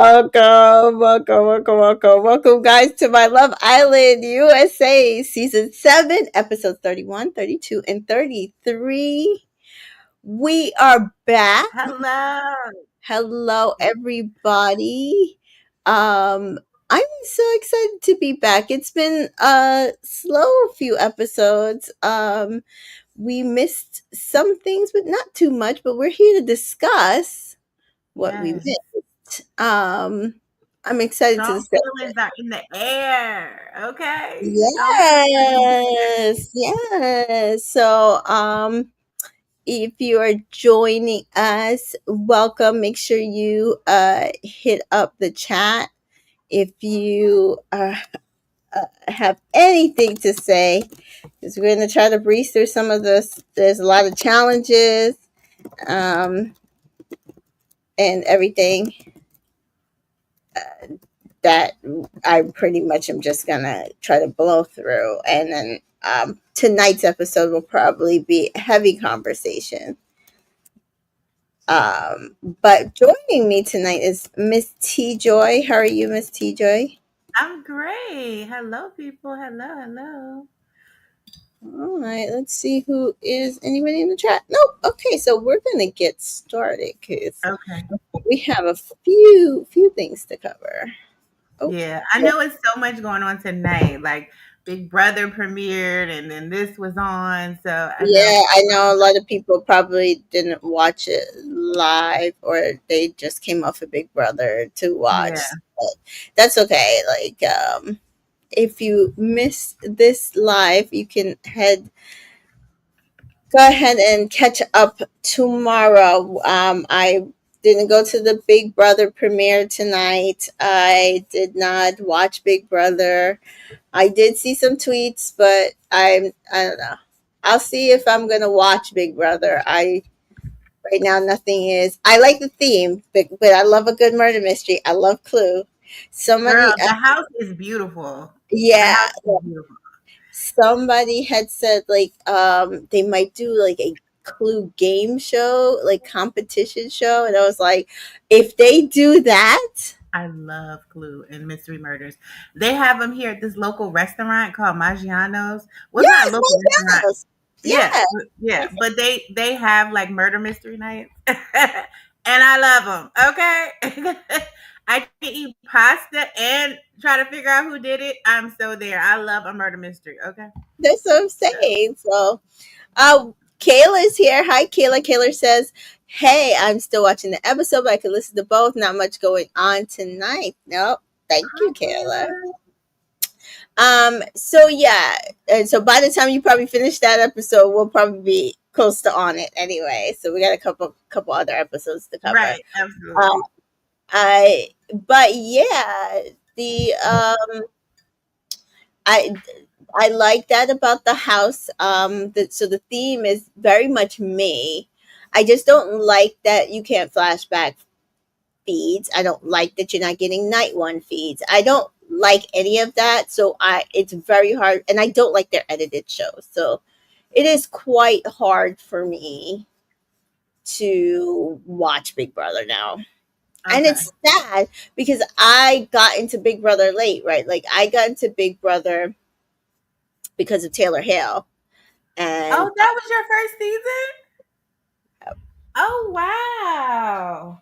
Welcome, guys, to my Love Island USA Season 7, Episodes 31, 32, and 33. We are back. Hello. Hello, everybody. I'm so excited to be back. It's been a slow few episodes. We missed some things, but not too much, but we're here to discuss what we Yes. missed. I'm excited to Strong discuss. feelings are in the air. Okay. Strong feelings. Yes. So, if you are joining us, welcome. Make sure you hit up the chat if you have anything to say, because we're going to try to breeze through some of this. There's a lot of challenges um, and everything that I pretty much am just gonna try to blow through. And then tonight's episode will probably be heavy conversation. But joining me tonight is Miss T Joy. How are you, Miss T Joy? I'm great. Hello, people. Hello. All right, let's see who is anybody in the chat. Nope. Okay, so we're gonna get started because Okay. we have a few things to cover. Oh, Yeah. I know it's so much going on tonight. Like Big Brother premiered and then this was on. So I know. yeah, I know a lot of people probably didn't watch it live or they just came off of Big Brother to watch. Yeah. But that's okay. Like, if you missed this live, you can go ahead and catch up tomorrow. I didn't go to the Big Brother premiere tonight. I did not watch Big Brother. I did see some tweets, but I don't know. I'll see if I'm gonna watch Big Brother. I right now nothing is. I like the theme, but I love a good murder mystery. I love Clue. Girl, Somebody, the house is beautiful. The yeah, house is beautiful. somebody had said like they might do like a Clue game show, like competition show, and I was like, if they do that, I love Clue and Mystery Murders. They have them here at this local restaurant called Maggiano's. Well, it's not a yes, local my restaurant. house, Yeah, yeah. but they have like murder mystery nights, and I love them. Okay, I can eat pasta and try to figure out who did it. I'm so there. I love a murder mystery. Okay, That's what I'm saying. So Kayla's here. Hi, Kayla. Kayla says, "Hey, I'm still watching the episode, but I can listen to both. Not much going on tonight." Nope. Thank hi you, Kayla. Kayla. So yeah, and so by the time you probably finish that episode, we'll probably be close to on it anyway. So we got a couple other episodes to cover. Right, Um, absolutely. I but yeah, the I I like that about the house. So the theme is very much me. I just don't like that you can't flashback feeds. I don't like that you're not getting night one feeds. I don't like any of that. So it's very hard, and I don't like their edited shows. So it is quite hard for me to watch Big Brother now. And Okay. it's sad because I got into Big Brother late, right? Like I got into Big Brother because of Taylor Hale, and Oh, that was your first season? Oh, wow.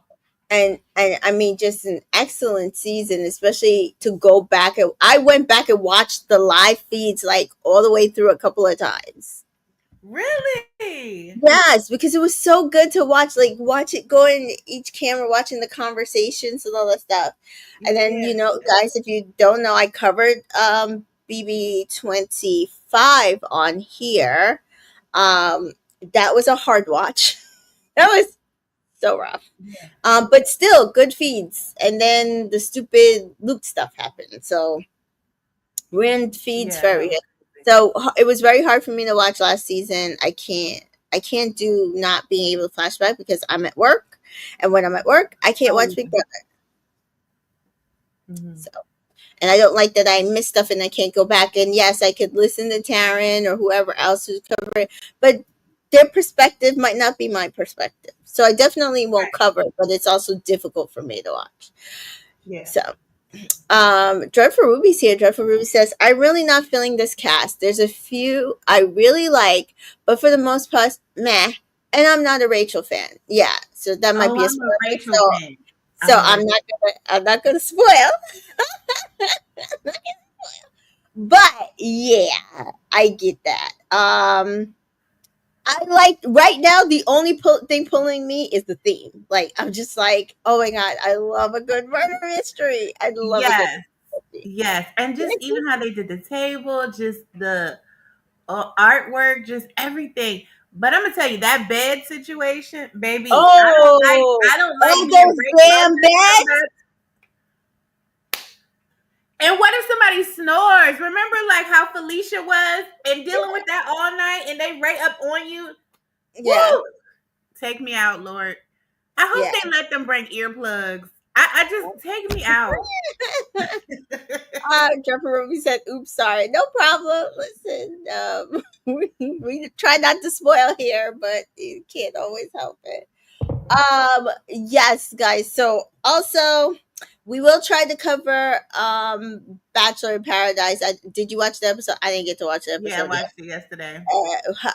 and I mean, just an excellent season, especially to go back. And I went back and watched the live feeds like all the way through a couple of times. Really? Yes, because it was so good to watch, like watch it go in each camera, watching the conversations and all that stuff. And then, Yeah. guys, if you don't know, I covered BB25 on here. Um, that was a hard watch. That was so rough. Yeah. But still good feeds. And then the stupid Luke stuff happened. So ruined feeds Yeah, very that was good. crazy. So it was very hard for me to watch last season. I can't do not being able to flashback because I'm at work. And when I'm at work, I can't Oh, watch Big yeah. Brother. Mhm. So and I don't like that I miss stuff and I can't go back. And yes, I could listen to Taryn or whoever else who's covering, but their perspective might not be my perspective. So I definitely won't Right. cover it, but it's also difficult for me to watch. Yeah. So, Dread for Ruby's here. Dread for Ruby says, I'm really not feeling this cast. There's a few I really like, but for the most part, meh. And I'm not a Rachel fan. Yeah, so that might Oh, be a I'm a spoiler. Rachel fan. So I'm a I'm Rachel. not gonna spoil. But yeah, I get that. I like right now the only thing pulling me is the theme. Like I'm just like, oh my god, I love a good murder mystery. I love a good Yes, mystery. yes, and just even how they did the table, just the artwork, just everything. But I'm gonna tell you that bed situation, baby. Oh, I don't like all being those raped damn under beds. somebody. And what if somebody snores? Remember, like how Felicia was and dealing with that all night, and they right up on you. Yeah, Woo! Take me out, Lord. I hope yeah. they let them bring earplugs. I just take me out. Jeffrey Ruby said, "Oops, sorry, no problem." Listen, we try not to spoil here, but you can't always help it. Yes, guys. So also, we will try to cover Bachelor in Paradise. Did you watch the episode? I didn't get to watch the Yeah, I episode yet. watched it yesterday.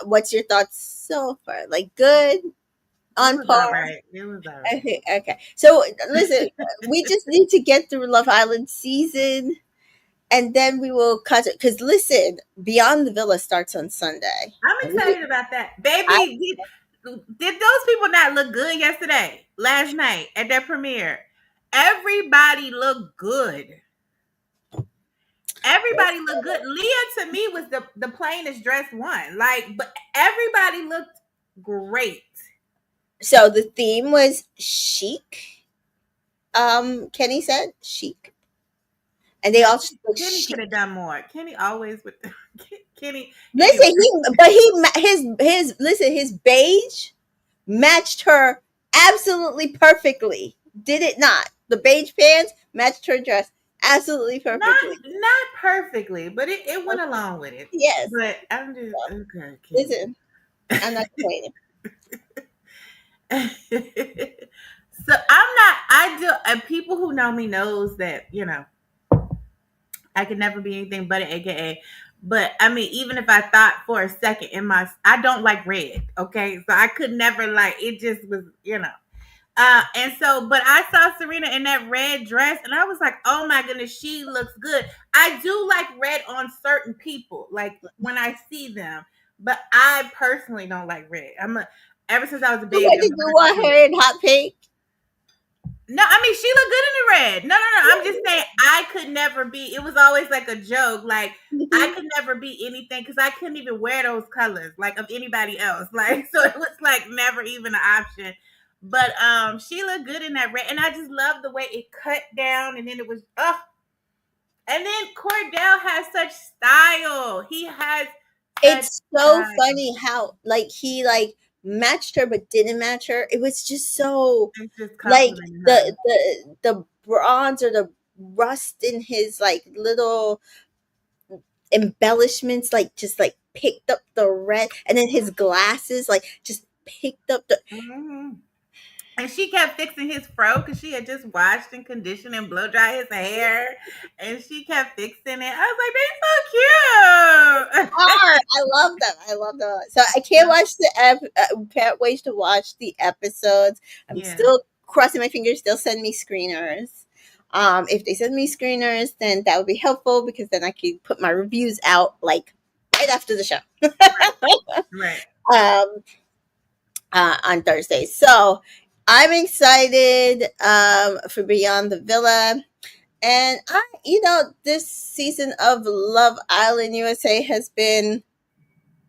What's your thoughts so far? Like good, It on was par? all right. It was all right. Okay, okay. So listen, we just need to get through Love Island season, and then we will cut it. Because listen, Beyond the Villa starts on Sunday. I'm excited about that. I, Baby, did those people not look good yesterday, last night at their premiere? Everybody looked good. Everybody looked good. Leah to me was the plainest dressed one. Like, but everybody looked great. so the theme was chic. Kenny said chic, and they Yeah, all just look Kenny chic. could have done more. Kenny always with Kenny. Listen, Anyway, his beige matched her absolutely perfectly. Did it not? The beige pants matched her dress absolutely perfectly. not perfectly, but it went along with it. Yes. But I'm just okay, Kenny. Listen, I'm not complaining. So I'm not. I do. And people who know me knows that I could never be anything but an AKA. But I mean, even if I thought for a second I don't like red. Okay, so I could never like it. Just was. And so, but I saw Serena in that red dress, and I was like, "Oh my goodness, she looks good." I do like red on certain people, like when I see them, but I personally don't like red. Ever since I was a So what baby, I'm did you want a her in hot pink? no, I mean she looked good in the red. No, no, no. I'm just saying I could never be. It was always like a joke. Like I could never be anything because I couldn't even wear those colors like of anybody else. Like so it was like never even an option. But she looked good in that red, and I just love the way it cut down, and then it was and then Cordell has such style. He has such It's so style. funny how like he like matched her but didn't match her. It was just so It's just like complimenting her. the bronze or the rust in his like little embellishments like just like picked up the red, and then his glasses like just picked up the Mhm. And she kept fixing his fro because she had just washed and conditioned and blow dry his hair. And she kept fixing it. I was like, they so cute. art. I love them. I love them. So I can't watch can't wait to watch the episodes. I'm Yeah. still crossing my fingers. They'll send me screeners. If they send me screeners, then that would be helpful because then I can put my reviews out like right after the show. Right. um, on Thursday. So I'm excited for Beyond the Villa. And this season of Love Island USA has been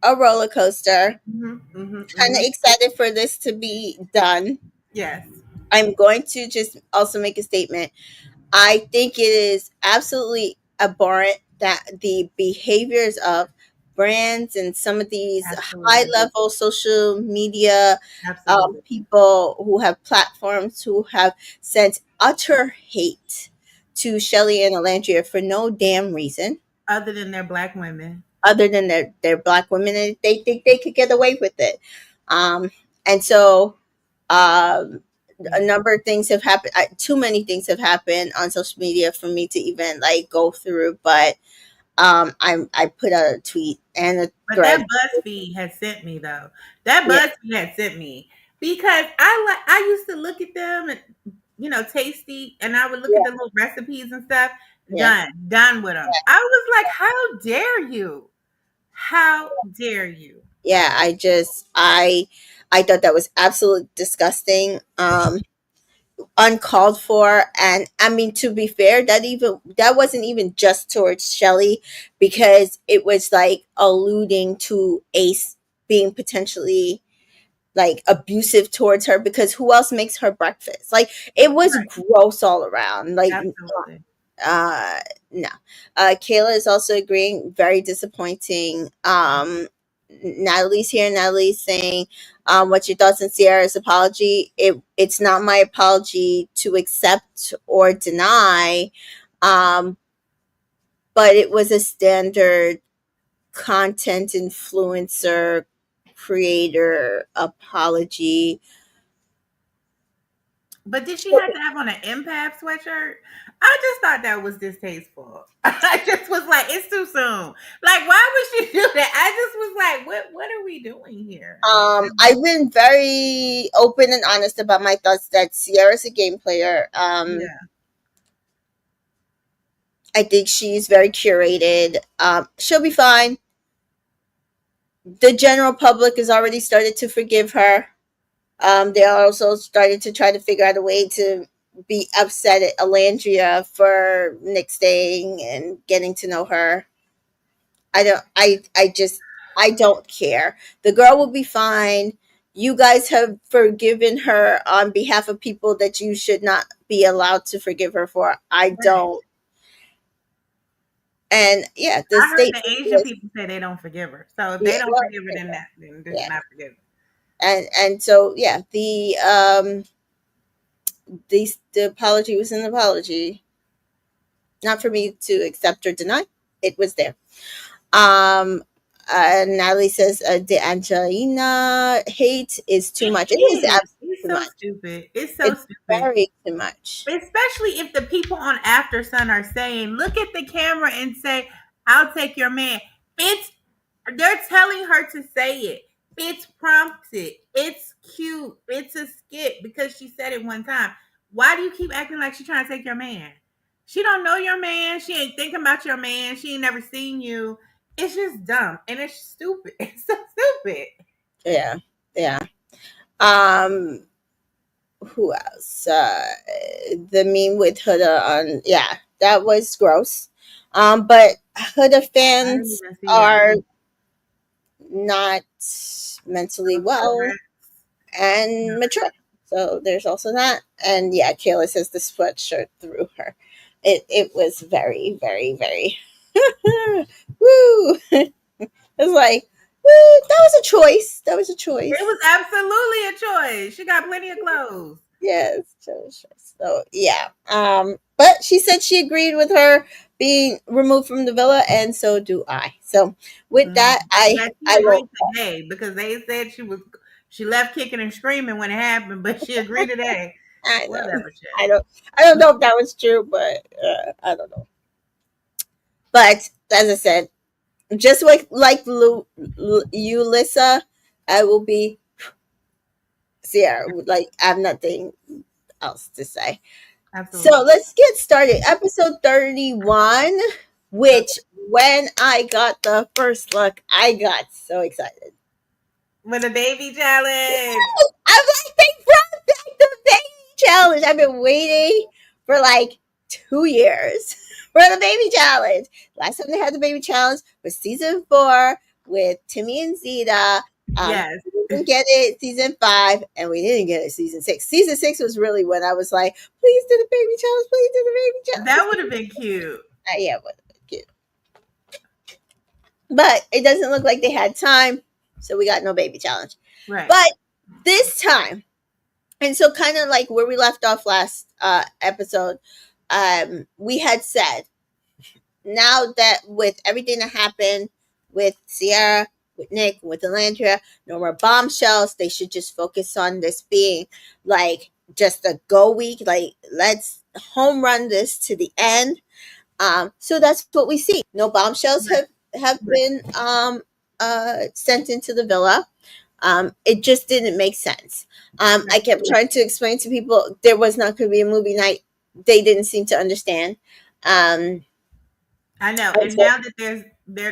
a roller coaster. Hmm. Hmm. Kind of Hmm. excited for this to be done. Yes. I'm going to just also make a statement. I think it is absolutely abhorrent that the behaviors of brands and some of these high Absolutely. level social media Absolutely. people who have platforms who have sent utter hate to Shelly and Alandria for no damn reason Other than they're black women. other than they're black women and they think they could get away with it. And so um, a Yeah. number of things have happened. Too many things have happened on social media for me to even like go through. But I put out a tweet and a But that thread. BuzzFeed had sent me though. That Yeah, BuzzFeed had sent me because I used to look at them and tasty, and I would look at yeah, the little recipes and stuff. yeah, Done with them. I was like, how dare you? How dare you? yeah. I thought that was absolutely disgusting. Uncalled for. And I mean, to be fair, that wasn't even just towards Shelly, because it was like alluding to Ace being potentially like abusive towards her, because who else makes her breakfast? Like, it was Right. gross all around. Like, Absolutely. uh no. Kayla is also agreeing, very disappointing. Natalie's here. Natalie's saying, what's your thoughts on Sierra's apology? It's not my apology to accept or deny, um but it was a standard content influencer creator apology. But did she have to have on an empath sweatshirt? I just thought that was distasteful. I just was like, it's too soon. Like, why would she do that? I just was like, what are we doing here? Like, I've been very open and honest about my thoughts that Sierra's a game player. yeah, I think she's very curated. She'll be fine. The general public has already started to forgive her. They also started to try to figure out a way to be upset at Alandria for Nick staying and getting to know her. I don't care. The girl will be fine. You guys have forgiven her on behalf of people that you should not be allowed to forgive her for. I right. don't. And yeah, the I heard statement the Asian was, people say they don't forgive her. So if they yeah, don't well, forgive her, then this is yeah. not forgiven. And so yeah, the apology was an apology, not for me to accept or deny. It was there. Um, Natalie says the Angelina hate is too much. It is It is. absolutely It's too so much. stupid. It's so It's stupid. very too much. Especially if the people on After Sun are saying, look at the camera and say, I'll take your man. It's They're telling her to say it. It's prompted. It's cute. It's a skit because she said it one time. Why do you keep acting like she's trying to take your man? She don't know your man. She ain't thinking about your man. She ain't never seen you. It's just dumb and it's stupid. It's so stupid. Yeah, yeah. Um, who else? The meme with Huda on. Yeah, that was gross. But Huda I didn't fans even see that. are not mentally well Correct. and mature. So there's also that. And yeah, Kayla says the sweatshirt threw her. It was very, very, very woo. It was like, woo, that was a choice. That was a It choice. was absolutely a choice. She got plenty of clothes. Yes, choice. So yeah. But she said she agreed with her being removed from the villa, and so do I. So with Mhm. that, Yeah, she I agreed will. today because they said she left kicking and screaming when it happened, but she agreed today. I know. Whatever, child. I don't know if that was true, but I don't know. But as I said, just like you, Lissa, I will be Sierra. Like, I have nothing else to say. So Absolutely. let's get started. Episode 31, which when I got the first look, I got so excited. With a baby challenge. I'm like, they brought back the baby challenge. I've been waiting for like 2 years for the baby challenge. Last time they had the baby challenge was season 4 with Timmy and Zeta. Yes. We didn't get it season 5, and we didn't get it season 6. Season 6 was really when I was like, please do the baby challenge, please do the baby That would challenge. have been cute. Yeah, but cute. But it doesn't look like they had time, so we got no baby challenge. Right. But this time, and so kind of like where we left off last episode, we had said, now that with everything that happened with Sierra, with Nick, with Alandria, no more bombshells. They should just focus on this being like just a go week. Like, let's home run this to the end. So that's what we see. No bombshells Right, have right, been sent into the villa. It just didn't make sense. I right. kept trying to explain to people there was not going to be a movie night. They didn't seem to understand. Um, I know. and And so, now that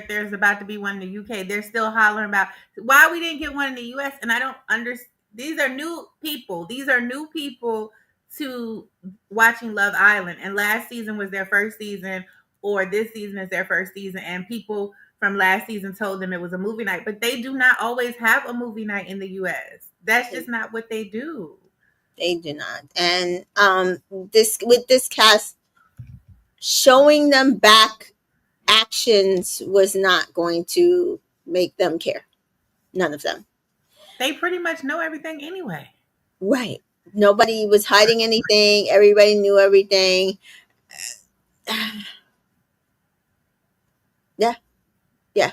there's about to be one in the UK, they're still hollering about why we didn't get one in the US. And I don't understand. These are new people. These are new people to watching Love Island. And last season was their first season, or this season is their first season. And people from last season told them it was a movie night, but they do not always have a movie night in the US. That's just not what they do. they do not. And this with this cast, showing them back actions was not going to make them care. None of them. They pretty much know everything anyway. Right. Nobody was hiding anything. Everybody knew everything. Yeah. Yeah.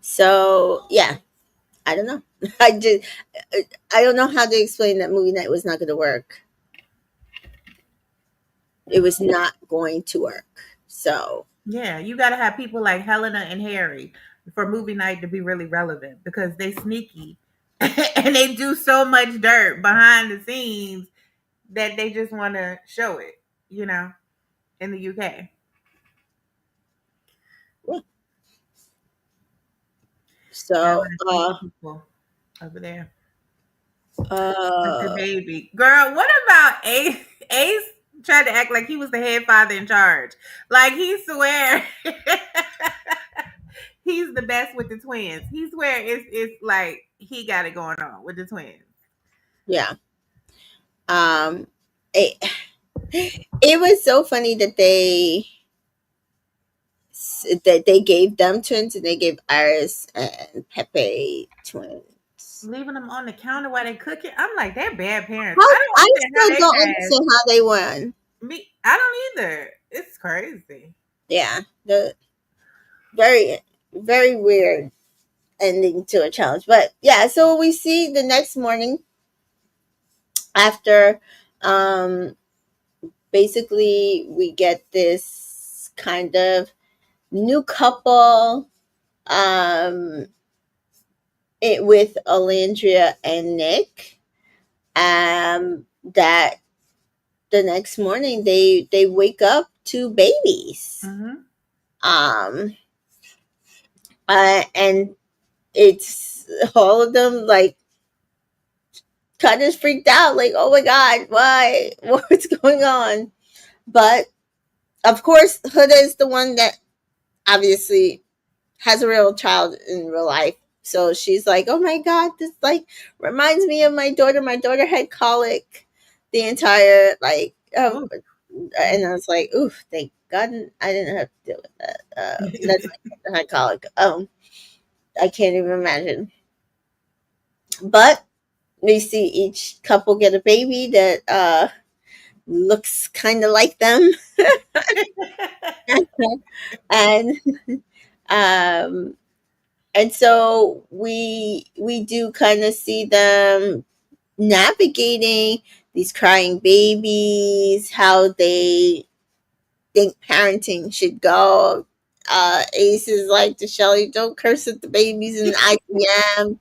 So yeah, I don't know. I don't know how to explain that movie night was not going to work. It was not going to work. So Yeah, you got to have people like Helena and Harry for movie night to be really relevant because they sneaky and they do so much dirt behind the scenes that they just want to show it, you know, in the UK. yeah. Got a So lot of sneaky people over there with the uh baby. Girl, what about Ace? Ace tried to act like he was the head father in charge. Like he swear he's the best with the twins. He swear it's like he got it going on with the twins. yeah. Um it, it was so funny that they gave them twins and they gave Iris and Pepe twins. Leaving them on the counter while they cook it. I'm like, they're bad parents. How, I don't I understand how still they don't had understand how they won. me. I don't either. It's crazy. Yeah, the very very weird ending to a challenge. But yeah, so we see the next morning after um basically we get this kind of new couple with Alandria and Nick that the next morning they wake up to babies. Hmm. Um and it's all of them like kind of freaked out, like, oh my god, why? What's going on? But of course, Huda is the one that obviously has a real child in real life. So she's like, oh my god, this like reminds me of my daughter. My daughter had colic the entire like, Ooh. and I was like, ooh, thank God I didn't have to deal with that. That's my had colic. I can't even imagine. But we see each couple get a baby that looks kind of like them, and um, and so we do kind of see them navigating these crying babies, how they think parenting should go. Ace is like to Shelly, don't curse at the babies in IPM.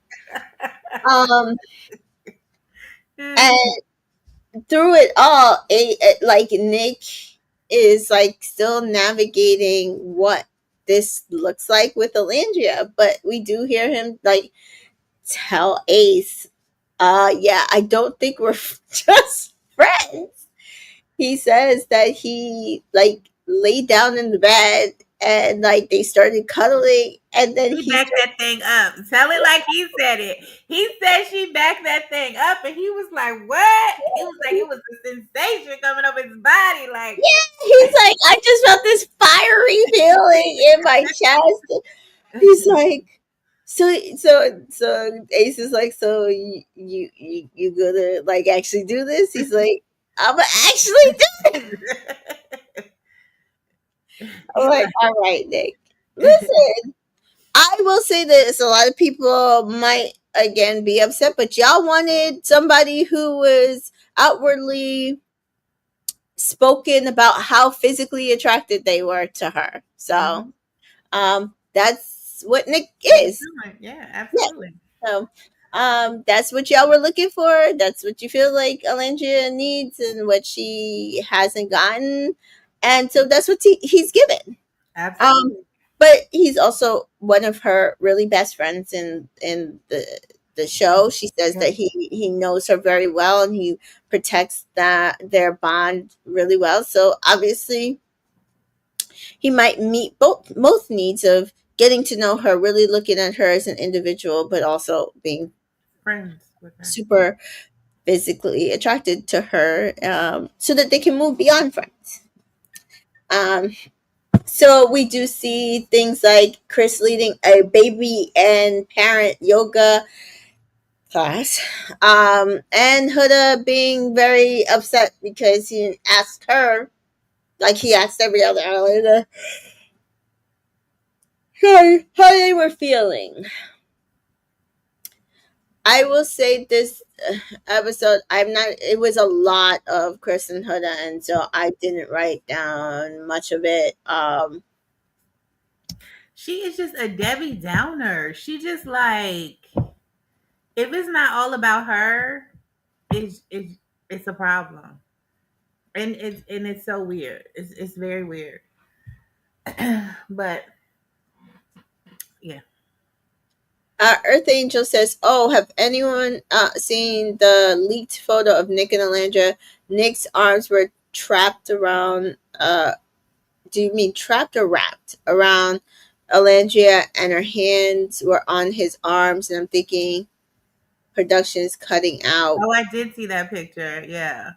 Um, and through it all, like Nick is like still navigating what this looks like with Alandria, but we do hear him like tell Ace, yeah, I don't think we're just friends. He says that he like laid down in the bed and like they started cuddling and then He he backed started, that thing up. Tell it like he said it. He said she backed that thing up, and he was like, "What?" He was like, "It was a sensation coming up his body." Like, yeah, he's like, I just felt this fiery feeling in my chest. He's like, so Ace is like, so you gonna like actually do this? He's like, I'm gonna actually do it. I'm he's like, all right, Nick. Listen, I will say this: a lot of people might again be upset, but y'all wanted somebody who was outwardly spoken about how physically attracted they were to her. So Mhm. that's what Nick What we're is. doing. Yeah, Yeah. absolutely. So that's what y'all were looking for. That's what you feel like Alondra needs and what she hasn't gotten. And so that's what he's given. Um, Absolutely. but he's also one of her really best friends in the show. She says Yeah. that he knows her very well and he protects that their bond really well. So obviously he might meet both needs of getting to know her, really looking at her as an individual, but also being Friends with her. super physically attracted to her, so that they can move beyond friends. Um, so we do see things like Chris leading a baby and parent yoga class, and Huda being very upset because he asked her, like he asked every other alligator, how they were feeling. I will say this episode, I'm not. It was a lot of Chris and Huda, and so I didn't write down much of it. She is just a Debbie Downer. She just like if it's not all about her, it's a problem. And it's so weird. It's very weird. But yeah. Earth Angel says, "Oh, have anyone seen the leaked photo of Nick and Alandra? Nick's arms were trapped around. Do you mean trapped or wrapped around Alandria, and her hands were on his arms? And I'm thinking, production is cutting out. Oh, I did see that picture. Yeah.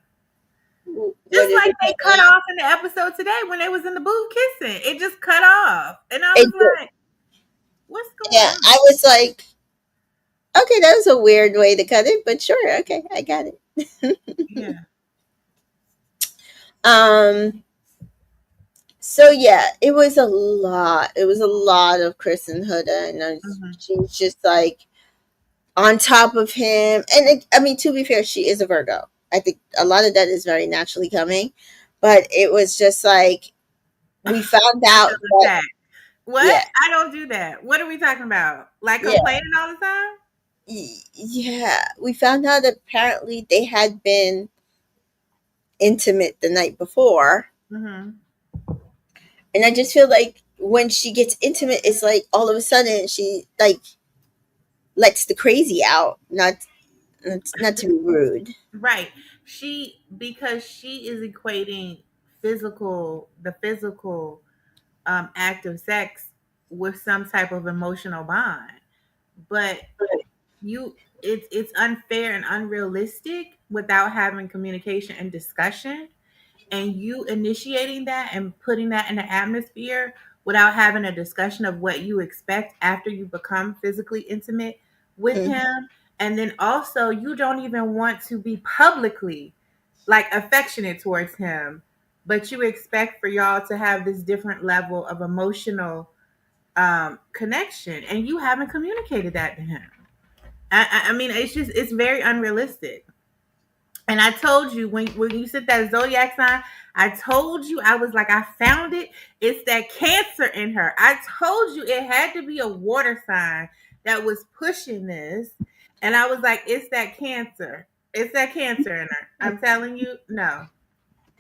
What Just did like it they cut cut out? off in the episode today when they was in the booth kissing. It just cut off. And I was It did. like, what's going Yeah, on? I was like, okay, that was a weird way to cut it, but sure, okay, I got it. Yeah. um, So yeah, it was a lot. It was a lot of Chris and Huda, and Hmm. she was just like on top of him. And I mean, to be fair, she is a Virgo. I think a lot of that is very naturally coming, but it was just like we found I out feel that attacked. What? yeah, I don't do that. What are we talking about? Like yeah, complaining all the time? yeah, we found out that apparently they had been intimate the night before, Hmm. and I just feel like when she gets intimate, it's like all of a sudden she like lets the crazy out. Not to be rude. Right. Because she is equating the physical act of sex with some type of emotional bond. But you it's unfair and unrealistic without having communication and discussion, and you initiating that and putting that in the atmosphere without having a discussion of what you expect after you become physically intimate with Mhm. him. And then also you don't even want to be publicly like affectionate towards him, but you expect for y'all to have this different level of emotional connection, and you haven't communicated that to him. I mean, it's very unrealistic. And I told you when you said that zodiac sign, I told you I was like, I found it. It's that Cancer in her. I told you it had to be a water sign that was pushing this. And I was like, it's that Cancer. It's that Cancer in her. I'm telling you, no.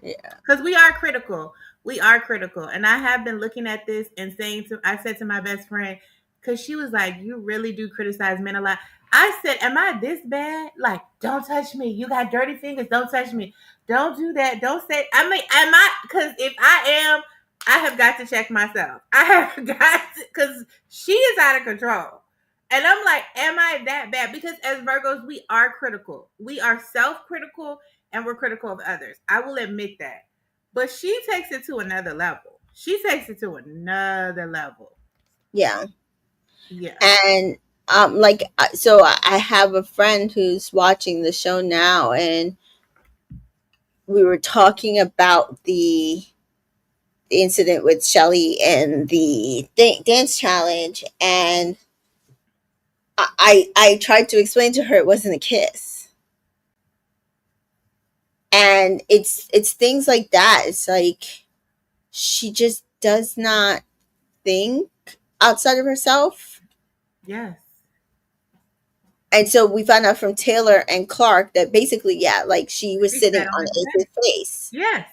Yeah. Because we are critical. We are critical. And I have been looking at this and I said to my best friend, because she was like, you really do criticize men a lot. I said, am I this bad? Like, don't touch me. You got dirty fingers. Don't touch me. Don't do that. Don't say, I mean, am I? Because if I am, I have got to check myself. I have got to, because she is out of control. And I'm like, am I that bad? Because as Virgos, we are critical. We are self critical and we're critical of others. I will admit that. But she takes it to another level. She takes it to another level. Yeah. Yeah. And like so I have a friend who's watching the show now, and we were talking about the incident with Shelly and the dance challenge, and I tried to explain to her it wasn't a kiss. And it's things like that. It's like she just does not think outside of herself. Yes. And so we found out from Taylor and Clark that basically, yeah, like she was She sitting sat on on his Ace's face. face. Yes.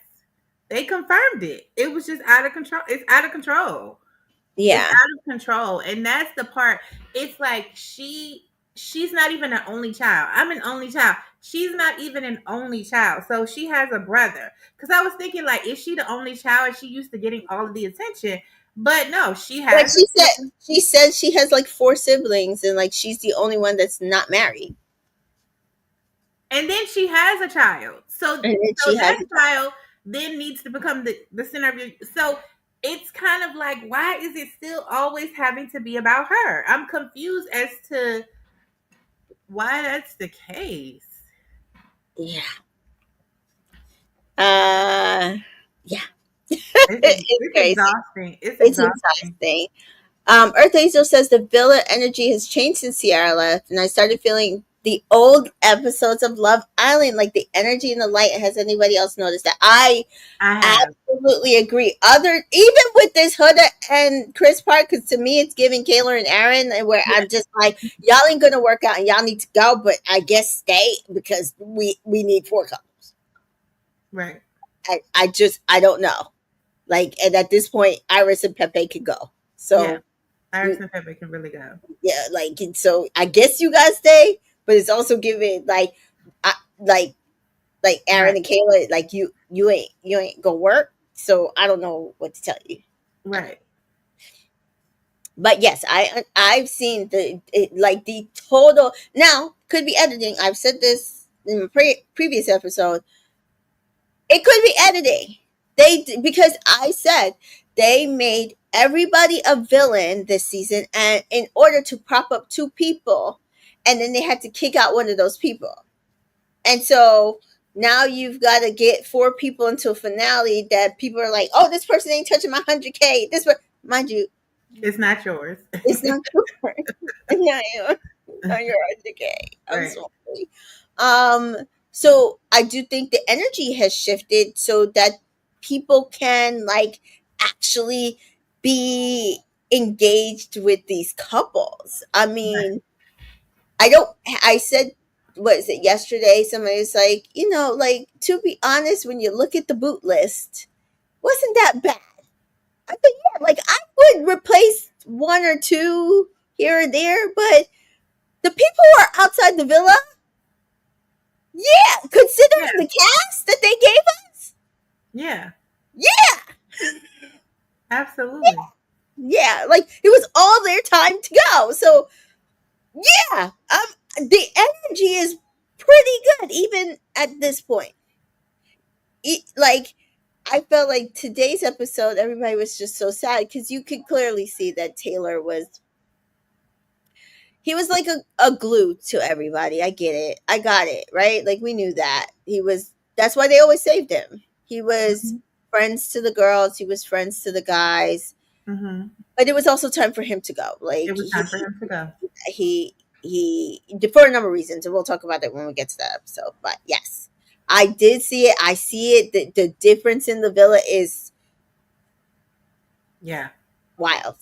They confirmed it. It was just out of control. It's out of control. It's Yeah. out of control. And that's the part. It's like she's not even an only child. I'm an only child. She's not even an only child. So she has a brother. Because I was thinking, like, is she the only child? Is she used to getting all of the attention? But no, she But has a sibling. she said she has like four siblings and like she's the only one that's not married. And then she has a child. And then So she has that child then needs to become the center of your, so it's kind of like, why is it still always having to be about her? I'm confused as to why that's the case. yeah. Uh yeah. It's It's crazy. exhausting. It's It's exhausting. exhausting. Earth Angel says the villa energy has changed since Sierra left, and I started feeling the old episodes of Love Island, like the energy and the light. Has anybody else noticed that? I I have. absolutely agree. Other even with this Huda and Chris part, because to me it's giving Kayla and Aaron, and where Yeah, I'm just like, y'all ain't gonna work out, and y'all need to go, but I guess stay because we need four couples. right. I don't know. Like, and at this point, Iris and Pepe could go. Yeah. So Iris you, and Pepe can really go. yeah, like and so I guess you guys stay, but it's also giving like, I, like Right. Aaron and Kayla, like you ain't gonna work. So I don't know what to tell you. I don't know. Right. But yes, I've seen like the total. Now could be editing. I've said this in a previous episode. It could be editing. Because I said they made everybody a villain this season, and in order to prop up two people, and then they had to kick out one of those people, and so now you've got to get four people into a finale that people are like, oh, this person ain't touching my 100K. This one, mind you, It's not yours. it's not yours. Yeah, yeah. Not your 100K. I'm Right. sorry. So I do think the energy has shifted so that people can like actually be engaged with these couples. I mean, I don't. I said, what is it, yesterday? Somebody was like, like, to be honest, when you look at the boot list, wasn't that bad? I think, yeah, like, I would replace one or two here or there, but the people who are outside the villa, yeah, Yeah. considering the cast that they gave us, Yeah. yeah, Absolutely. yeah, like, it was all their time to go. So, yeah, the energy is pretty good, even at this point. Like, I felt like today's episode, everybody was just so sad because you could clearly see that Taylor was. He was like a glue to everybody. I get it. I got it, right? Like, we knew that. He was. That's why they always saved him. He was Hmm. friends to the girls, he was friends to the guys. Hmm. But it was also time for him to go. It Like, was time for him to go. he for a number of reasons, and we'll talk about that when we get to that episode. But yes, I did see it. I see it. The difference in the villa is Yeah. wild.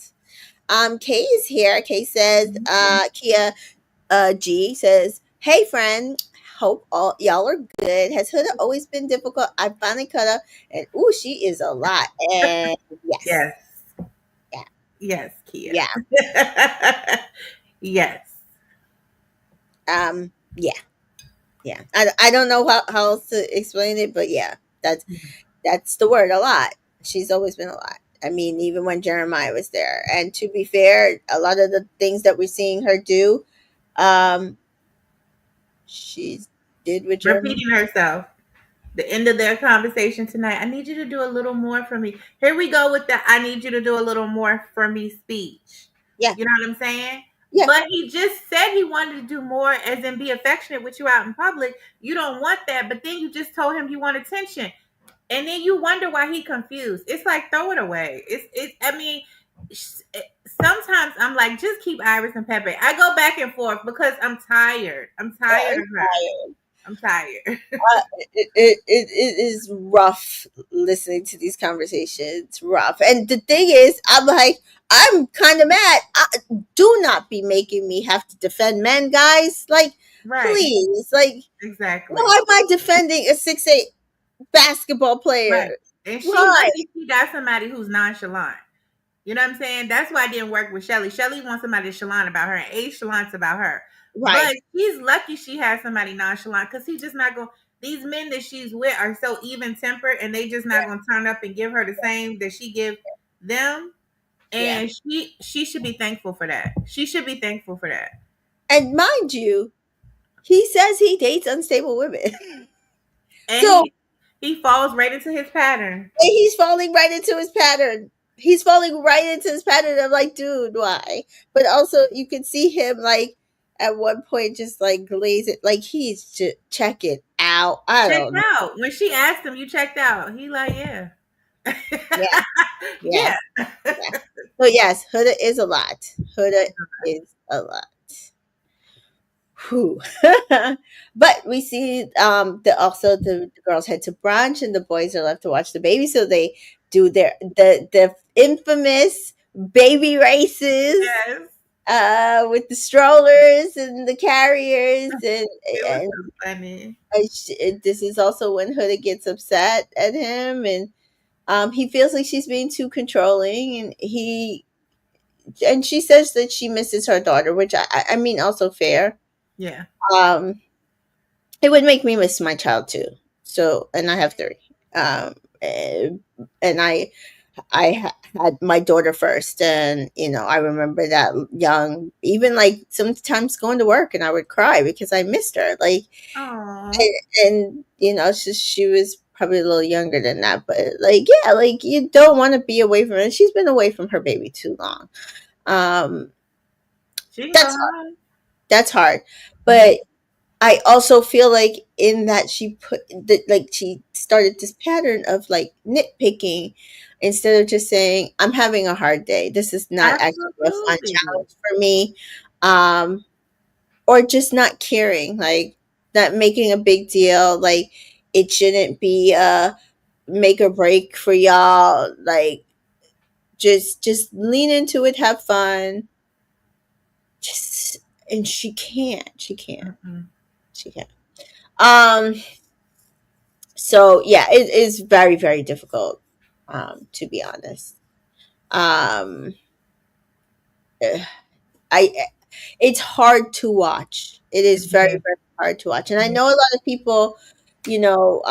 Kay is here. Kay says, Mhm. Kia G says, hey friend, hope all y'all are good. Has Huda always been difficult? I finally cut her, and ooh, she is a lot. And yes, Yes. yeah, Yes, Kia. yeah, Yes. yeah, yeah. I don't know how else to explain it, but yeah, that's the word, a lot. She's always been a lot. I mean, even when Jeremiah was there. And to be fair, a lot of the things that we're seeing her do, um, she did with Jeremiah. Repeating herself. The end of their conversation tonight. I need you to do a little more for me. Here we go with the I need you to do a little more for me speech. Yeah, You know what I'm saying? yeah, But he just said he wanted to do more, as in be affectionate with you out in public. You don't want that, but then you just told him you want attention. And then you wonder why he confused. It's like, throw it away. I mean, sometimes I'm like, just keep Iris and Pepe. I go back and forth because I'm tired. I'm tired of her. I'm tired. It is rough listening to these conversations. Rough. And the thing is, I'm like, I'm kind of mad. Do not be making me have to defend men, guys. Like, Right. please. Like, Exactly. why am I defending a 6'8" basketball Right. player? And she Why? lucky she got somebody who's nonchalant. You know what I'm saying? That's why I didn't work with Shelly. Shelly wants somebody chalant about her, and Ace chalant's about her. Right. But she's lucky she has somebody nonchalant because he's just not going. These men that she's with are so even tempered, and they just not going to turn up and give her the same that she give them. Yeah. And she should be thankful for that. She should be thankful for that. And mind you, he says he dates unstable women. And So he falls right into his pattern. he's falling right into his pattern. He's falling right into his pattern. I'm like, dude, why? But also, you can see him like at one point just like glaze it, like he's just check it out. I Checked don't know. out. When she asked him, "You checked out?" He like, "Yeah, Yeah, yeah, yeah." yeah. So yes, Huda is a lot. Huda is a lot. Whew. But we see the also the girls head to brunch and the boys are left to watch the baby. So they do the infamous baby races Yes, with the strollers and the carriers it was and so funny. this is also when Huda gets upset at him and he feels like she's being too controlling and she says that she misses her daughter, which I mean also fair. Yeah. um it would make me miss my child too. So, and I have three. And, had my daughter first, and I remember that young, even like sometimes going to work, and I would cry because I missed her. Like, Oh, and she was probably a little younger than that, but like, yeah, like you don't want to be away from her. She's been away from her baby too long. Um, she can go that's hard. home. That's hard, Mhm. but I also feel like in that she put that like she started this pattern of like nitpicking instead of just saying, I'm having a hard day. This is not actually a fun Absolutely. challenge for me. Um, or just not caring, like not making a big deal, like it shouldn't be a make or break for y'all. Like just lean into it, have fun. Just and she can't. She can't. Mm-mm. She can't. Um So yeah, it is very very difficult, to be honest. um eh, I It's hard to watch. It It is very is. very hard to watch, and I Yeah. know a lot of people, you know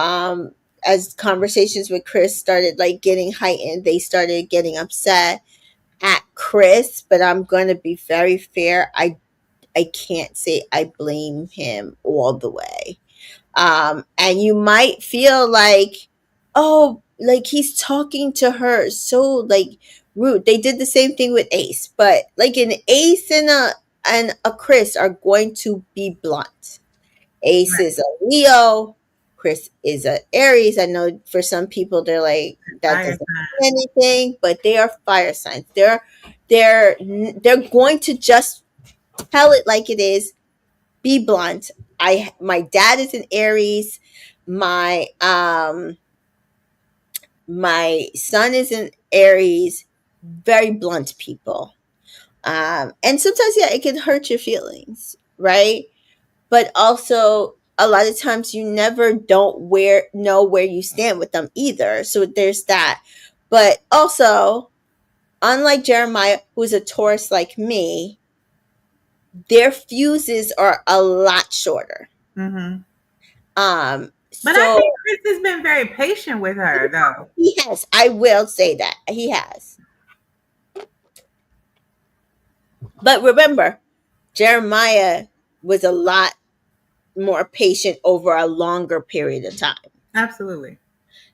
as conversations with Chris started like getting heightened, they started getting upset at Chris. But I'm going to be very fair. I can't say I blame him all the way. And you might feel like, oh, like he's talking to her so like rude. They did the same thing with Ace, but like an Ace and a Chris are going to be blunt. Ace Right. is a Leo. Chris is a Aries. I know for some people they're like that Fire doesn't sign. mean anything, but they are fire signs. They're going to just tell it like it is, be blunt. My dad is an Aries. My my son is an Aries. Very blunt people. And sometimes yeah, it can hurt your feelings, right? But also a lot of times you never don't know where you stand with them either. So there's that. But also, unlike Jeremiah, who's a Taurus like me, their fuses are a lot shorter. Mm-hmm. But I So think Chris has been very patient with her, though. he has. I will say that he has. But remember, Jeremiah was a lot more patient over a longer period of time. Absolutely.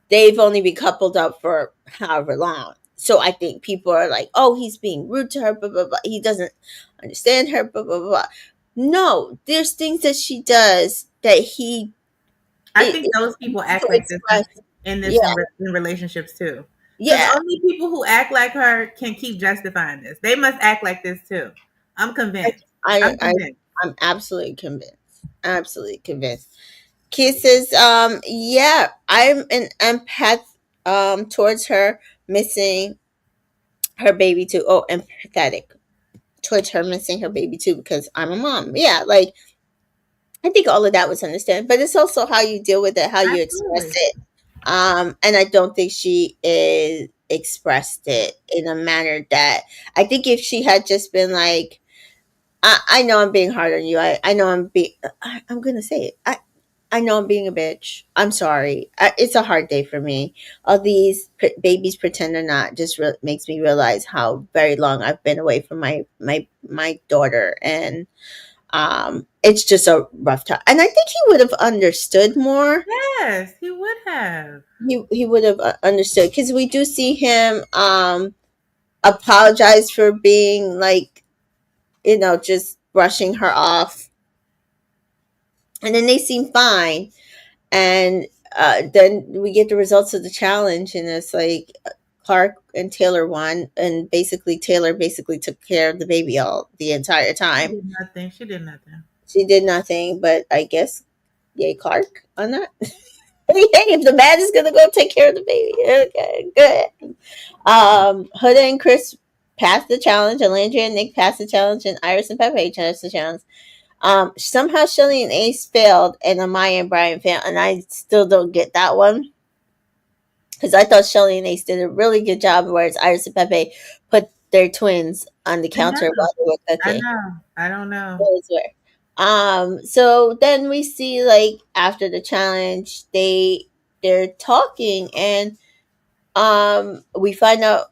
They've only been coupled up for however long. So I think people are like, oh, he's being rude to her, blah, blah, blah. He doesn't understand her, blah, blah, blah. No, there's things that she does that I think it those people act to like this express. in Yeah, in relationships too. Because Yeah, only people who act like her can keep justifying this. They must act like this too. I'm I, convinced. I, I'm I convinced. I'm absolutely convinced. Absolutely convinced. Kisses. Yeah, I'm an empath. Towards her missing her baby too. Oh, empathetic towards her missing her baby too because I'm a mom. Yeah, like I think all of that was understood, but it's also how you deal with it, how you express Absolutely. it. And I don't think she is expressed it in a manner that I think if she had just been like, I know I'm being hard on you. I know I'm gonna say it. I know I'm being a bitch. I'm sorry. It's a hard day for me. All these babies pretend or not just makes me realize how very long I've been away from my daughter, and it's just a rough time. And I think he would have understood more. Yes, he would have. He would have understood because we do see him apologize for being like, just brushing her off, and then they seem fine. And then we get the results of the challenge, and it's like Clark and Taylor won, and basically Taylor basically took care of the baby all the entire She time. did nothing. She did nothing. She did nothing, but I guess yay Clark on that. Hey, if the man is gonna go take care of the baby, okay, good. Huda and Chris passed the challenge, and Landry and Nick passed the challenge, and Iris and Pepe passed the challenge. Somehow Shelly and Ace failed, and Amaya and Brian failed, and I still don't get that one because I thought Shelly and Ace did a really good job, whereas Iris and Pepe put their twins on the I know. counter while they were I cooking. know. I don't know. Those were. So then we see like after the challenge, they're talking, and we find out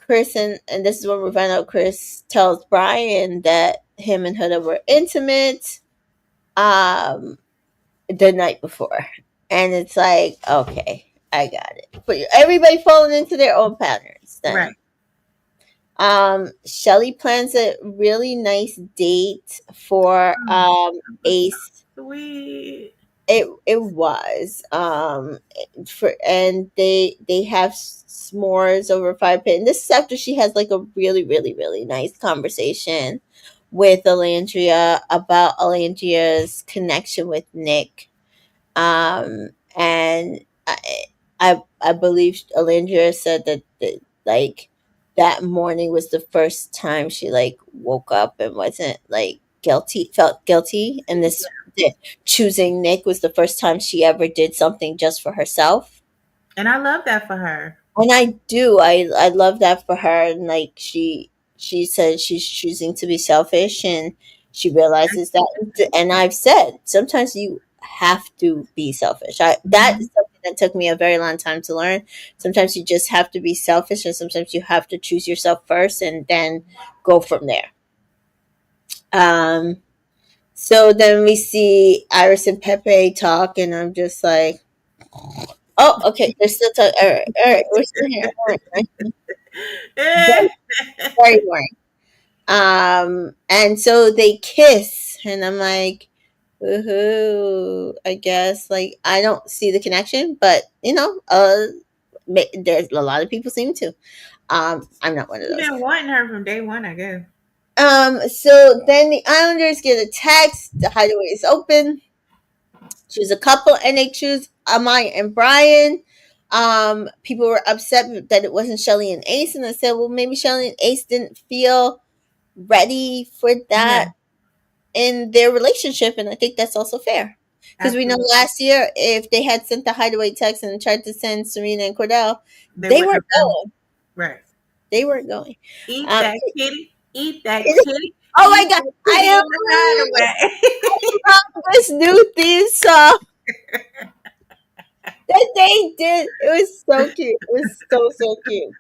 and this is when we find out Chris tells Brian that him and Huda were intimate um the night before. And it's like, okay, I got it. But everybody falling into their own patterns then. Right. Shelly plans a really nice date for Oh, that was Ace. sweet. It was for and they have s'mores over fire pit, and this is after she has like a really really really nice conversation with Alandria about Alandria's connection with Nick. And I believe Alandria said that like that morning was the first time she like woke up and wasn't like felt guilty, and this choosing Nick was the first time she ever did something just for herself. And I love that for her. And I do. I love that for her. And like she said she's choosing to be selfish, and she realizes that. And I've said sometimes you have to be selfish. That is Mhm. something that took me a very long time to learn. Sometimes you just have to be selfish, and sometimes you have to choose yourself first, and then go from there. Um. So then we see Iris and Pepe talk, and I'm just like, oh, okay, they're still talking. All right, we're still here. All right, all right. Eh. Very, very boring. And so they kiss, and I'm like, woohoo! I guess like I don't see the connection, but there's a lot of people seem to. I'm not one of You've those. been wanting her from day one, I guess. So then the Islanders get a text. The hideaway is open. Choose a couple, and they choose Amaya and Brian. People were upset that it wasn't Shelly and Ace, and I said, well, maybe Shelly and Ace didn't feel ready for Yeah, that in their relationship, and I think that's also fair. Because we know absolutely. last year, if they had sent the hideaway text and tried to send Serena and Cordell, They they wouldn't weren't have done going. right. They weren't going. Eat Um, that kitty. Eat that kitty. oh my Eat god, that kitty in the hideaway. I love this new theme song that they did. It was so cute. It was so so cute.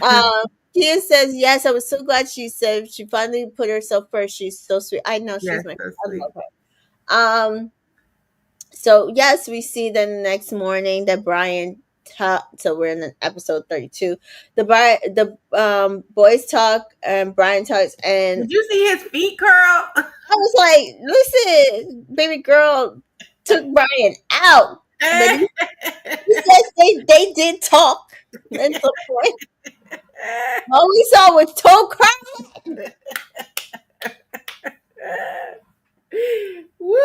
Um, Tia says, yes, I was so glad she said she finally put herself first. She's so sweet. I know she's Yes, my, so I sweet. love her. So yes, we see the next morning that Brian so we're in episode 32. The boys talk and Brian talks, and Did you see his feet curl? I was like, listen, baby girl took Brian out. But he says they did talk. That's the point. All we saw was toe crap. Woo!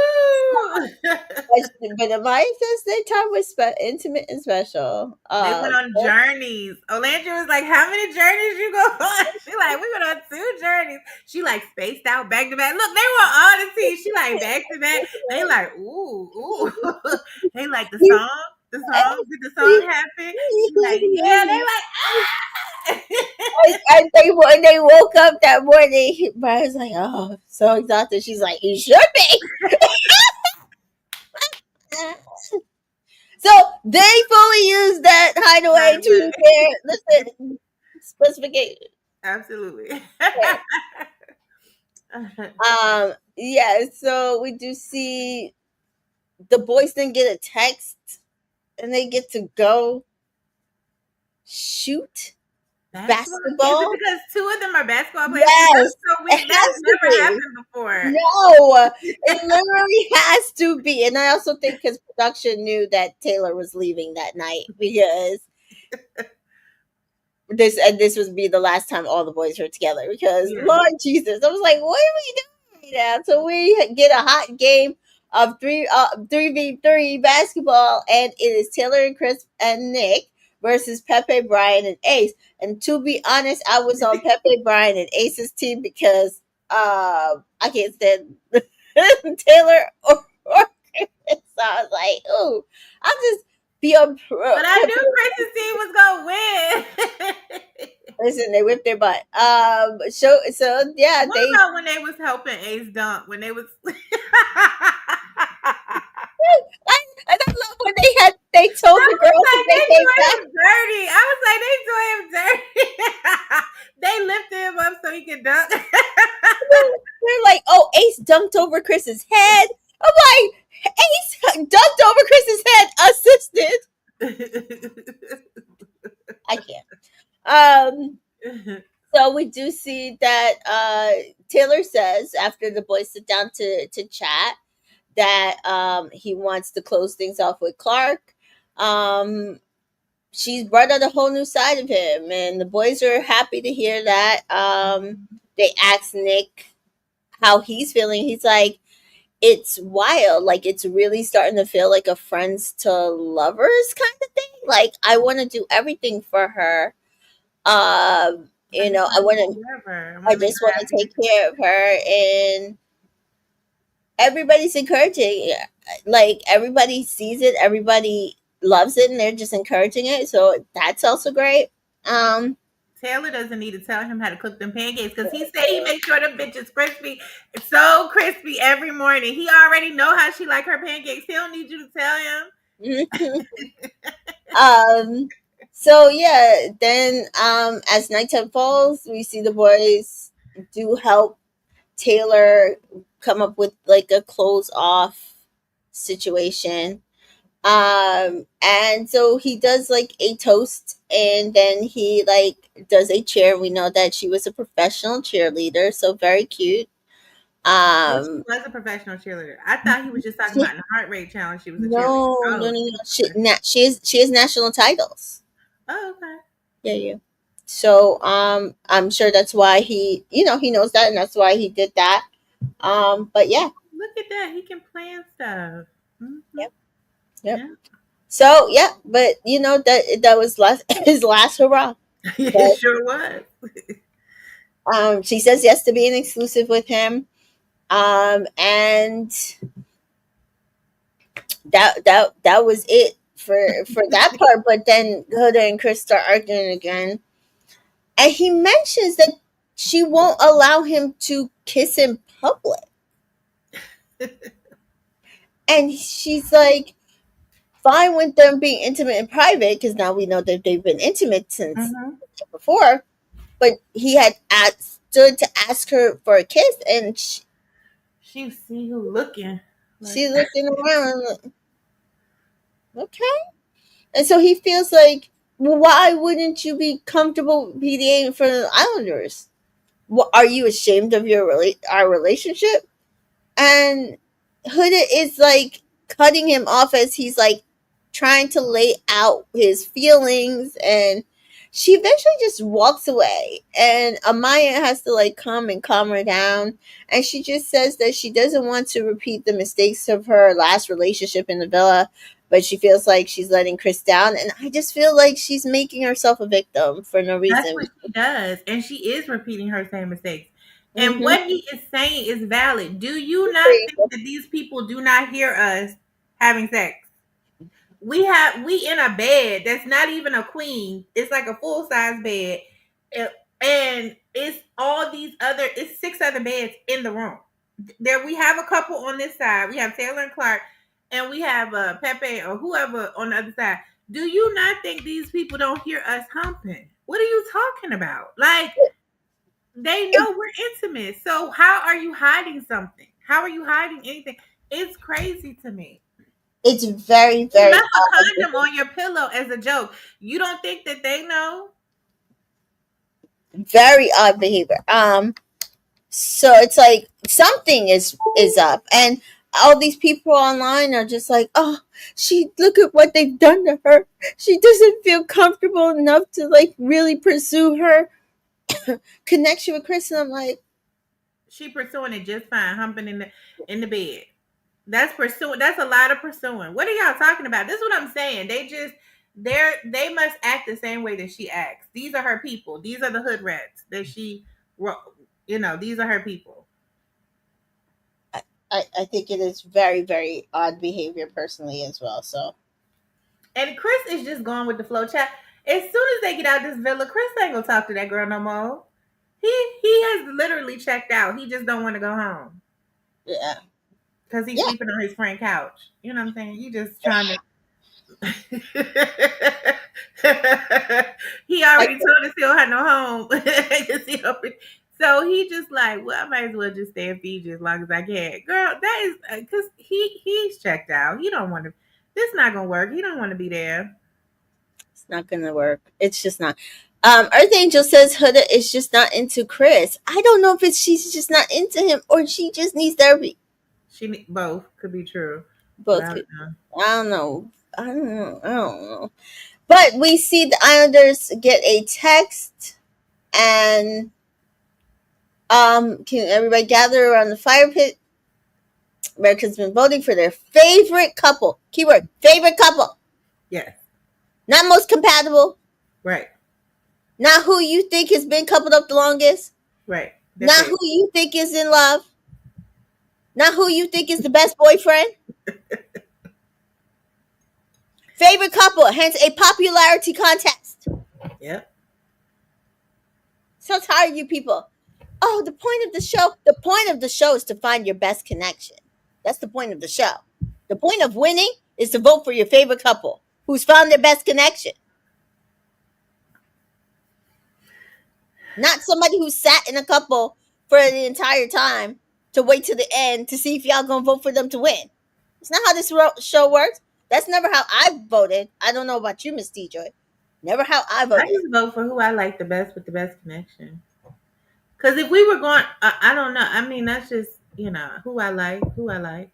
But Amaya says their time was intimate and special. They went on journeys. Olandra was like, "How many journeys you go on?" She like, "We went on 2 journeys." She like spaced out back to back. Look, they were all the tea. She like back to back. They like, ooh, ooh. They like the song. The song. Did the song happen? She like, yeah. They like, ah. And when they woke up that morning, Brian's like, "Oh, so exhausted." She's like, "You should be." So they fully use that hideaway to their listen specification. Absolutely. Yeah, so we do see the boys then get a text and they get to go shoot Is it basketball. because 2 of them are basketball players? Yes, That's so it weird. That has has to never be. happened before. No, it literally has to be. And I also think because production knew that Taylor was leaving that night because this would be the last time all the boys were together because Yeah. Lord Jesus, I was like, what are we doing right now? So we get a hot game of 3v3 basketball, and it is Taylor and Chris and Nick versus Pepe, Brian, and Ace. And to be honest, I was on Pepe, Brian, and Ace's team because I can't stand Taylor or Chris. So I was like, ooh, I'll just be on But I knew Chris's team was gonna win. Listen, they whipped their butt. So yeah, What they. about when they was helping Ace dunk? When they was I don't know when they told I the was girls to like, make they their doing back. him dirty. I was like, they doing him dirty. They lifted him up so he could dunk. They're like, oh, Ace dunked over Chris's head. I'm like, Ace dunked over Chris's head, assisted. I can't. So we do see that Taylor says after the boys sit down to chat that he wants to close things off with Clark. She's brought out a whole new side of him, and the boys are happy to hear that. They ask Nick how he's feeling. He's like, it's wild. Like, it's really starting to feel like a friends to lovers kind of thing. Like, I want to do everything for her. I just I want to want take to. care of her. I want I to make just her want to happy. take care of her, and everybody's encouraging. Like, everybody sees it, everybody loves it, and they're just encouraging it. So that's also great. Um, Taylor doesn't need to tell him how to cook them pancakes because he said he makes sure them bitches crispy, so crispy every morning. He already know how she like her pancakes. He don't need you to tell him. um, so yeah, then as nighttime falls, we see the boys do help Taylor come up with like a close off situation. And so he does like a toast, and then he like does a cheer. We know that she was a professional cheerleader, so very cute. Well, she Um, was a professional cheerleader. I thought he was just talking she, about in the heart rate challenge. She was a cheerleader. no, no, no, Oh, no. she was. She has national titles. Oh, okay. Yeah, yeah. So I'm sure that's why he knows that, and that's why he did that. But yeah, Look at that. He can plan stuff. yep, yep. Yeah. So yeah, but that was last his last hurrah. It But sure was. she says yes to being exclusive with him. And that was it for that part. But then Huda and Chris start arguing again, and he mentions that she won't allow him to kiss in public, and she's like, fine with them being intimate in private because now we know that they've been intimate since Mm-hmm. before. But he had stood to ask her for a kiss, and She see who looking. Like, she's looking around. Okay. And so he feels like, well, why wouldn't you be comfortable PDA in front of the Islanders? Are you ashamed of our relationship? And Huda is like cutting him off as he's like trying to lay out his feelings, and she eventually just walks away, and Amaya has to like come and calm her down, and she just says that she doesn't want to repeat the mistakes of her last relationship in the villa, but she feels like she's letting Chris down, and I just feel like she's making herself a victim for no That's reason. what she does. And she is repeating her same mistakes. And Mm-hmm. what he is saying is valid. Do you not think that these people do not hear us having sex? We in a bed that's not even a queen. It's like a full size bed. And it's all these other it's six other beds in the room. There we have a couple on this side. We have Taylor and Clark, and we have Pepe or whoever on the other side. Do you not think these people don't hear us humping? What are you talking about? Like, they know we're intimate. So how are you hiding something? How are you hiding anything? It's crazy to me. It's very, You very left a odd. condom on your pillow as a joke. You don't think that they know? Very odd behavior. So it's like something is up, and all these people online are just like, oh, she look at what they've done to her. She doesn't feel comfortable enough to like really pursue her connection with Chris, and I'm like, She pursuing it just fine, humping in the bed. That's pursuing. That's a lot of pursuing. What are y'all talking about? This is what I'm saying. They must act the same way that she acts. These are her people. These are the hood rats that she, these are her people. I think it is very, very odd behavior personally as well. So And Chris is just going with the flow. Chat. As soon as they get out this villa, Chris ain't gonna talk to that girl no more. He has literally checked out. He just don't want to go home yeah, because he's yeah. sleeping on his friend couch. You know what I'm saying? He just trying to. He I, already told us he don't have no home. So he just like, well, I might as well just stay in Fiji as long as I can. Girl, that is because he's checked out. He don't want to. This not gonna work. He don't want to be there. it's not gonna work. It's just not. Earth Angel says Huda is just not into Chris. I don't know if it's she's just not into him or she just needs therapy. Both could be true, but I Both don't could. know. I don't know. I don't know. I don't know. But we see the Islanders get a text, and can everybody gather around the fire pit? Americans been voting for their favorite couple. Keyword: favorite couple. Yes, Not most compatible. right, Not who you think has been coupled up the longest. right. Their Not who favorite. you think is in love. Not who you think is the best boyfriend. Favorite couple, hence a popularity contest. Yep. So tired of you people. Oh, the point of the show. The point of the show is to find your best connection. That's the point of the show. The point of winning is to vote for your favorite couple who's found their best connection. Not somebody who sat in a couple for the entire time to wait to the end to see if y'all gonna vote for them to win. It's not how this show works. That's never how I voted. I don't know about you, Miss Joy. Never how I I voted. just vote for who I like the best with the best connection. Because if we were going, I don't know. I mean, that's just who I like. Who I like.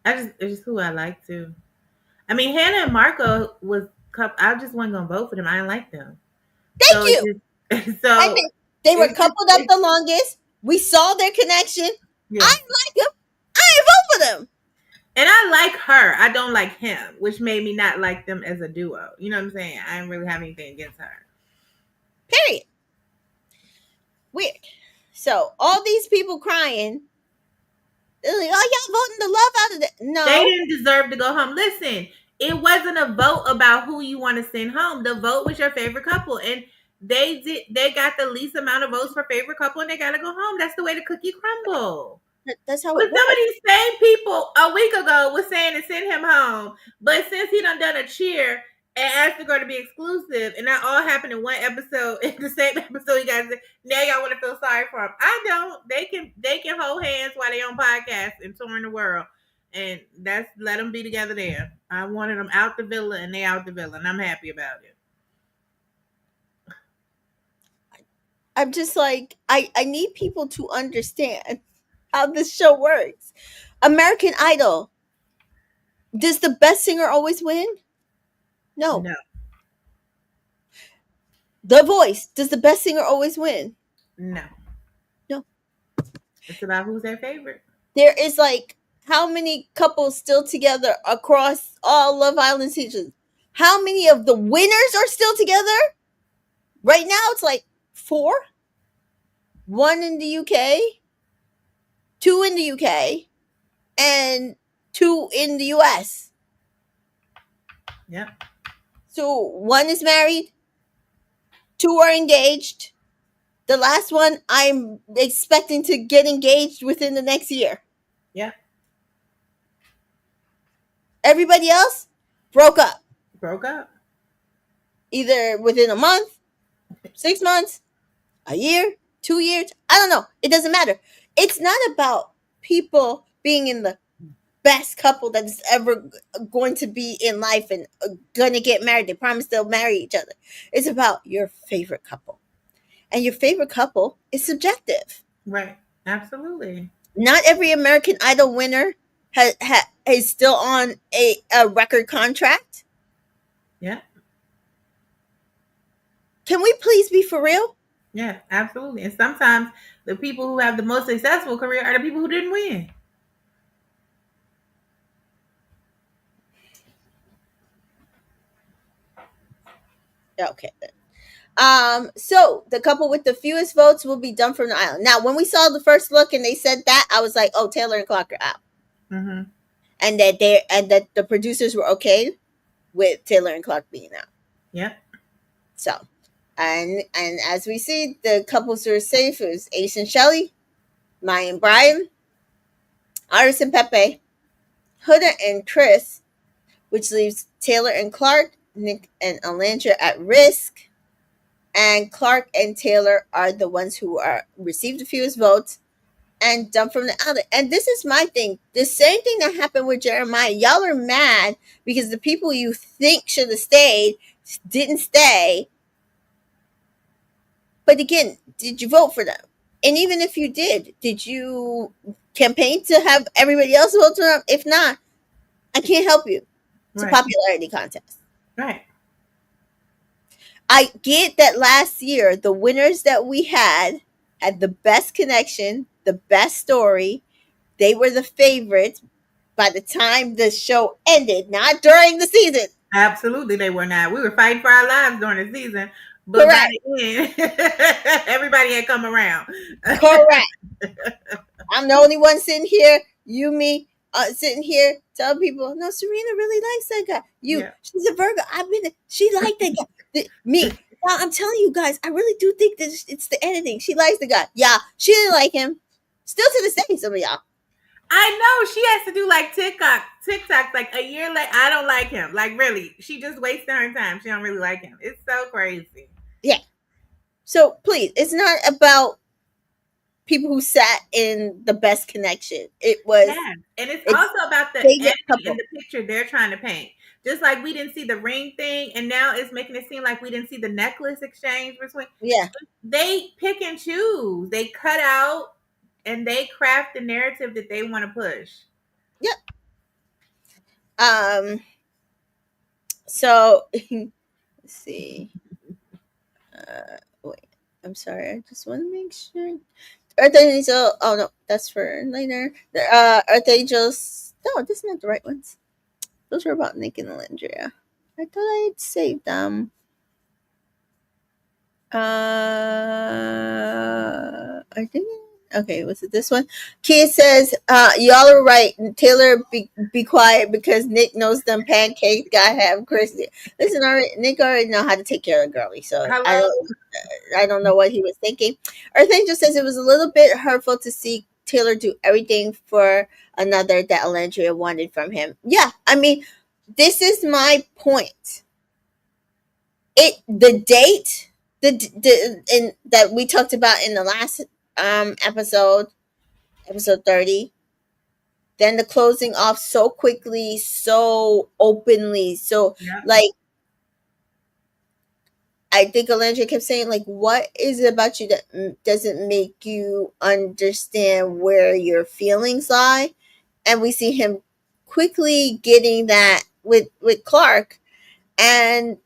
It's just who I like too. I mean, Hannah and Marco was. I just wasn't gonna vote for them. I didn't like them. Thank So it you. just. I So mean, they were it's just. coupled up the longest. We saw their connection. I Yeah. like them. I ain't vote for them. And I like her. I don't like him, which made me not like them as a duo. You know what I'm saying? I didn't really have anything against her. Period. Weird. So all these people crying. They're like, oh, y'all voting the love out of it. They No, didn't deserve to go home. Listen, it wasn't a vote about who you want to send home. The vote was your favorite couple, and they got the least amount of votes for favorite couple, and they got to go home. That's the way the cookie crumble. that's how But it some of works. these same people a week ago was saying to send him home, but since he done a cheer and asked the girl to be exclusive, and that all happened in one episode, in the same episode, you guys now y'all want to feel sorry for him. I don't. They can hold hands while they on podcasts and touring the world, and that's let them be together there. I wanted them out the villa, and they out the villa, and I'm happy about it. I'm just like, I need people to understand how this show works. American Idol. Does the best singer always win? No. No, The Voice. Does the best singer always win? no. No. It's about who's their favorite. There is like how many couples still together across all Love Island seasons? How many of the winners are still together? Right now it's like four. One in the UK, two in the UK, and two in the US. Yep. So one is married, two are engaged. The last one I'm expecting to get engaged within the next year. Yep. Everybody else broke up Broke up. either within a month, 6 months, a year, 2 years. I don't know. It doesn't matter. It's not about people being in the best couple that is ever going to be in life and going to get married. They promise they'll marry each other. It's about your favorite couple. And your favorite couple is subjective. Right. Absolutely. Not every American Idol winner is still on a record contract. Yeah. Can we please be for real? Yeah, absolutely. And sometimes the people who have the most successful career are the people who didn't win. Okay. So the couple with the fewest votes will be dumped from the island. Now, when we saw the first look and they said that, I was like, "Oh, Taylor and Clark are out," Mm-hmm. and that the producers were okay with Taylor and Clark being out. Yep. So, and as we see, the couples who are safe is Ace and Shelley, Maya and Brian, Iris and Pepe, Huda and Chris, which leaves Taylor and Clark, Nick and Alandra at risk. And Clark and Taylor are the ones who are received the fewest votes and dumped from the other. And this is my thing. The same thing that happened with Jeremiah. Y'all are mad because the people you think should have stayed didn't stay. But again, did you vote for them? And even if you did you campaign to have everybody else vote for them? If not, I can't help you. It's a Right. popularity contest. Right. I get that last year the winners that we had the best connection, the best story. They were the favorites by the time the show ended, not during the season. Absolutely, they were not. We were fighting for our lives during the season, but by Correct. the end, everybody had come around. Correct. I'm the only one sitting here, you, me, sitting here telling people, no, Serena really likes that guy. Yeah. She's a Virgo. She liked that guy. Me. Now, I'm telling you guys, I really do think that it's the editing. She likes the guy. Yeah, she didn't like him. Still to this day, some of y'all. I know she has to do like TikTok like a year later. I don't like him. Like really, she just wasting her time. She don't really like him. It's so crazy. Yeah. So please, it's not about people who sat in the best connection. Yeah, and it's It's also about the favorite editing in couple. the picture they're trying to paint. Just like we didn't see the ring thing, and now it's making it seem like we didn't see the necklace exchange between. Yeah. They pick and choose. They cut out and they craft the narrative that they want to push. Yep. So let's see. Wait. I'm sorry. I just want to make sure. Earth Angel. Oh no, that's for later. Earth Angels. No, this is not the right ones. Those were about Nick and Alindria. I thought I'd saved them. I think. Okay, was it this one? Kia says, "Y'all are right. Taylor, be quiet because Nick knows them pancakes gotta have Christy. Listen, Nick already know how to take care of girlie, so Hello. I don't know what he was thinking." Earth Angel says it was a little bit hurtful to see Taylor do everything for another that Alandria wanted from him. Yeah, I mean, this is my point. The date in that we talked about in the last episode 30, then the closing off so quickly, so openly, so Yeah. like I think Alandria kept saying, like, what is it about you that doesn't make you understand where your feelings lie? And we see him quickly getting that with Clark. and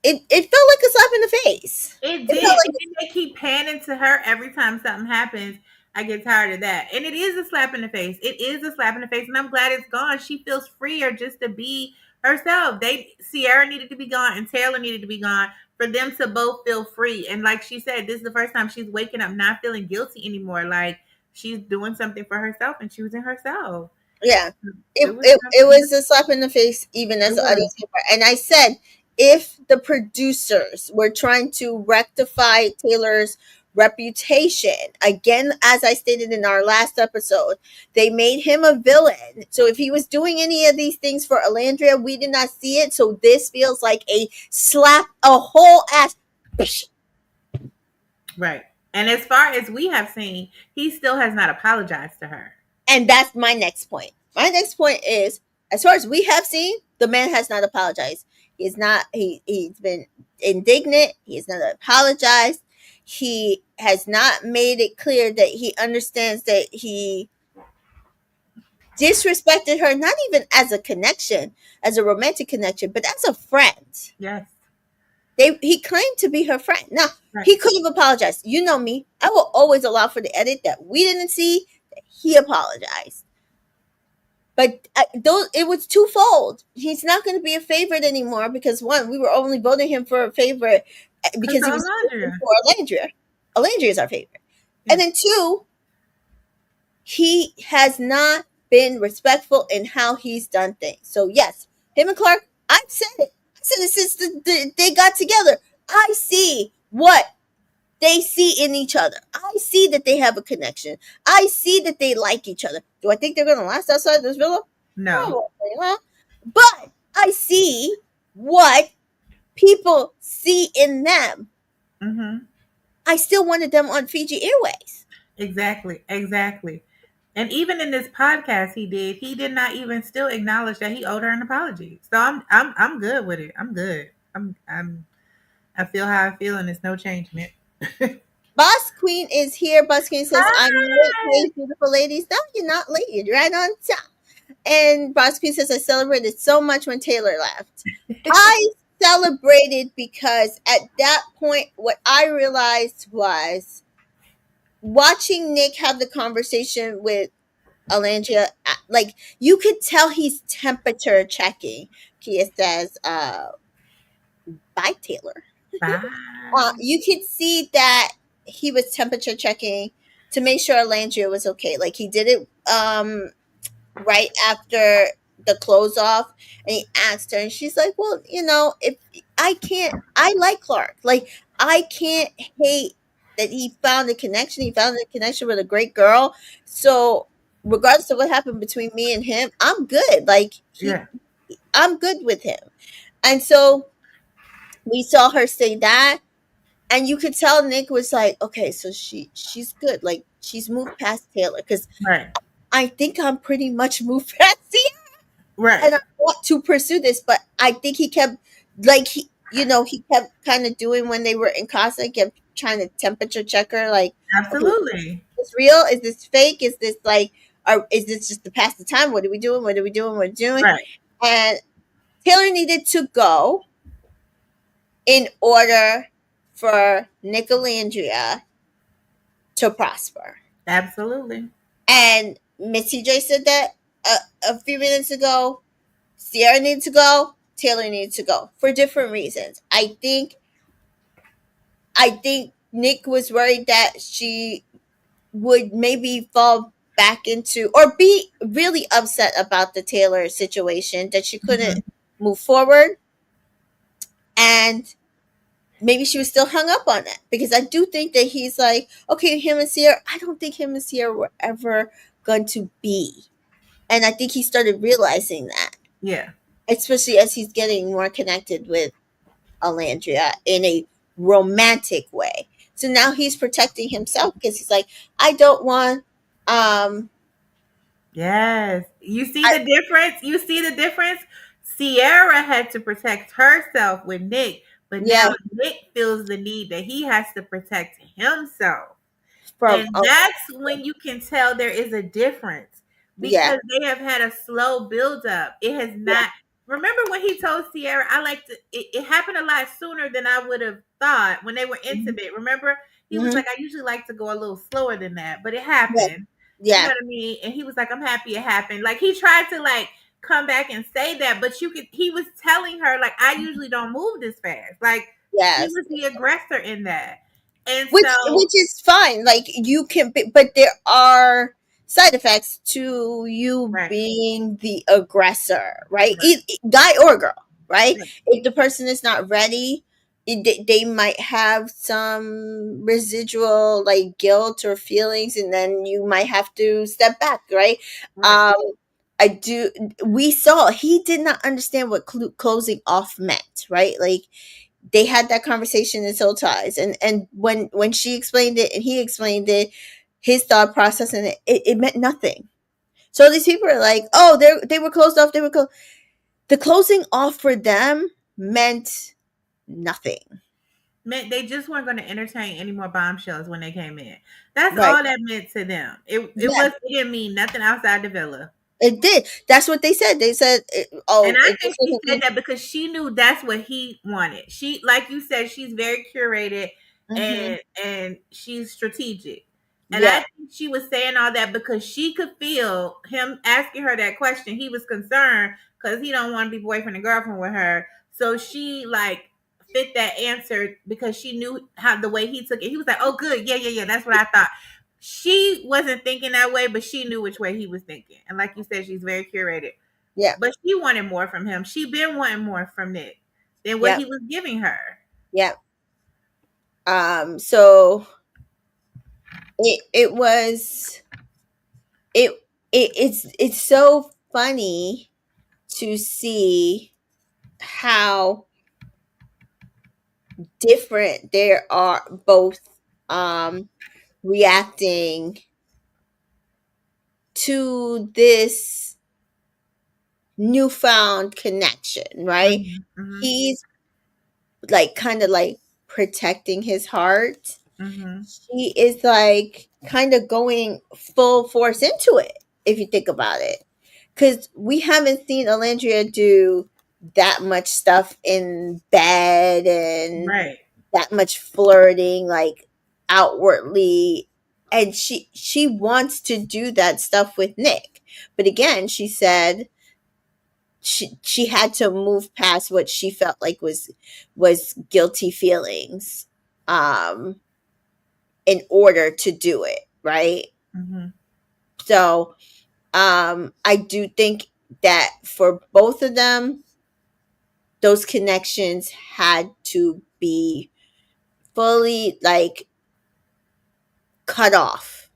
it felt like a slap in the face. It It felt did. And like, then they keep panning to her every time something happens. I get tired of that. And it is a slap in the face. It is a slap in the face. And I'm glad it's gone. She feels freer just to be herself. Sierra needed to be gone and Taylor needed to be gone for them to both feel free. And like she said, this is the first time she's waking up not feeling guilty anymore. Like she's doing something for herself and choosing herself. yeah, It was it was a slap in the face, even it as the was. audience member. And I said, if the producers were trying to rectify Taylor's reputation, again, as I stated in our last episode, they made him a villain. So if he was doing any of these things for Alandria, we did not see it. So this feels like a slap, a whole ass. Right. And as far as we have seen, he still has not apologized to her. And that's my next point. My next point is, as far as we have seen, the man has not apologized. He's not. He's been indignant. He has not apologized. He has not made it clear that he understands that he disrespected her, not even as a connection, as a romantic connection, but as a friend. Yes. He claimed to be her friend. Now Right. he could have apologized. You know me. I will always allow for the edit that we didn't see that he apologized. But it was twofold. He's not going to be a favorite anymore because one, we were only voting him for a favorite because he was voting Alondra. for Alandria. Alandria is our favorite. Yeah. And then two, he has not been respectful in how he's done things. So yes, him and Clark, I've said it. I said it since they got together. I see what they see in each other. I see that they have a connection. I see that they like each other. Do I think they're going to last outside this villa? No. Probably, huh? But I see what people see in them. Mm-hmm. I still wanted them on Fiji Airways. Exactly. Exactly. And even in this podcast he did not even still acknowledge that he owed her an apology. So I'm good with it. I'm good. I feel how I feel and there's no changing it. Boss Queen is here. Boss Queen says, I'm late, Hi. hey, beautiful ladies. No, you're not late. You're right on time. And Boss Queen says, I celebrated so much when Taylor left. I celebrated because at that point, what I realized was watching Nick have the conversation with Alandria, like you could tell he's temperature checking. Kia says, bye, Taylor. Bye. You could see that he was temperature checking to make sure Alandria was okay. Like he did it right after the close off, and he asked her, and she's like, well, if I can't, I like Clark, like I can't hate that he found a connection. He found a connection with a great girl. So regardless of what happened between me and him, I'm good. Like Yeah. I'm good with him. And so we saw her say that, and you could tell Nick was like, okay, so she's good. Like she's moved past Taylor, because Right. I think I'm pretty much moved past Taylor. Right. And I want to pursue this, but I think he kept, like, he kept kind of doing when they were in Casa, he kept trying to temperature check her, like, okay, is Absolutely. this real? Is this fake? Is this like, or is this just to pass the time? What are we doing? What are we doing? What are we doing? Right. And Taylor needed to go in order for Nicolandria to prosper. Absolutely. And Missy J said that a few minutes ago. Sierra needed to go. Taylor needed to go for different reasons. I think Nick was worried that she would maybe fall back into, or be really upset about the Taylor situation, that she couldn't Mhm. move forward, and maybe she was still hung up on it, because I do think that he's like, okay, him and Sierra, I don't think him and Sierra were ever going to be. And I think he started realizing that, Yeah. especially as he's getting more connected with Alandria in a romantic way. So now he's protecting himself, because he's like, I don't want, Yes. You see I, the difference? You see the difference? Sierra had to protect herself with Nick, but yeah, now Nick feels the need that he has to protect himself. from, And that's when you can tell there is a difference yeah, because they have had a slow build up. It has yeah, not remember when he told Sierra, I like to, it happened a lot sooner than I would have thought when they were Mhm. intimate. Remember? He was Mhm. like, I usually like to go a little slower than that, but it Yeah. happened. You know Yeah. what I mean? And he was like, I'm happy it happened. Like he tried to like come back and say that, but you could, he was telling her, like, I usually don't move this fast. Like he Yes. was the aggressor in that. And Which so, is fine. Like you can be, but there are side effects to you right, being the aggressor, right? right, Guy or girl, right? right, If the person is not ready, they might have some residual like guilt or feelings, and then you might have to step back, right? right. Um, I do. We saw he did not understand what closing off meant, right? Like they had that conversation in soul ties, and when she explained it and he explained it, his thought process and it meant nothing. So these people are like, oh, they were closed off, they were the closing off for them meant nothing. Meant they just weren't going to entertain any more bombshells when they came in. That's Right. all that meant to them. Yeah, It didn't mean nothing outside the villa. it did. That's what they said. They said, And oh, I it think just she wasn't said me. that because she knew that's what he wanted. She, like you said, she's very curated Hmm. and she's strategic. And I Yeah. think she was saying all that because she could feel him asking her that question. He was concerned because he don't want to be boyfriend and girlfriend with her. So she like fit that answer because she knew how the way he took it. He was like, "Oh, good, yeah, yeah, yeah." That's what I thought. She wasn't thinking that way, but she knew which way he was thinking. And like you said, she's very curated. Yeah. But she wanted more from him. She been wanting more from Nick than what Yeah. he was giving her. Yeah. So it was it it's so funny to see how different they are both um reacting to this newfound connection, right? Mhm, mhm, He's like kind of like protecting his heart. mhm. She is like kind of going full force into it, if you think about it. Because we haven't seen Alandria do that much stuff in bed and Right. that much flirting, like outwardly. And she wants to do that stuff with Nick. But again, she said she had to move past what she felt like was guilty feelings um in order to do it, right? Mhm. So I do think that for both of them, those connections had to be fully like cut off,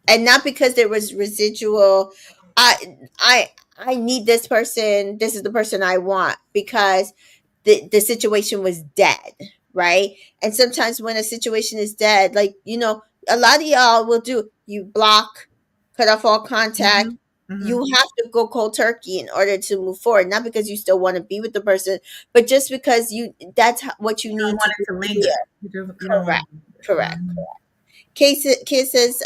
and not because there was residual. I i i need this person, this is the person I want, because the situation was dead, right? And sometimes when a situation is dead, like, a lot of y'all will do, you block, cut off all contact. Mhm. Mhm. You have to go cold turkey in order to move forward, not because you still want to be with the person, but just because what you You don't need to want do it to here. linger. You don't want Correct. it. Correct. Mhm. Kid says,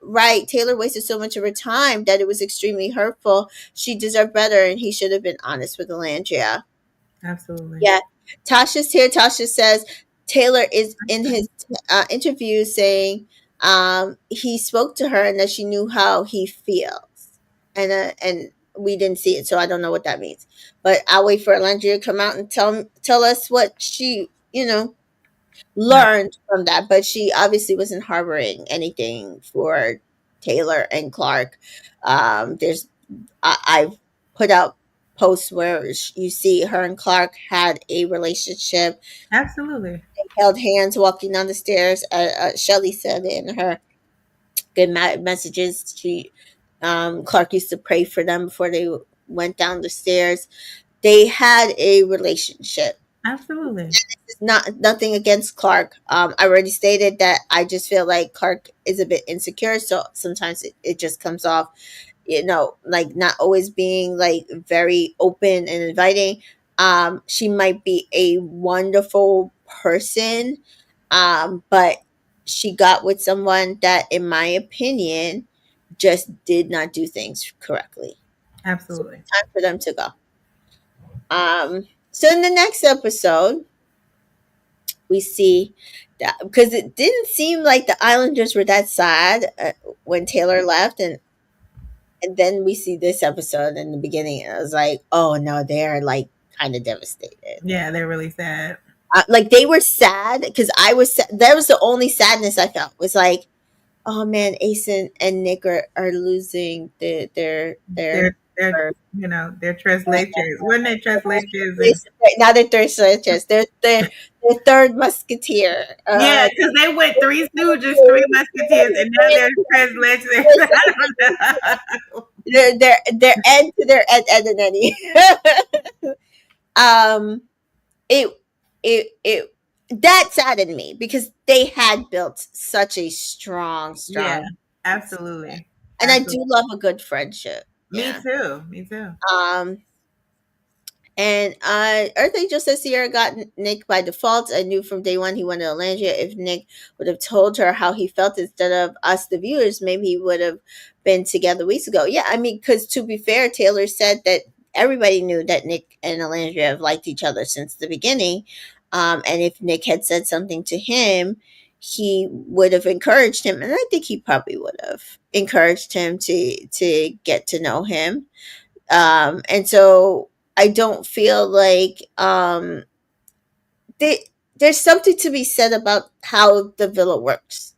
right, Taylor wasted so much of her time that it was extremely hurtful. She deserved better, and he should have been honest with Alandria. Absolutely. Yeah. Tasha's here. Tasha says Taylor is in his interview saying he spoke to her and that she knew how he feels. And we didn't see it, so I don't know what that means. But I'll wait for Alandria to come out and tell us what she, Right. learned from that. But she obviously wasn't harboring anything for Taylor and Clark. I've put out posts where you see her and Clark had a relationship. Absolutely. They held hands walking down the stairs. Shelly said in her good messages, Clark used to pray for them before they went down the stairs. They had a relationship. Absolutely. It's not nothing against Clark. I already stated that I just feel like Clark is a bit insecure, so sometimes it just comes off, like not always being like very open and inviting. She might be a wonderful person, but she got with someone that, in my opinion, just did not do things correctly. So Absolutely. it's time for them to go. So in the next episode, we see that because it didn't seem like the Islanders were that sad when Taylor left, and then we see this episode in the beginning, and I was like, oh no, they're like kind of devastated. Yeah, they're really sad. Like they were sad because I was. That was the only sadness I felt. Was like, oh man, Ace and Nick are losing They're their they're tres leches. When they tres leches and now they're third switches. They're third musketeer. yeah, because they went three stooges, three musketeers, and now they're tres leches. I don't know. They're end to their end and any. um, it it that saddened me because they had built such a Yeah, strong, absolutely, and I do absolutely. love a good friendship. Me Yeah. too. Me too. Um, And Earth Angel says Sierra got Nick by default. I knew from day one he wanted Alandria. If Nick would have told her how he felt instead of us, the viewers, maybe he would have been together weeks ago. Yeah, I mean, because to be fair, Taylor said that everybody knew that Nick and Alandria have liked each other since the beginning. And if Nick had said something to him, he would have encouraged him, and I think he probably would have encouraged him to get to know him. And so I don't feel like there's something to be said about how the villa works.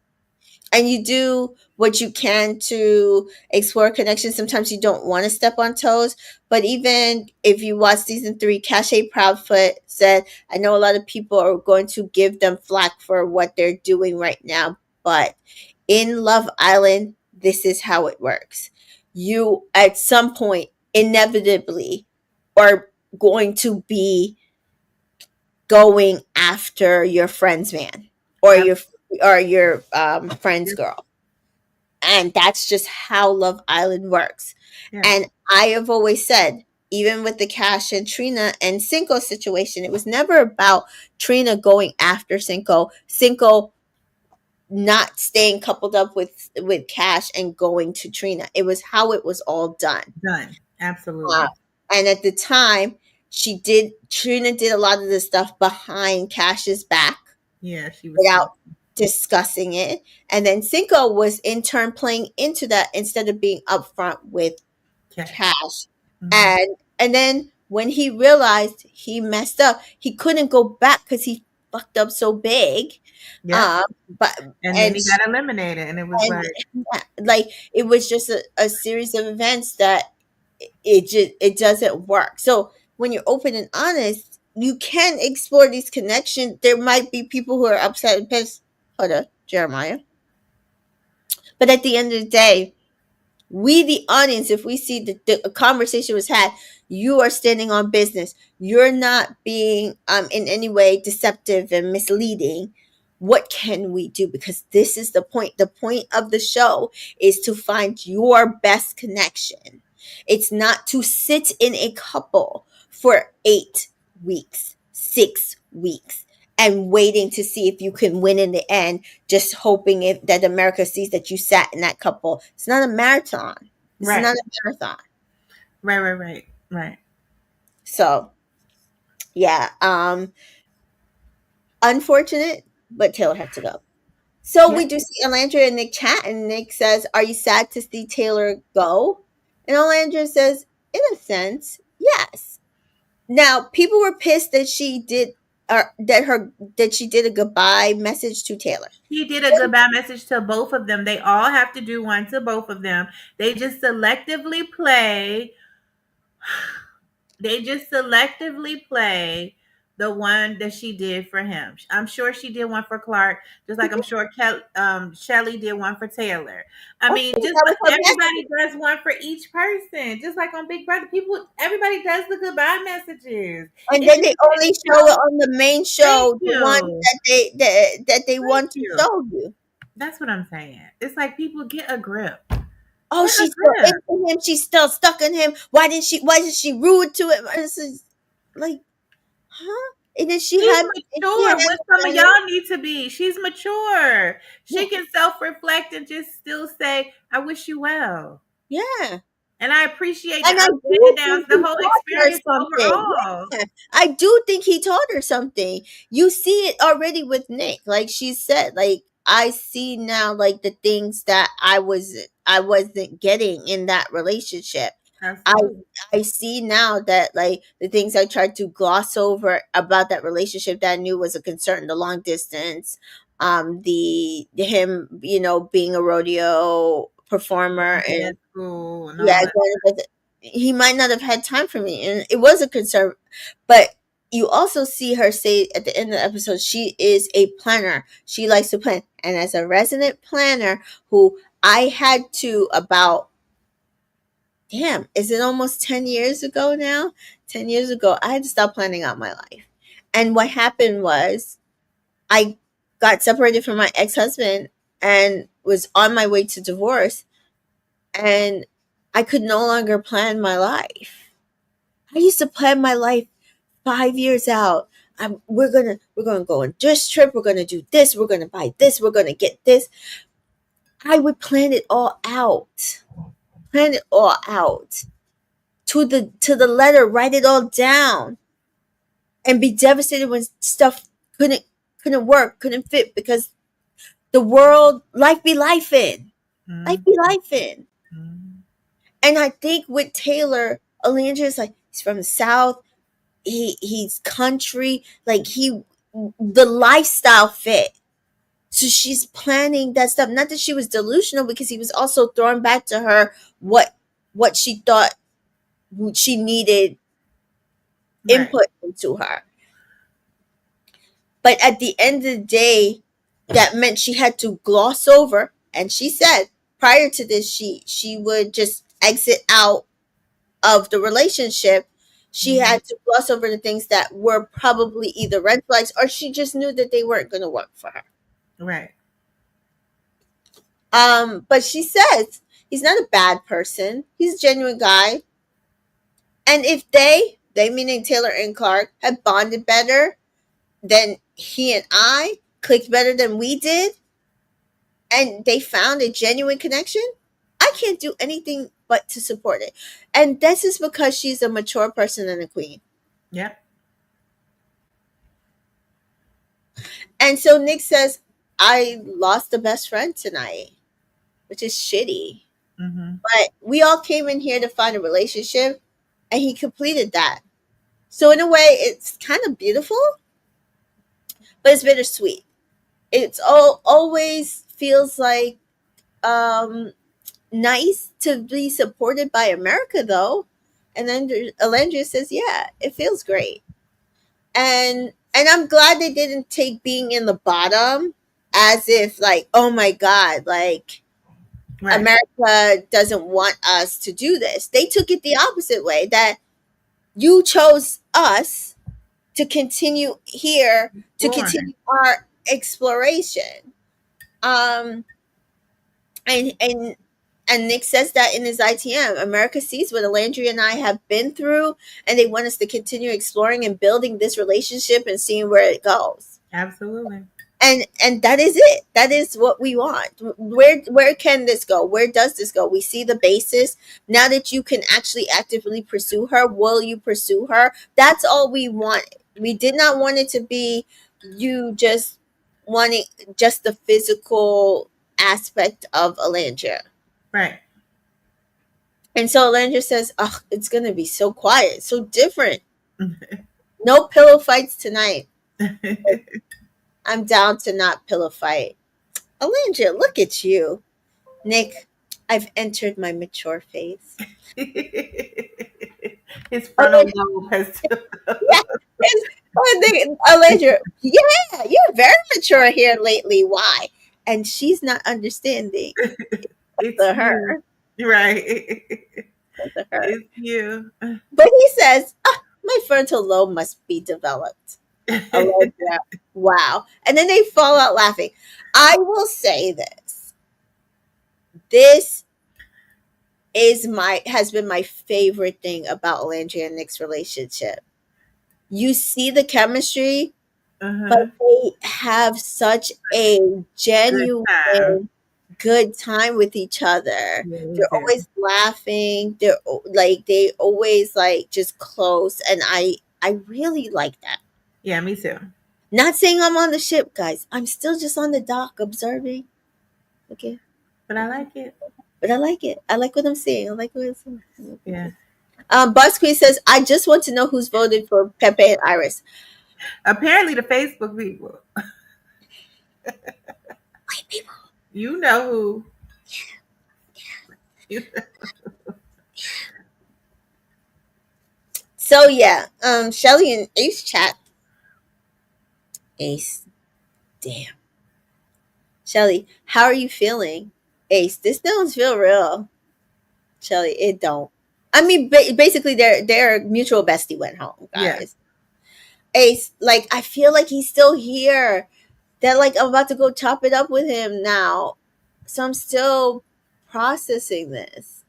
And you do what you can to explore connections. Sometimes you don't want to step on toes. But even if you watch season 3, Cache Proudfoot said, I know a lot of people are going to give them flack for what they're doing right now. But in Love Island, this is how it works. You, at some point, inevitably are going to be going after your friend's man or Ab- your friend's girl, and that's just how Love Island works. Yeah, And I have always said, even with the Cash and Trina and Cinco situation, it was never about Trina going after Cinco not staying coupled up with Cash and going to Trina. It was how it was all done. done. Uh, Absolutely. and at the time, Trina did a lot of the stuff behind Cash's back Yeah, she was without sneaky. discussing it. And then Cinco was in turn playing into that instead of being upfront with Cash. Cash. Hmm. And then when he realized he messed up, he couldn't go back because he fucked up so big. Yep. Um, but And then and he got eliminated, and it was and like, like it was just a series of events that it doesn't work. So when you're open and honest, you can explore these connections. There might be people who are upset and pissed. Hold up, Jeremiah. But at the end of the day, we the audience, if we see the conversation was had, you are standing on business, you're not being in any way deceptive and misleading. What can we do? Because this is the point of the show is to find your best connection. It's not to sit in a couple for 8 weeks, 6 weeks, and waiting to see if you can win in the end, just hoping that America sees that you sat in that couple. It's not a marathon. This is right, not a marathon. right. So yeah, unfortunate, but Taylor had to go. So Yeah, we do see Alandra and Nick chat, and Nick says, "Are you sad to see Taylor go?" And Alandra says, "In a sense, yes." Now people were pissed that she did, or that she did a goodbye message to Taylor. he did a goodbye message to both of them. They all have to do one to both of them. They just selectively play They just selectively play the one that she did for him. I'm sure she did one for Clark, just like I'm sure Shelly did one for Taylor. I Okay, mean, just that was her everybody message. does one for each person, just like on Big Brother. Everybody does the goodbye messages. And It's then just they that only show it show. on the main Thank show, the one you, that they thank want to you. show you. That's what I'm saying. It's like people get a grip. Oh, Get a she's still grip. into him. She's still stuck in him. Why did she rude to him? This is like, huh? And then she She's had, and she had mature. What some of money. y'all need to be. She's mature. Yeah, She can self reflect and just still say, I wish you well. yeah. And I appreciate the And I ups and do downs, think the he whole taught her experience something. overall. Yeah. I do think he taught her something. You see it already with Nick. Like she said, like I see now like the things that I wasn't getting in that relationship. I Absolutely. I see now that like the things I tried to gloss over about that relationship that I knew was a concern, the long distance, the him, being a rodeo performer Going and to school and yeah, all that. he might not have had time for me, and it was a concern. But you also see her say at the end of the episode, she is a planner. She likes to plan, and as a resident planner, who I had to about damn, is it almost 10 years ago now? 10 years ago, I had to stop planning out my life, and what happened was I got separated from my ex husband and was on my way to divorce, and I could no longer plan my life. I used to plan my life 5 years out. We're gonna go on this trip. We're gonna do this. We're gonna buy this. We're gonna get this. I would plan it all out. Plan it all out to the letter. Write it all down, and be devastated when stuff couldn't couldn't work, couldn't fit because the world life be life in, life Mhm. be life in. Mhm. And I think with Taylor, Alondra is like he's from the South. He's country, like he the lifestyle fit. So she's planning that stuff. Not that she was delusional, because he was also throwing back to her what she thought she needed Right. input into her. But at the end of the day, that meant she had to gloss over. And she said prior to this, she would just exit out of the relationship. She Mhm. had to gloss over the things that were probably either red flags, or she just knew that they weren't going to work for her. Right. But she says he's not a bad person. He's a genuine guy. And if they meaning Taylor and Clark, had bonded better, then he and I clicked better than we did, and they found a genuine connection, I can't do anything but to support it. And this is because she's a mature person and a queen. Yep. And so Nick says, I lost a best friend tonight, which is shitty. Mhm. But we all came in here to find a relationship, and he completed that. So in a way, it's kind of beautiful, but it's bittersweet. It's always feels like um, nice to be supported by America, though. And then Alendria says, "Yeah, it feels great." And I'm glad they didn't take being in the bottom as if like, oh my god, like Right. America doesn't want us to do this. They took it the opposite way, that you chose us to continue here, to Born. continue our exploration. Um and Nick says that in his ITM. America sees what Alandria and I have been through, and they want us to continue exploring and building this relationship and seeing where it goes. Absolutely. And that is it. That is what we want. Where can this go? Where does this go? We see the basis. Now that you can actually actively pursue her, will you pursue her? That's all we want. We did not want it to be you just wanting just the physical aspect of Alandria. Right. And so Alandria says, "Oh, it's gonna be so quiet, so different. No pillow fights tonight. I'm down to not pillow fight." Alandria, look at you. Nick, I've entered my mature phase. His frontal Alandria, lobe has. yeah, Alandria, yeah, you're very mature here lately. Why? And she's not understanding. It's The you. her, Right. the her. It's you. But he says, my frontal lobe must be developed. Alandria, wow. And then they fall out laughing. I will say this. This has been my favorite thing about Alandria and Nick's relationship. You see the chemistry, but Uh-huh. they have such a Good time. genuine good time with each other. Yeah, we They're do. always laughing. Like they always like just close, and I really like that. Yeah, me too. Not saying I'm on the ship, guys. I'm still just on the dock observing. Okay. But I Okay. like it. But I like it. I like what I'm seeing. I like what I'm seeing. I like what I'm Yeah. seeing. Buzz Queen says, I just want to know who's voted for Pepe and Iris. Apparently, the Facebook people. White people. You know who. You So yeah, Shelly and Ace chat. Ace, damn. Shelly, how are you feeling? Ace, this don't feel real. Shelly, it don't. I mean, basically, their mutual bestie went home, yeah. guys. Ace, like, I feel like he's still here. That like I'm about to go chop it up with him now, so I'm still processing this.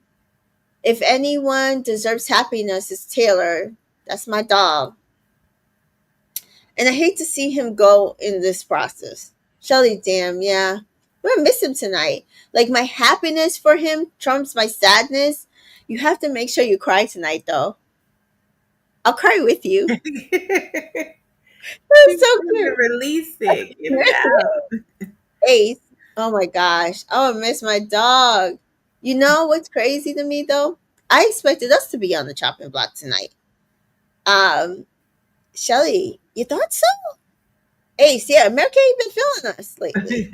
If anyone deserves happiness, it's Taylor. That's my dog. And I hate to see him go in this process. Shelly, damn, yeah. We're gonna miss him tonight. Like my happiness for him trumps my sadness. You have to make sure you cry tonight though. I'll cry with you. That's She's so gonna cute. release it. Get it out. Ace. Oh my gosh. Oh, I miss my dog. You know what's crazy to me though? I expected us to be on the chopping block tonight. Um, Shelly, you thought so? Ace, yeah, America ain't been feeling us lately.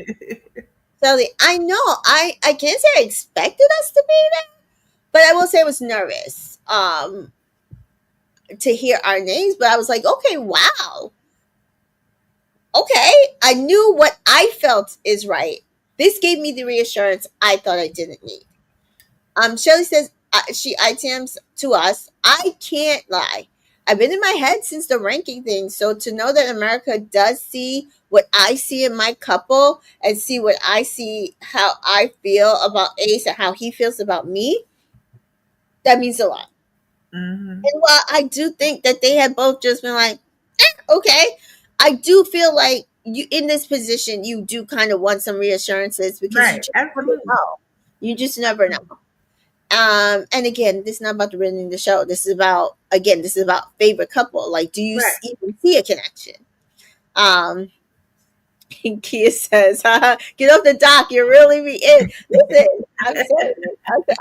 Shelly, I know. I can't say I expected us to be there, but I will say I was nervous. To hear our names, but I was like, okay, wow. Okay. I knew what I felt is right. This gave me the reassurance I thought I didn't need. Shelley says she ITMs to us. I can't lie. I've been in my head since the ranking thing. So to know that America does see what I see in my couple and see what I see, how I feel about Ace and how he feels about me, that means a lot. hmm And while I do think that they have both just been like, okay, I do feel like you in this position, you do kind of want some reassurances because you Right. just never Absolutely. know. You just never know. And again, this is not about ruining the show. This is about favorite couple. Like, do you Right. even see a connection? Um, Kia says, "Get off the dock. You're really be in." Listen, I'm saying,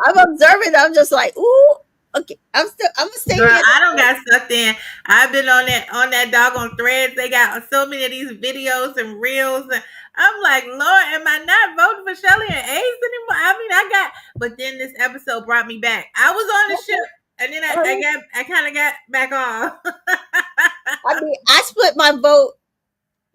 I'm observing. I'm just like, ooh, okay. I'm gonna stay Girl, here. I don't got sucked in. I've been on that doggone threads. They got so many of these videos and reels, and I'm like, Lord, am I not voting for Shelly and Ace anymore? I mean, I got, but then this episode brought me back. I was on the ship, and then I kind of got back off. I mean, I split my vote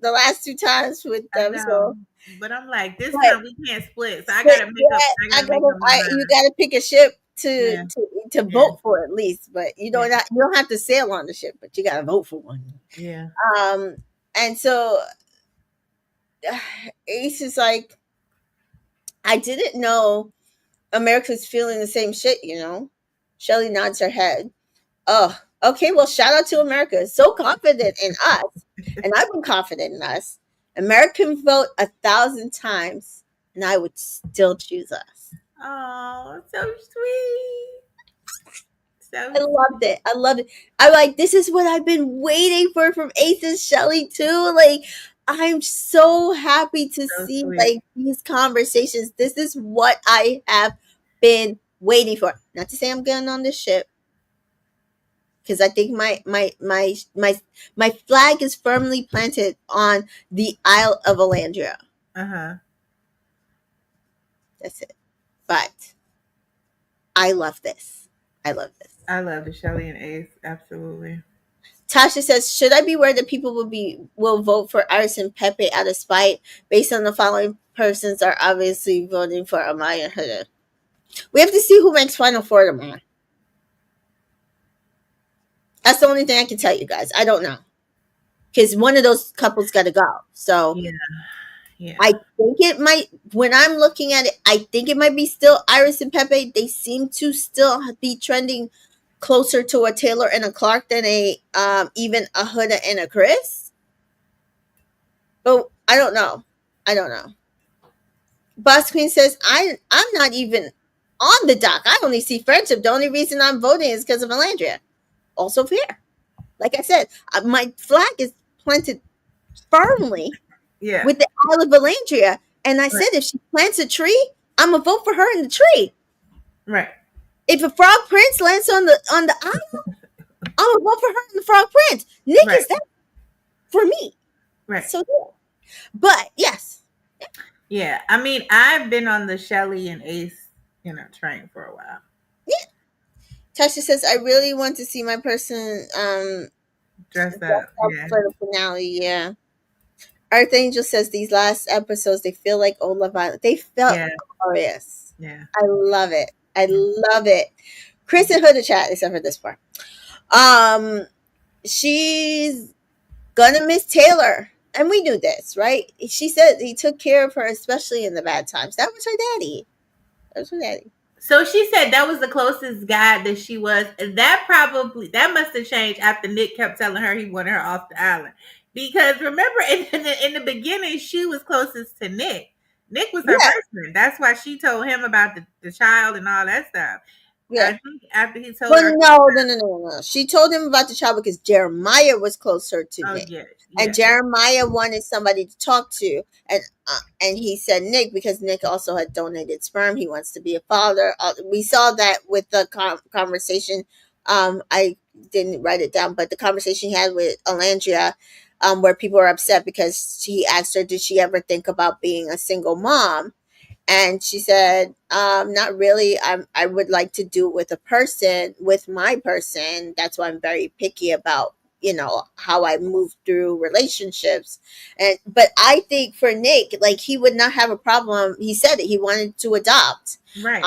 the last two times with I them, know, so but I'm like, this but time we can't split, so I but gotta make up. yeah, I gotta make up my you mind. gotta pick a ship Yeah, to yeah, vote for at least, but yeah, you don't have to sail on the ship, but you gotta vote for one. yeah. Um, and so Ace is like, I didn't know America's feeling the same shit, you know. Shelly nods her head. Oh, okay. Well, shout out to America. So confident in us, and I've been confident in us. American vote 1,000 times, and I would still choose us. Oh, so sweet, so I loved it. I loved it. I like this is what I've been waiting for from Ace and Shelly too. Like I'm so happy to so see sweet. like these conversations. This is what I have been waiting for. Not to say I'm getting on this ship because I think my flag is firmly planted on the Isle of Alandria. Uh huh. That's it. But I love this. I love this. I love the Shelly and Ace. Absolutely. Tasha says, "Should I be worried that people will vote for Iris and Pepe out of spite based on the following persons are obviously voting for Amaya and Huda? We have to see who makes final four tomorrow. That's the only thing I can tell you guys. I don't know because one of those couples got to go. So Yeah. Yeah. I think it might. When I'm looking at it, I think it might be still Iris and Pepe. They seem to still be trending closer to a Taylor and a Clark than a even a Huda and a Chris. But I don't know. I don't know. Boss Queen says, I'm not even on the dock. I only see friendship. The only reason I'm voting is because of Melandria. Also fair. Like I said, my flag is planted firmly Yeah. with the Isle of Valandria. And I Right. said, if she plants a tree, I'm gonna vote for her in the tree. Right. If a frog prince lands on the isle, I'm gonna vote for her in the frog prince. Nick Right. is that for me. Right. So yeah. But yes, Yeah. I mean, I've been on the Shelly and Ace, train for a while. yeah. Tasha says, I really want to see my person Dressed dressed up. up Yeah. for the finale. Yeah. Earth Angel says these last episodes they feel like old Love Island. They felt Yeah. glorious. Yeah. I love it. I Yeah. love it. Chris and Hood chat, except for this part. Um, she's gonna miss Taylor. And we knew this, right? She said he took care of her, especially in the bad times. That was her daddy. That was her daddy. So she said that was the closest guy that she was. That must have changed after Nick kept telling her he wanted her off the island. Because remember in the beginning she was closest to Nick. Nick was her Yeah, person. That's why she told him about the child and all that stuff. I yeah. think after he told Well, her, no. She told him about the child because Jeremiah was closer to oh Nick, yeah, and yeah, Jeremiah wanted somebody to talk to, and he said Nick because Nick also had donated sperm. He wants to be a father. We saw that with the conversation. I didn't write it down, but the conversation he had with Alandria, where people were upset because he asked her, did she ever think about being a single mom? And she said, not really. I would like to do it with a person, with my person. That's why I'm very picky about, how I move through relationships. And but I think for Nick, like he would not have a problem. He said it. He wanted to adopt. right.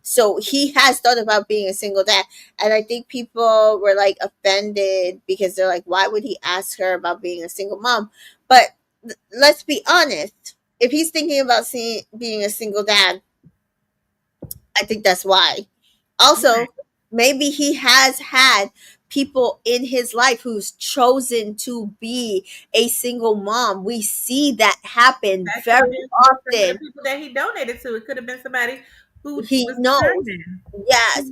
So he has thought about being a single dad. And I think people were like offended because they're like, why would he ask her about being a single mom? But let's be honest, if he's thinking about being a single dad, I think that's why. Right. Also, maybe he has had people in his life who's chosen to be a single mom. We see that happen That could have very been some of the often. people that he donated to. It could have been somebody who He was knows. determined. Yes.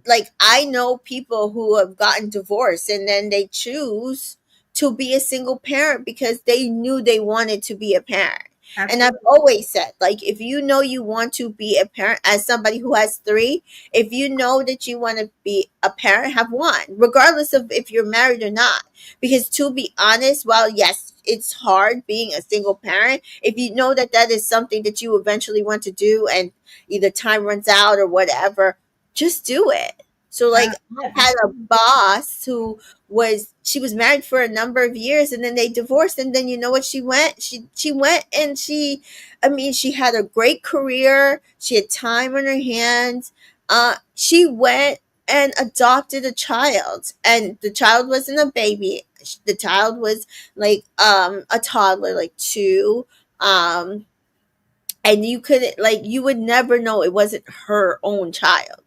Like I know people who have gotten divorced and then they choose to be a single parent because they knew they wanted to be a parent. And I've Absolutely. always said, like, if you know you want to be a parent, as somebody who has three, if you know that you want to be a parent, have one, regardless of if you're married or not. Because to be honest, while yes, it's hard being a single parent, if you know that that is something that you eventually want to do and either time runs out or whatever, just do it. So like Yeah, I had a absolutely. boss who she was married for a number of years and then they divorced and then you know what she went and she had a great career. She had time on her hands. She went and adopted a child and the child wasn't a baby. The child was like a toddler, like two. And you couldn't like you would never know it wasn't her own child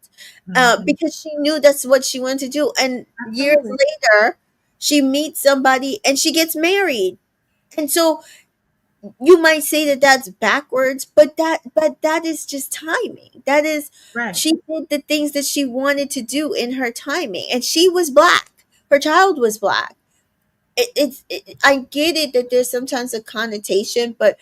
Mhm. because she knew that's what she wanted to do. And years Absolutely. later, she meets somebody and she gets married. And so you might say that that's backwards, but that is just timing. That is Right. she did the things that she wanted to do in her timing, and she was black. Her child was black. I get it that there's sometimes a connotation, but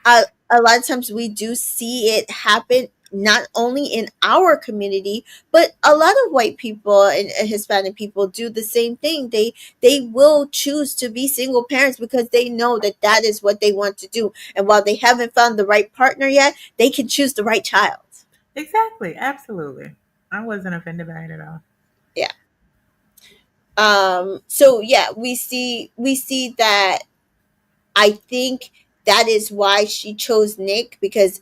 a lot of times we do see it happen not only in our community but a lot of white people and Hispanic people do the same thing. They will choose to be single parents because they know that that is what they want to do, and while they haven't found the right partner yet, they can choose the right child. Exactly. Absolutely. I wasn't offended by it at all. Yeah. So yeah, we see that. I think that is why she chose Nick because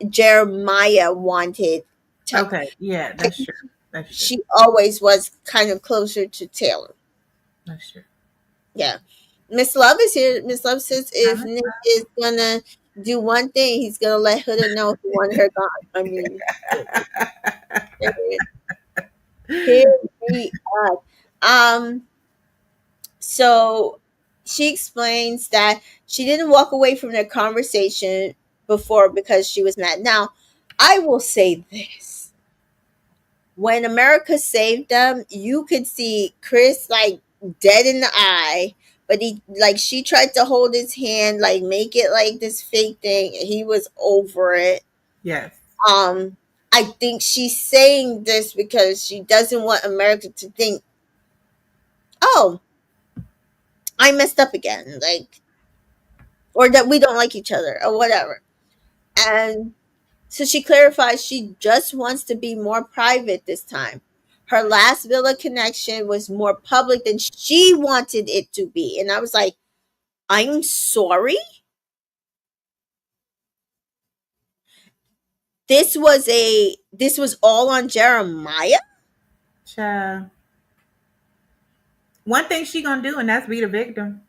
Jeremiah wanted to. Okay. Yeah, that's true. That's true. She always was kind of closer to Taylor. That's true. Yeah. Miss Love is here. Miss Love says if Uh-huh. Nick is gonna do one thing, he's gonna let Huda know he wanted her gone. I mean, period. Period. Um, so she explains that she didn't walk away from their conversation before because she was mad. Now, I will say this. When America saved them, you could see Chris like dead in the eye, but he like she tried to hold his hand, like make it like this fake thing. He was over it. Yes. Um, I think she's saying this because she doesn't want America to think, oh, I messed up again, like, or that we don't like each other or whatever. And so she clarifies she just wants to be more private this time. Her last Villa connection was more public than she wanted it to be. And I was like, I'm sorry. This was all on Jeremiah. Child. One thing she gonna do, and that's be the victim.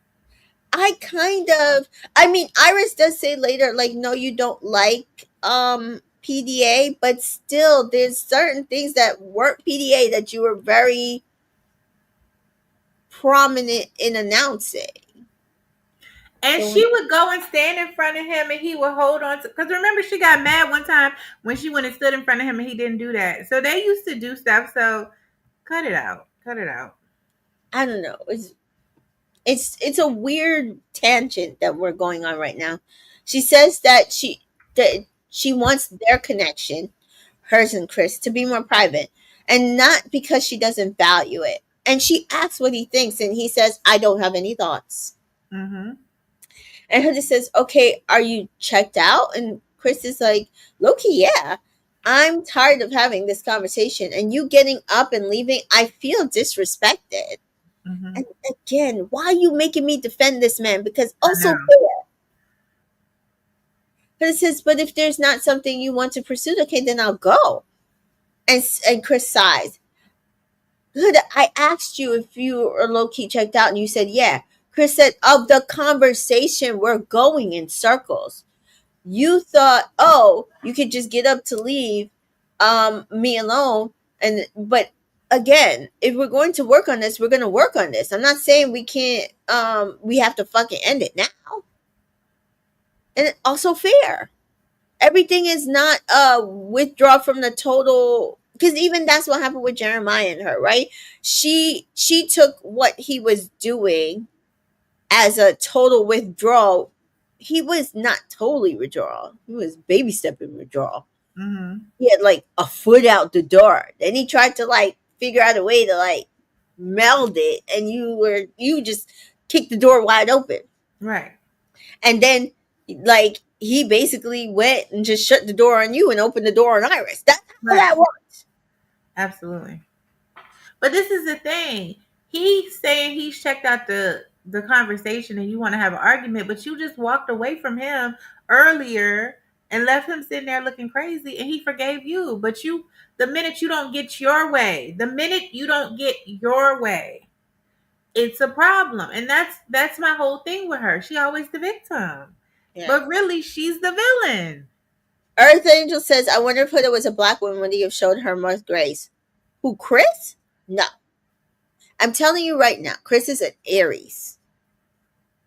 I kind of I mean Iris does say later, like, no, you don't like PDA, but still there's certain things that weren't PDA that you were very prominent in announcing. And So she would go and stand in front of him, and he would hold on to. Because remember, she got mad one time when she went and stood in front of him, and he didn't do that. So they used to do stuff. So cut it out. Cut it out. I don't know. It's a weird tangent that we're going on right now. She says that she wants their connection, hers and Chris, to be more private, and not because she doesn't value it. And she asks what he thinks, and he says, "I don't have any thoughts." Mm-hmm. And Huda says, "Okay, are you checked out?" And Chris is like, "Loki, yeah. I'm tired of having this conversation, and you getting up and leaving. I feel disrespected." Mm-hmm. And again, why are you making me defend this man? Because I also know. fair. But it says, but if there's not something you want to pursue, okay, then I'll go. And Chris sighs. Good. I asked you if you were low key checked out, and you said yeah. Chris said, of the conversation, we're going in circles. You thought, oh, you could just get up to leave me alone. And but again, if we're going to work on this, we're gonna work on this. I'm not saying we can't we have to fucking end it now. And also fair. Everything is not withdraw from the total, because even that's what happened with Jeremiah and her, right? She took what he was doing as a total withdrawal. He was not totally withdrawal. He was baby stepping withdrawal. Mm-hmm. He had like a foot out the door. Then he tried to like figure out a way to like meld it, and you just kicked the door wide open. Right. And then like he basically went and just shut the door on you and opened the door on Iris. That's how Right. that works. Absolutely. But this is the thing. He's saying he's checked out the conversation, and you want to have an argument, but you just walked away from him earlier and left him sitting there looking crazy, and he forgave you. But you, the minute you don't get your way, the minute you don't get your way, it's a problem. And that's my whole thing with her. She always the victim. Yeah. But really she's the villain. Earth Angel says, I wonder if Huda was a black woman, would he have showed her more grace? Who, Chris? No. I'm telling you right now, Chris is an Aries.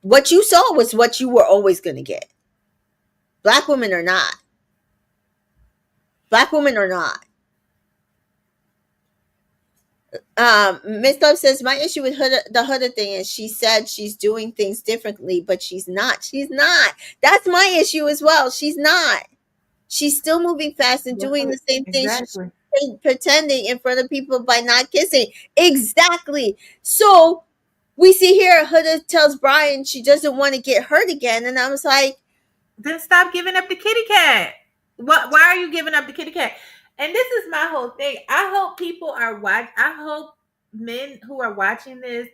What you saw was what you were always going to get. Black women or not. Black women or not. Miss Love says, my issue with Huda, the Huda thing is she said she's doing things differently, but she's not. She's not. That's my issue as well. She's not. She's still moving fast and doing the same thing. She's Exactly. pretending in front of people by not kissing. Exactly. So we see here Huda tells Brian she doesn't want to get hurt again. And I was like, Then stop giving up the kitty cat. What? Why are you giving up the kitty cat? And this is my whole thing. I hope people are watch. I hope men who are watching this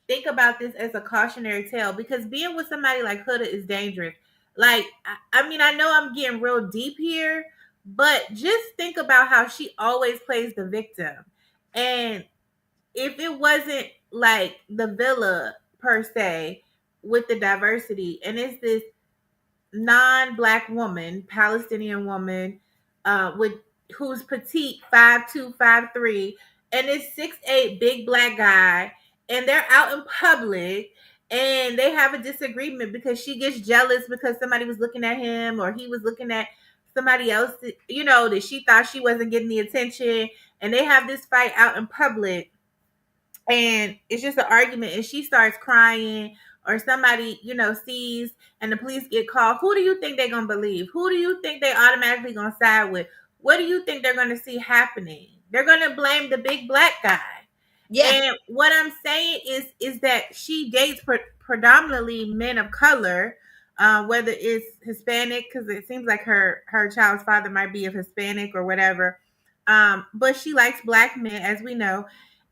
think about this as a cautionary tale, because being with somebody like Huda is dangerous. Like, I mean, I know I'm getting real deep here, but just think about how she always plays the victim. And if it wasn't like the villa per se with the diversity, and it's this non-black woman, Palestinian woman, with who's petite, 5'2", 5'3", and this 6'8" big black guy, and they're out in public, and they have a disagreement because she gets jealous because somebody was looking at him or he was looking at somebody else, that she thought she wasn't getting the attention, and they have this fight out in public, and it's just an argument, and she starts crying, or somebody sees, and the police get called. Who do you think they're gonna believe? Who do you think they automatically gonna side with? What do you think they're gonna see happening? They're gonna blame the big black guy. Yeah, And what I'm saying is that she dates predominantly men of color, whether it's Hispanic, because it seems like her child's father might be of Hispanic or whatever. But she likes black men, as we know,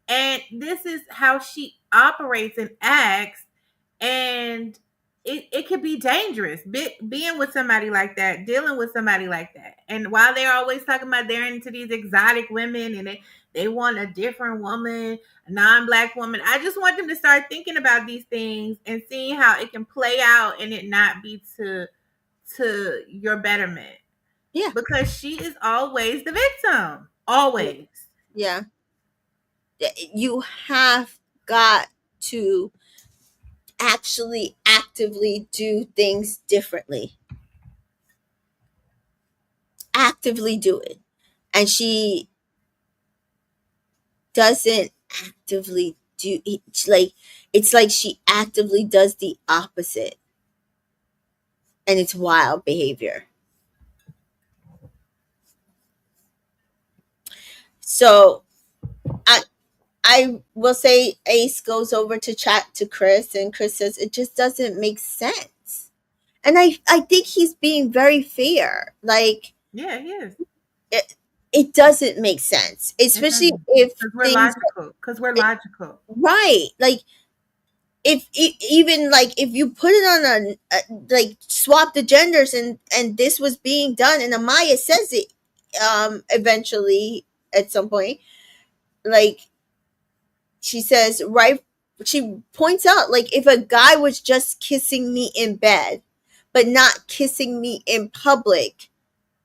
and this is how she operates and acts, and it could be dangerous being with somebody like that, dealing with somebody like that. And while they're always talking about they're into these exotic women, and they want a different woman, a non-black woman, I just want them to start thinking about these things and seeing how it can play out and it not be to your betterment, yeah, because she is always the victim, always. yeah. You have got to actually actively do things differently. Actively do it. And she doesn't actively do it's like she actively does the opposite, and it's wild behavior. So I I will say Ace goes over to chat to Chris, and Chris says it just doesn't make sense. And I think he's being very fair. Like Yeah, he is. it, it doesn't make sense, It especially doesn't, if because we're things logical. Because we're it, logical. right. Like if even like if you put it on like swap the genders, and this was being done, and Amaya says it eventually at some point, like she says, right, she points out, like, if a guy was just kissing me in bed but not kissing me in public,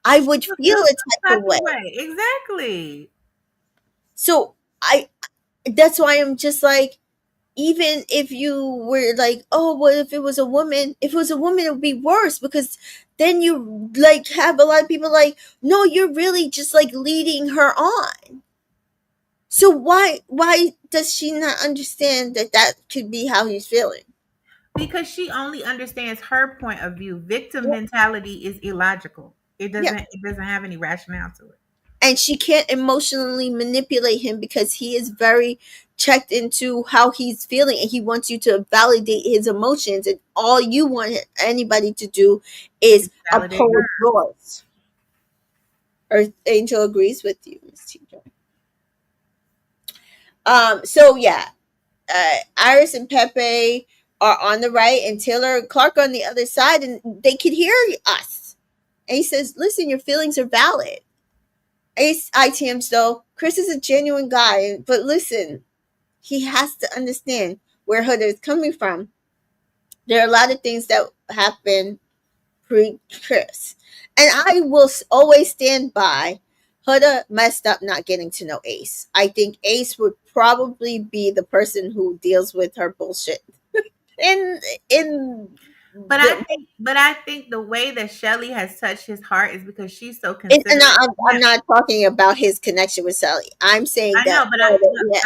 I would You'll feel feel a type some of type way. of way. Exactly. So I that's why I'm just like, even if you were like, oh, well, if it was a woman, it would be worse, because then you like have a lot of people like, no, you're really just like leading her on. So why does she not understand that that could be how he's feeling? Because she only understands her point of view. Victim Yeah, mentality is illogical. It yeah. doesn't it doesn't have any rationale to it. And she can't emotionally manipulate him because he is very checked into how he's feeling, and he wants you to validate his emotions, and all you want anybody to do is Validate oppose her. yours. Or Angel agrees with you, Miss Teacher. So yeah, Iris and Pepe are on the right, and Taylor and Clark on the other side, and they could hear us. And he says, listen, your feelings are valid. Ace ITMs though, Chris is a genuine guy, but listen, he has to understand where Huda is coming from. There are a lot of things that happen pre Chris. And I will always stand by Huda messed up not getting to know Ace. I think Ace would probably be the person who deals with her bullshit in But the I think the way that Shelly has touched his heart is because she's so and considerate of I'm him. not talking about his connection with Sally. I'm saying I that know, but Huda, yeah,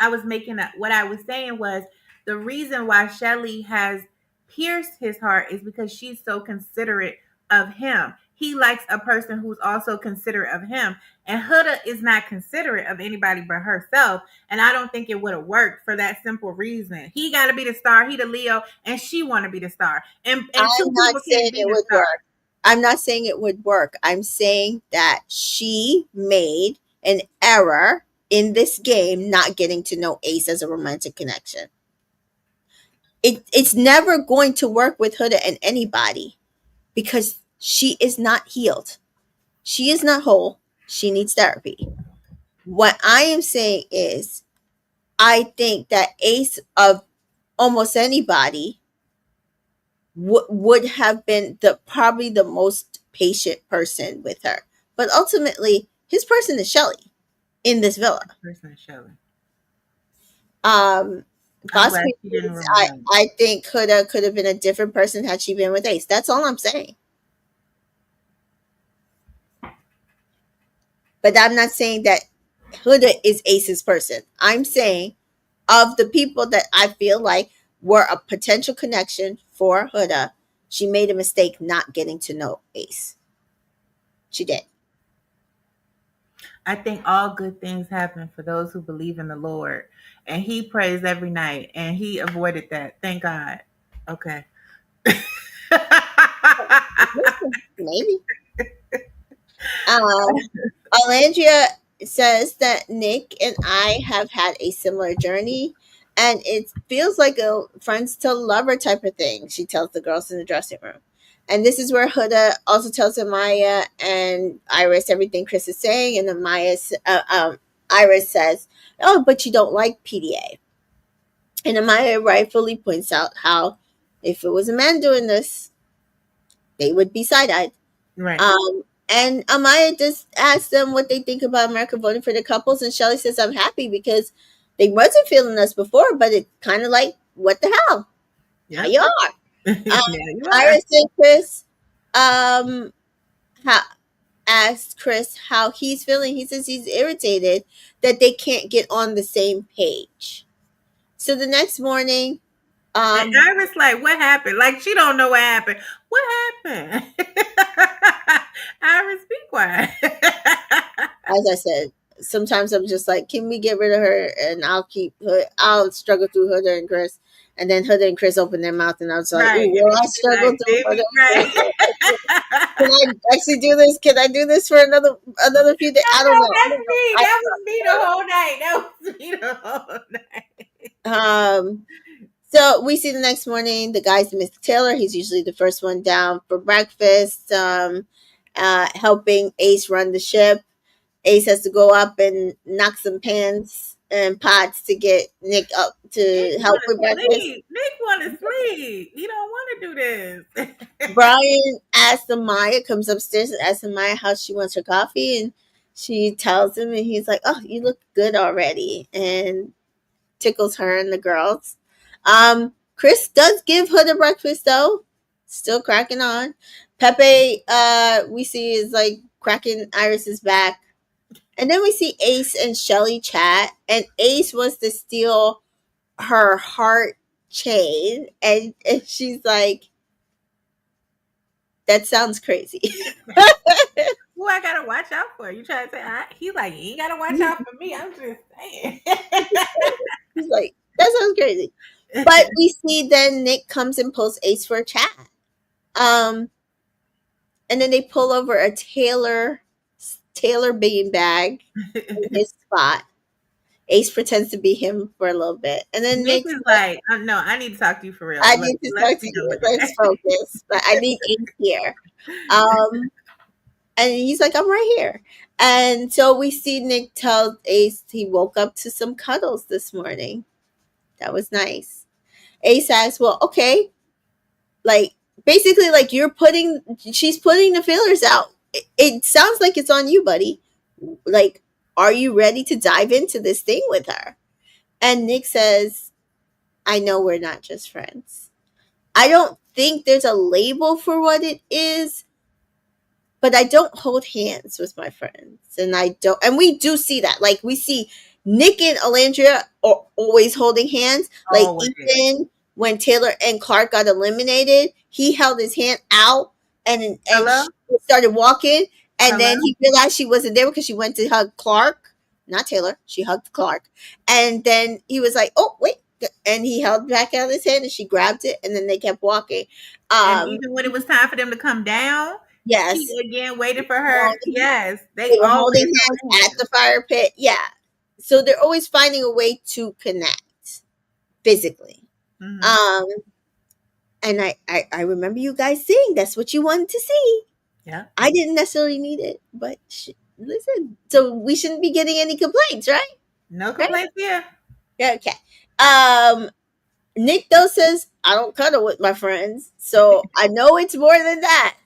I was making a, what I was saying was the reason why Shelly has pierced his heart is because she's so considerate of him. He likes a person who's also considerate of him, and Huda is not considerate of anybody but herself. And I don't think it would have worked for that simple reason. He got to be the star. He the Leo, and she want to be the star. And two I'm not people saying can't be it the would star. work. I'm not saying it would work. I'm saying that she made an error in this game not getting to know Ace as a romantic connection. It's never going to work with Huda and anybody because she is not healed. She is not whole. She needs therapy. What I am saying is, I think that Ace of almost anybody would have been the probably the most patient person with her. But ultimately, his person is Shelly in this villa. Person Shelly. Um, I'm glad Possibly, she didn't I remind me. I think could have been a different person had she been with Ace. That's all I'm saying. But I'm not saying that Huda is Ace's person. I'm saying of the people that I feel like were a potential connection for Huda, she made a mistake not getting to know Ace. She did. I think all good things happen for those who believe in the Lord. And he prays every night and he avoided that. Thank God. Okay. Maybe. Alandria says that Nick and I have had a similar journey, and it feels like a friends to lover type of thing, she tells the girls in the dressing room. And this is where Huda also tells Amaya and Iris everything Chris is saying, and Iris says, "Oh, but you don't like PDA." And Amaya rightfully points out how if it was a man doing this, they would be side eyed. Right. And Amaya just asked them what they think about America voting for the couples, and Shelly says, "I'm happy because they wasn't feeling us before, but it kind of like, what the hell? Now Yep. you are." Yeah, Um, you are. Iris and Chris um, asked Chris how he's feeling. He says he's irritated that they can't get on the same page. So the next morning, And um, Iris like, what happened? Like she don't know what happened. What happened? Iris, be quiet. as I said, sometimes I'm just like, can we get rid of her and I'll struggle through Huda and Chris. And then Huda and Chris open their mouth and I was like, Right. ooh, And will then I you be struggle like, through Huda baby, and Chris? Can right. I actually do this? Can I do this for another few days? I I don't know know. I that's don't know. me. That was me the whole night. That was me the whole night. So we see the next morning the guy's Mr. Taylor. He's usually the first one down for breakfast, helping Ace run the ship. Ace has to go up and knock some pans and pots to get Nick up Nick to help want with to breakfast. sleep. Nick want to sleep. He don't want to do this. Brian asks Amaya, comes upstairs and asks Amaya how she wants her coffee, and she tells him, and he's like, "Oh, you look good already," and tickles her and the girls. Chris does give her the breakfast though, still cracking on. Pepe, we see is like cracking Iris's back. And then we see Ace and Shelly chat, and Ace wants to steal her heart chain, and she's like, "That sounds crazy." Who I gotta watch out for? You trying to say he's like, you ain't gotta watch out for me. I'm just saying. He's like, "That sounds crazy." But we see then Nick comes and pulls Ace for a chat. Um, and then they pull over a Taylor bean bag in his spot. Ace pretends to be him for a little bit, and then Nick Nick's is like, like, no, I need to talk to you for real. "I Look, need to let's talk to be done you. with Let's focus. But I need Ace here." Um, and he's like, "I'm right here." And so we see Nick tell Ace he woke up to some cuddles this morning. That was nice. Ace asks, "Well, okay, like basically, like she's putting the feelers out. It sounds like it's on you, buddy. Like, are you ready to dive into this thing with her?" And Nick says, "I know we're not just friends. I don't think there's a label for what it is, but I don't hold hands with my friends." And we do see that. Like, we see Nick and Alandria are always holding hands. Like, always. even when Taylor and Clark got eliminated, he held his hand out and Hello? she started walking. And Hello? then he realized she wasn't there because she went to hug Clark, not Taylor. She hugged Clark. And then he was like, "Oh, wait." And he held back out his hand and she grabbed it. And then they kept walking. And Um, even when it was time for them to come down, he yes. again waited for her. Yes, they They were always holding hands hold at hands. the fire pit. Yeah. So they're always finding a way to connect physically. Hmm. Um, and I remember you guys saying that's what you wanted to see. Yeah. I didn't necessarily need it, but listen, so we shouldn't be getting any complaints, right? No Right? complaints here. Yeah, okay. Um, Nick though says, "I don't cuddle with my friends, so I know it's more than that."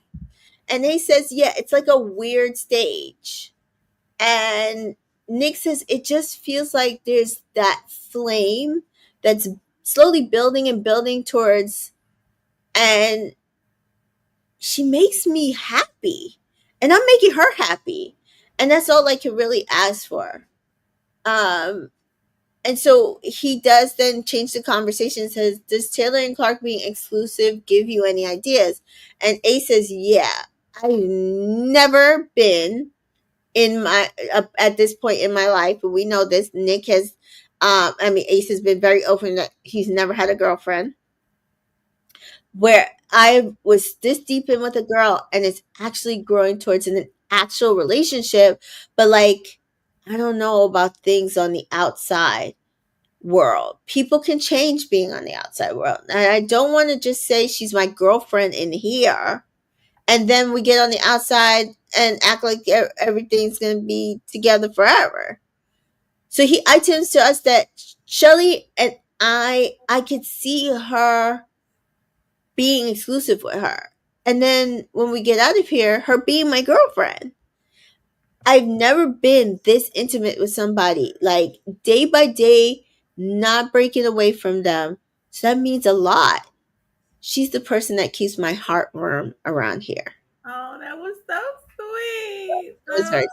And he says, "Yeah, it's like a weird stage." And Nick says it just feels like there's that flame that's slowly building and building towards, and she makes me happy, and I'm making her happy, and that's all I can really ask for. Um, and so he does then change the conversation and says, does Taylor and Clark being exclusive give you any ideas? And Ace says, yeah, I've never been in my at this point in my life, but we know this. Nick has, I mean, Ace has been very open that he's never had a girlfriend where I was this deep in with a girl and it's actually growing towards an actual relationship, but like, I don't know about things on the outside world. People can change being on the outside world. And I don't want to just say she's my girlfriend in here and then we get on the outside and act like everything's going to be together forever. So he items to us that Shelly and I could see her being exclusive with her. And then when we get out of here, her being my girlfriend. I've never been this intimate with somebody, like day by day, not breaking away from them. So that means a lot. She's the person that keeps my heart warm around here. Oh, that was so sweet. It was very,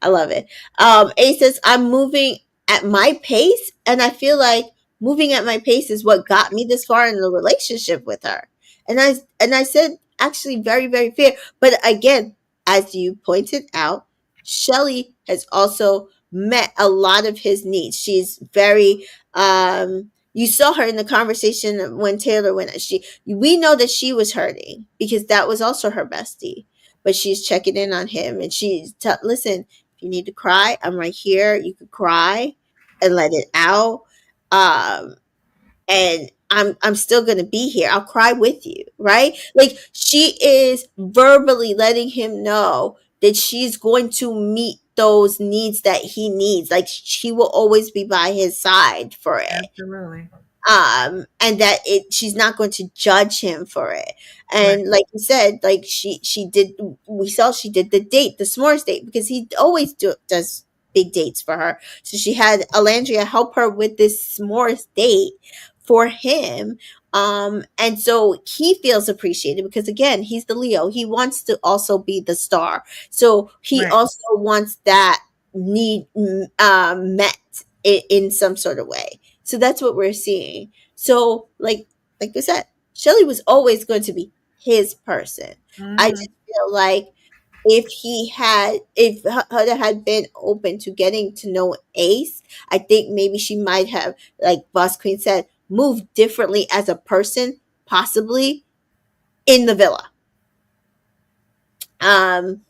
I love it. A says, I'm moving at my pace, and I feel like moving at my pace is what got me this far in the relationship with her. And I said, actually, very, very fair. But again, as you pointed out, Shelly has also met a lot of his needs. She's very you saw her in the conversation when Taylor went. We know that she was hurting because that was also her bestie, but she's checking in on him and listen, if you need to cry, I'm right here. You could cry and let it out. Um, and I'm still gonna be here. I'll cry with you, right? Like she is verbally letting him know that she's going to meet those needs that he needs. Like she will always be by his side for it, Absolutely. and that she's not going to judge him for it. Right. And like you said, like she did, we saw she did the s'mores date because he always does big dates for her. So she had Alandria help her with this s'mores date for him. And so he feels appreciated because again, he's the Leo. He wants to also be the star. So he Right. also wants that need met in some sort of way. So that's what we're seeing. So like I said, Shelly was always going to be his person. I Mm-hmm. just feel like if Huda had been open to getting to know Ace, I think maybe she might have, like Boss Queen said, moved differently as a person, possibly in the villa. Um,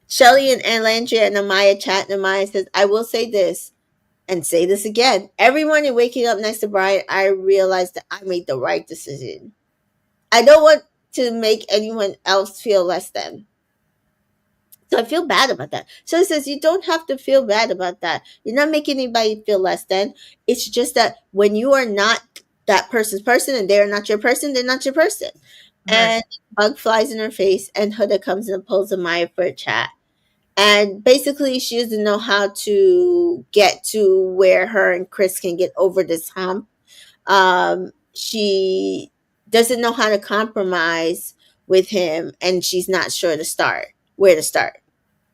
Shelly and Landria and Amaya chat. And Amaya says, I will say this and say this again. Every morning waking up next to Brian, I realized that I made the right decision. I don't want to make anyone else feel less than. So I feel bad about that. So it says you don't have to feel bad about that. You're not making anybody feel less than. It's just that when you are not that person's person and they're not your person, they're not your person. Right. And bug flies in her face and Huda comes and pulls a Maya for a chat. And basically she doesn't know how to get to where her and Chris can get over this hump. She doesn't know how to compromise with him and she's not sure where to start.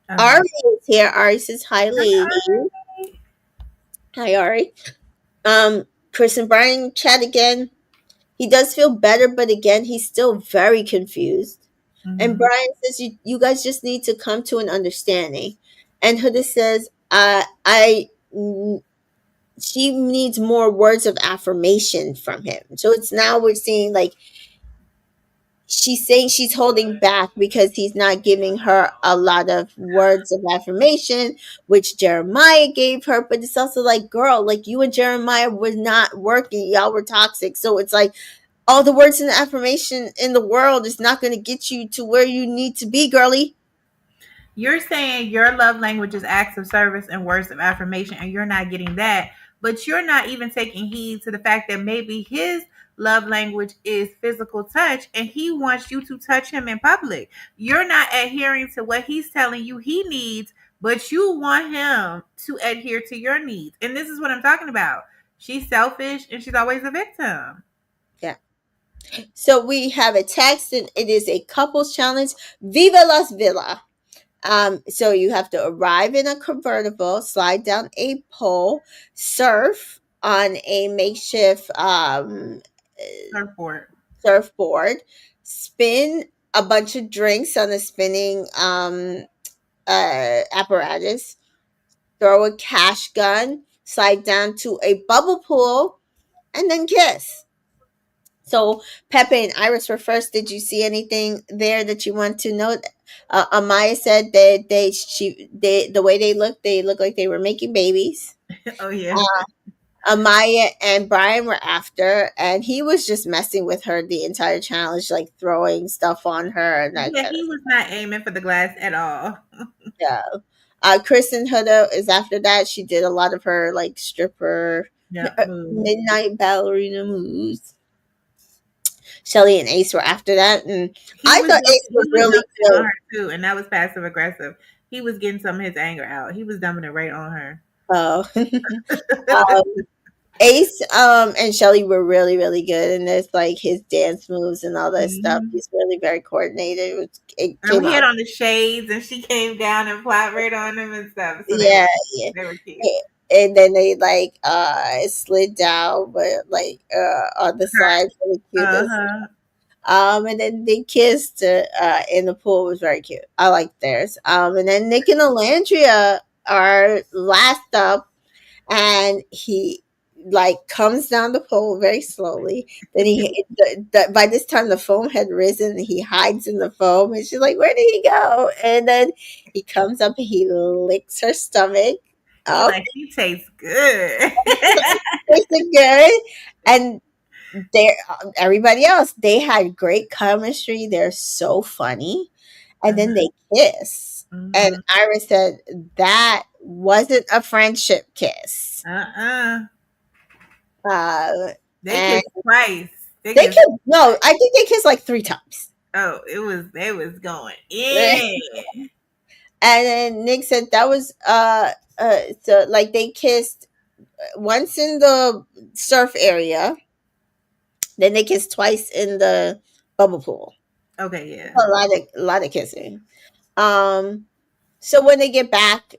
Okay. Ari is here. Ari says, hi, lady. Hi, Ari. Chris and Brian chat again. He does feel better, but again, he's still very confused. And Mm-hmm. Brian says, you guys just need to come to an understanding. And Huda says, she needs more words of affirmation from him. So it's now we're seeing like she's saying she's holding back because he's not giving her a lot of words of affirmation, which Jeremiah gave her. But it's also like, girl, like you and Jeremiah were not working. Y'all were toxic. So it's like all the words and affirmation in the world is not going to get you to where you need to be, girly. You're saying your love language is acts of service and words of affirmation, and you're not getting that. But you're not even taking heed to the fact that maybe his love language is physical touch and he wants you to touch him in public. You're not adhering to what he's telling you he needs, but you want him to adhere to your needs. And this is what I'm talking about. She's selfish and she's always a victim. Yeah. So we have a text, and it is a couples challenge. Viva Las Villa. So you have to arrive in a convertible, slide down a pole, surf on a makeshift Surfboard. surfboard, spin a bunch of drinks on a spinning apparatus, throw a cash gun, slide down to a bubble pool, and then kiss. So Pepe and Iris were first. Did you see anything there that you want to note? Amaya said that the way they look like they were making babies. Oh yeah. Amaya and Brian were after, and he was just messing with her the entire challenge, like throwing stuff on her and that Yeah, kind he of was not aiming for the glass at all. stuff. Kristen Huda is after that. She did a lot of her like stripper Yeah, move. midnight ballerina moves. Shelly and Ace were after that, and He I was thought Ace he was was really dumping on good. her too, and that was passive aggressive. He was getting some of his anger out. He was dumping it right on her. Oh, Ace and Shelly were really really good, and there's like his dance moves and all that stuff. Hmm. He's really very coordinated. It And came he out. had on the shades, and she came down and plopped right on him and stuff. So Yeah, yeah. they were cute. And then they like slid down, but like on the Her. side, really cute. Uh huh. And then they kissed in the pool. It was very cute. I like theirs. And then Nick and Alandria are last up, and he like comes down the pole very slowly. Then by this time the foam had risen, and he hides in the foam, and she's like, "Where did he go?" And then he comes up and he licks her stomach. He Up, like she tastes good. tasted good, and they everybody else they had great chemistry. They're so funny, and then they kiss. And Mm-hmm. Iris said that wasn't a friendship kiss. Uh-uh. Uh, They and kissed twice. They they kissed. kissed. No, I think they kissed like 3 times. Oh, it was. They was going And in. then Nick said that was so like they kissed once in the surf area, then they kissed twice in the bubble pool. Okay, yeah. A lot of kissing. Um, so when they get back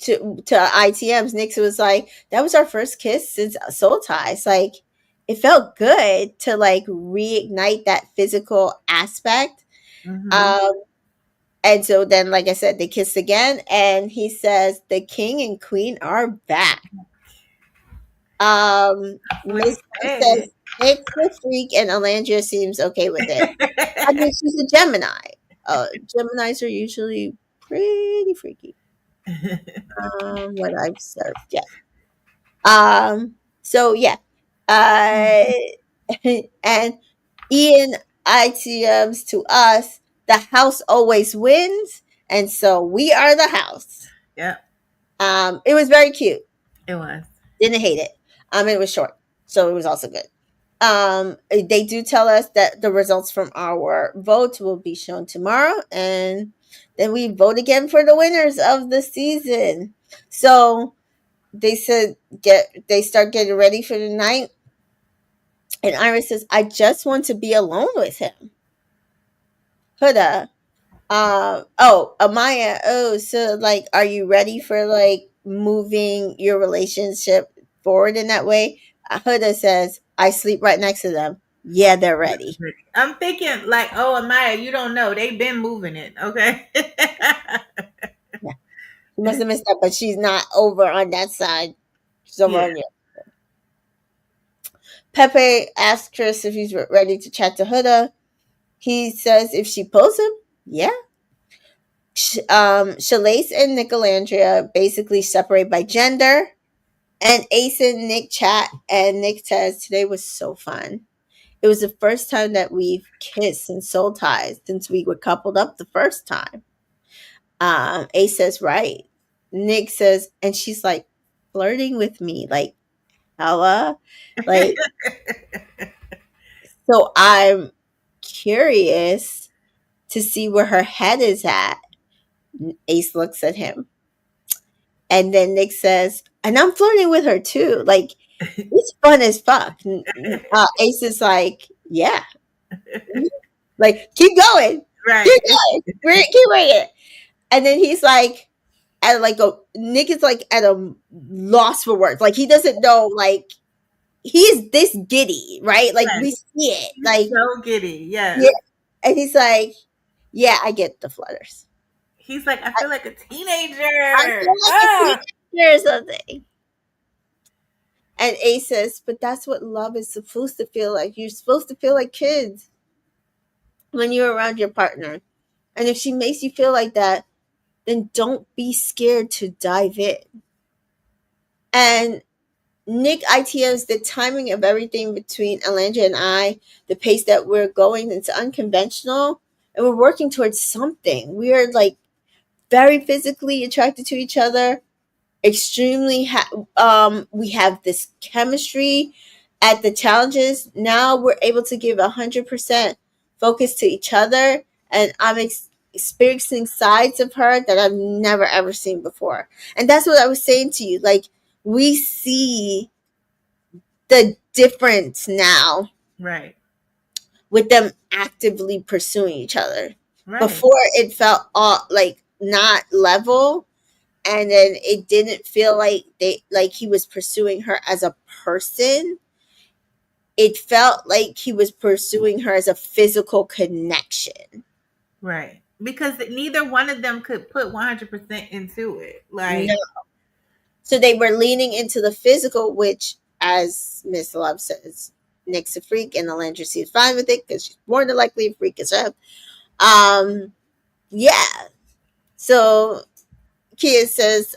to ITMs, Nick was like, "That was our first kiss since Soul Ties." Like, it felt good to like reignite that physical aspect. Mm-hmm. Um, and so then, like I said, they kissed again, and he says the king and queen are back. What he Miss T said. says Nick's a freak, and Alandria seems okay with it. I mean, she's a Gemini. Geminis are usually pretty freaky. What I've served, yes. So yeah. Uh, and Ian ITMs to us, the house always wins, and so we are the house. Yep, It was very cute. it was. Didn't hate it. It was short, so it was also good. They do tell us that the results from our vote will be shown tomorrow, and then we vote again for the winners of the season. So they said they start getting ready for the night, and Iris says, "I just want to be alone with him." Huda, Amaya, so like, are you ready for like moving your relationship forward in that way? Huda says, "I sleep right next to them. Yeah, they're ready." I'm thinking like, oh, Amaya, you don't know. They've been moving it, okay? Yeah, she must have missed that, but she's not over on that side. She's over Yeah. on you. Pepe asks Chris if he's ready to chat to Huda. He says if she pulls him, yeah. Shalace and Nicolandria basically separate by gender. And Ace and Nick chat, and Nick says, "Today was so fun. It was the first time that we've kissed and soul ties since we were coupled up the first time." Ace says, "Right." Nick says, and she's like flirting with me, like, hella. Like, so I'm curious to see where her head is at. Ace looks at him. And then Nick says, and I'm flirting with her too. Like, it's fun as fuck. Ace is like, yeah, like keep going, keep Right. going, keep reading. And then he's like, at like a Nick is like at a loss for words. Like he doesn't know. Like he is this giddy, right? Like Yes. we see it. He's Like so giddy. yeah, Yes. and he's like, yeah, I get the flutters. He's like, I I, feel like a I teenager. feel like a Ah. teenager or something. And Ace says, but that's what love is supposed to feel like. You're supposed to feel like kids when you're around your partner. And if she makes you feel like that, then don't be scared to dive in. And Nick ITMs the timing of everything between Alandra and I, the pace that we're going, it's unconventional. And we're working towards something. We are like very physically attracted to each other, extremely we have this chemistry at the challenges. Now we're able to give 100% focus to each other, and I'm experiencing sides of her that I've never ever seen before. And that's what I was saying to you, like we see the difference now Right. with them actively pursuing each other. Right. Before it felt all like not level, and then it didn't feel like they like he was pursuing her as a person. It felt like he was pursuing her as a physical connection. Right. Because neither one of them could put 100% into it. No. Like, So they were leaning into the physical, which, as Miss Love says, Nick's a freak, and Alandra seems fine with it because she's more than likely a freak as well. Yeah. So Kia says,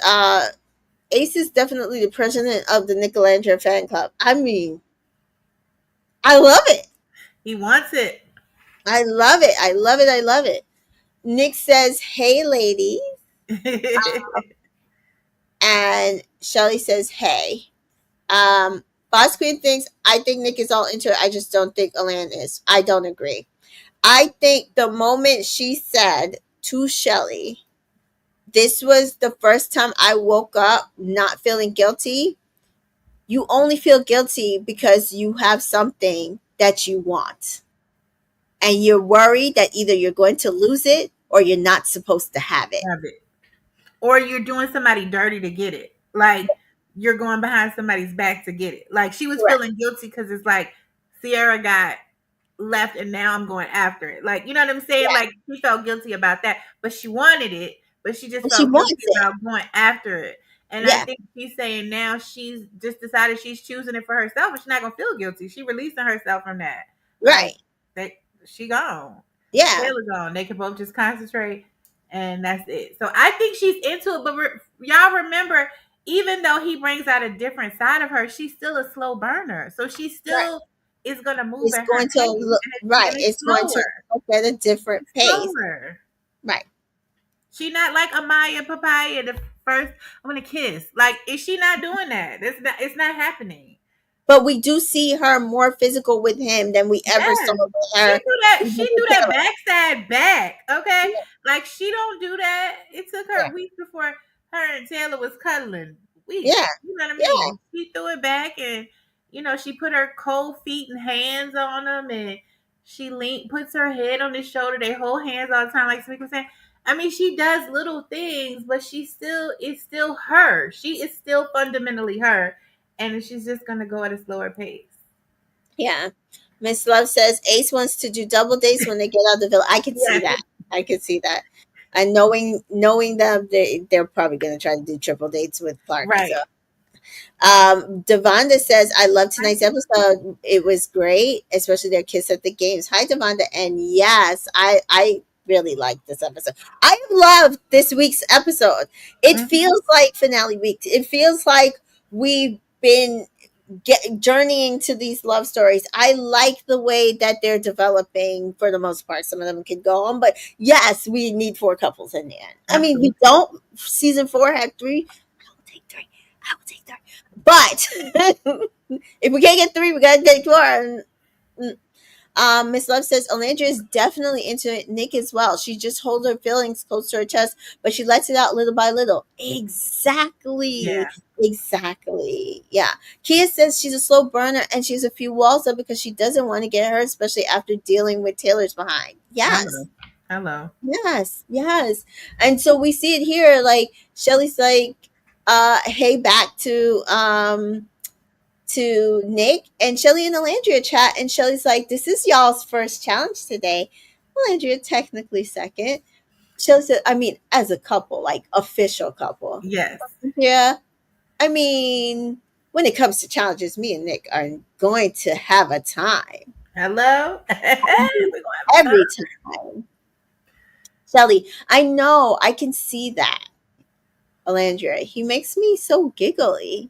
Ace is definitely the president of the Nicolandra fan club. I mean, I love it. he wants it. I love it. I love it. I love it. Nick says, hey, lady. And Shelly says, hey. Boss Queen thinks, I think Nick is all into it. I just don't think Alan is. I don't agree. I think the moment she said to Shelly, this was the first time I woke up not feeling guilty. You only feel guilty because you have something that you want. And you're worried that either you're going to lose it or you're not supposed to have it. Have it. Or you're doing somebody dirty to get it. Like, you're going behind somebody's back to get it. Like, she was Correct. feeling guilty because it's like Sierra got left and now I'm going after it. Like, you know what I'm saying? Yeah. Like, she felt guilty about that, but she wanted it, but she just And she felt guilty wants it. about going after it. And I Yeah. think she's saying now she's just decided she's choosing it for herself, and she's not gonna feel guilty. She releasing herself from that. Like, Right. she gone. Yeah. Taylor gone. They can both just concentrate, and that's it. So I think she's into it. But y'all remember, even though he brings out a different side of her, she's still a slow burner. So she Right. still is gonna move It's at her going to pace, look and right. it's It's going to slower. look at a different It's pace. slower. Right. She not like Amaya Papaya. The first, I'm gonna kiss. Like, is she not doing that? It's not. It's not happening. But we do see her more physical with him than we ever saw Yes. with She her do that. even She with do that Taylor. backside back. Okay. Yeah. Like, she don't do that. It took Yeah. her weeks before her and Taylor was cuddling. Weeks. Yeah. You know what I Yeah. mean? She threw it back, and she put her cold feet and hands on him, and she puts her head on his shoulder. They hold hands all the time, like Tamika was saying. I mean, she does little things, but she still is still her. She is still fundamentally her, and she's just gonna go at a slower pace. Yeah. Miss Love says Ace wants to do double dates when they get out of the villa. I can see Yeah. that. I can see that. And knowing them, they're probably going to try to do triple dates with Clark. Right. So. Devonda says, I love tonight's episode. It was great, especially their kiss at the games. Hi, Devonda. And yes, I really like this episode. I love this week's episode. It feels like finale week. It feels like we've been journeying to these love stories. I like the way that they're developing for the most part. Some of them can go on, but yes, we need 4 couples in the end. I mean, we don't. Season 4 had 3. I will take 3. I will take 3. But if we can't get 3, we gotta take 4. Miss Love says Olandria is definitely into Nick as well. She just holds her feelings close to her chest, but she lets it out little by little. Exactly. Yeah. Exactly. Yeah. Kia says she's a slow burner and she's a few walls up because she doesn't want to get hurt, especially after dealing with Taylor's behind. Yes. Hello. Hello. Yes. Yes. And so we see it here. Like Shelly's like, hey, back to Nick, and Shelly and Alandria chat, and Shelly's like, "This is y'all's first challenge today." Alandria technically second. Shelly said, "I mean, as a couple, like official couple." Yes. Yeah, I mean, when it comes to challenges, me and Nick are going to have a time. Hello. We're gonna have a time. Every time. Shelly, I know, I can see that. Alandria, he makes me so giggly.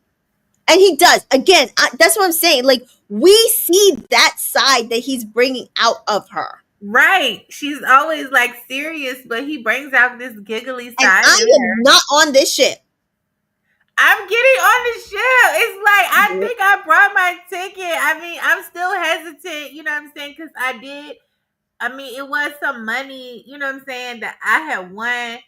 And he does. Again, that's what I'm saying. Like, we see that side that he's bringing out of her. Right. She's always like serious, but he brings out this giggly And side I in am her. not on this ship. I'm getting on the ship. It's like I think I brought my ticket. I mean, I'm still hesitant, you know what I'm saying? Because I did. I mean, it was some money, you know what I'm saying, that I had won.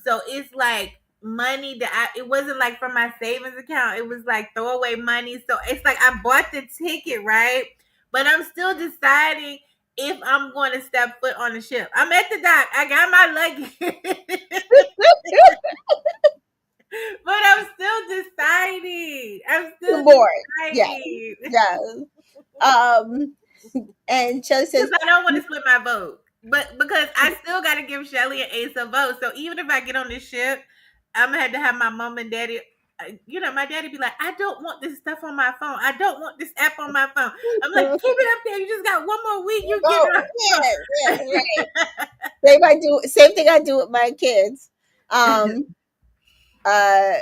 So it's like money that it wasn't like from my savings account. It was like throwaway money. So it's like I bought the ticket, right? But I'm still deciding if I'm going to step foot on the ship. I'm at the dock. I got my luggage. But I'm still deciding. I'm still Bored. Yeah. deciding. Yeah. Um, and Shelly Because says, I don't want to split my vote. But because I still got to give Shelly and Ace a vote. So even if I get on this ship, I'm going to have to have my mom and daddy. You know, my daddy be like, I don't want this stuff on my phone. I don't want this app on my phone. I'm like, keep it up there. You just got one more week. You get oh, yeah, yeah, right. Same thing I do with my kids. Uh,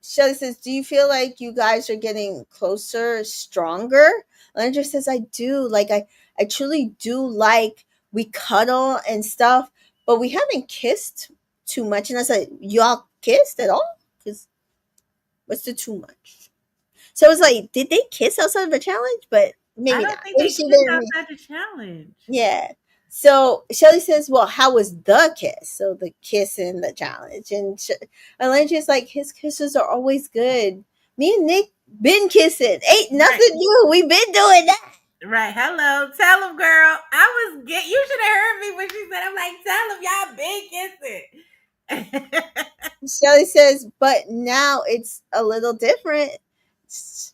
Shelly says, "Do you feel like you guys are getting closer, stronger?" Landra says, "I do. Like I truly do. Like we cuddle and stuff, but we haven't kissed too much." And I said, "Y'all kissed at all? Because what's the too much?" So I was like, "Did they kiss outside of a challenge?" But I maybe don't not. think Maybe they she kissed didn't. outside the challenge. Yeah. So Shelly says, "Well, how was the kiss?" So the kiss in the challenge, and Alandra's like, "His kisses are always good. Me and Nick been kissing. Ain't Right. nothing new. We been doing that." Right. Hello. Tell them, girl. You should have heard me when she said, I'm like, tell them y'all been kissing. Shelly says, "But now it's a little different."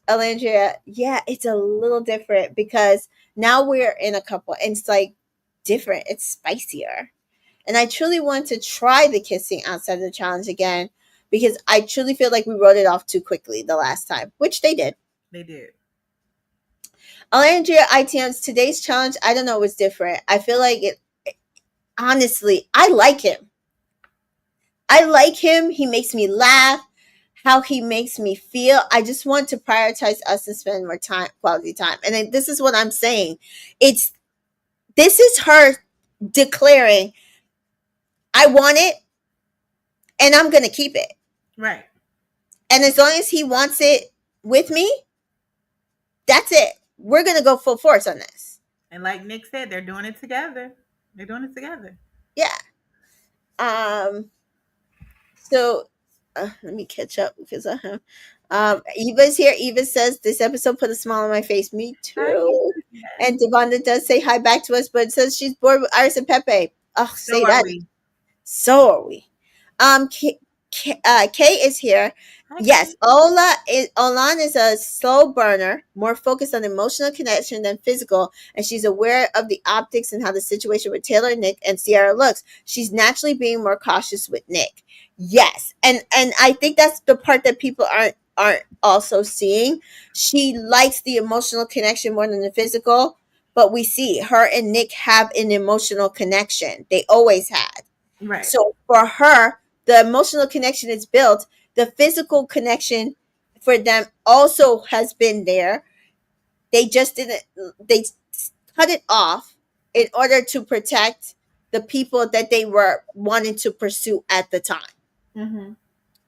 Alandria, yeah, it's a little different because now we're in a couple, and it's like different. It's spicier. And I truly want to try the kissing outside of the challenge again because I truly feel like we wrote it off too quickly the last time, which they did. They did. Alandria ITM's today's challenge, I don't know, was different. I feel like it, honestly, I like him. I like him. He makes me laugh, how he makes me feel. I just want to prioritize us and spend more time, quality time. And then this is what I'm saying. This is her declaring, I want it and I'm going to keep it. Right. And as long as he wants it with me, that's it. We're going to go full force on this. And like Nick said, they're doing it together. They're doing it together. Yeah. So let me catch up because Eva's here. Eva says this episode put a smile on my face. Me too. And Devonda does say hi back to us, but says she's bored with Iris and Pepe. Oh, So say are that. we. So are we. Kay is here. Hi, Yes, Kate. Olan is a slow burner, more focused on emotional connection than physical, and she's aware of the optics and how the situation with Taylor, Nick, and Sierra looks. She's naturally being more cautious with Nick. Yes, and I think that's the part that people aren't also seeing. She likes the emotional connection more than the physical, but we see her and Nick have an emotional connection. They always had. Right. So for her, the emotional connection is built. The physical connection for them also has been there. They just didn't, they cut it off in order to protect the people that they were wanting to pursue at the time. Mm-hmm.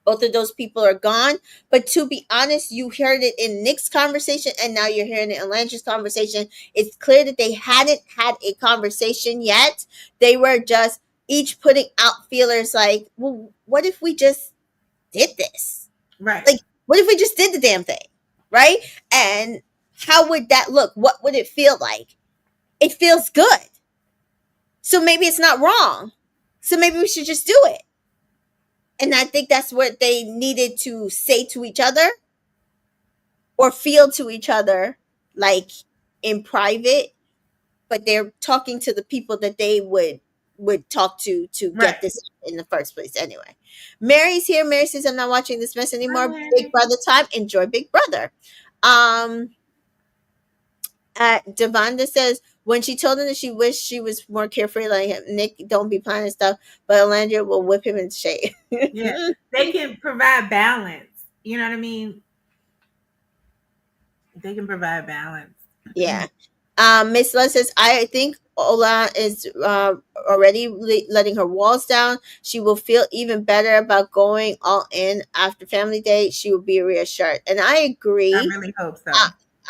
both of those people are gone. But to be honest, you heard it in Nick's conversation, and now you're hearing it in Landra's conversation. It's clear that they hadn't had a conversation yet. They were just each putting out feelers like, well, what if we just did this? Right. Like, what if we just did the damn thing? Right? And how would that look? What would it feel like? It feels good. So maybe it's not wrong. So maybe we should just do it. And I think that's what they needed to say to each other or feel to each other, like in private, but they're talking to the people that they would talk to Right. get this in the first place anyway. Mary's here. Mary says, I'm not watching this mess Hi, anymore. Big Mary. Brother time. Enjoy Big Brother. Um Devonda says when she told him that she wished she was more carefree, like Nick, don't be planning stuff, but Alandria will whip him in shape. Yeah. They can provide balance. You know what I mean? They can provide balance. Yeah. Miss Les says, I think Ola is already letting her walls down. She will feel even better about going all in after Family Day. She will be reassured, and I I agree. really hope so.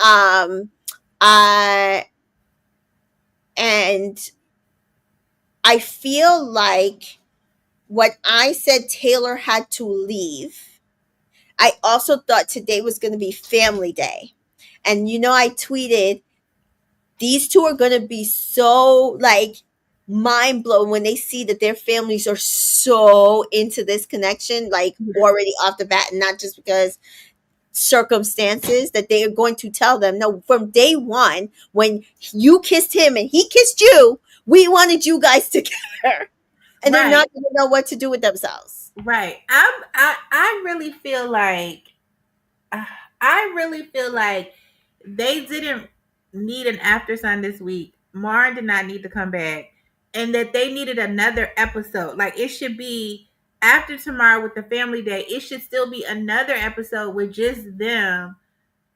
Um, I and I feel like when I said Taylor had to leave, I also thought today was going to be Family Day, and I tweeted these two are going to be so like mind blown when they see that their families are so into this connection, like Yeah. already off the bat, and not just because circumstances that they are going to tell them no, from day one when you kissed him and he kissed you, we wanted you guys together, and they're Right. not going to know what to do with themselves. Right. I really feel like uh, I really feel like they didn't need an after sun this week. Mara did not need to come back, and that they needed another episode. Like it should be after tomorrow with the Family Day. It should still be another episode with just them,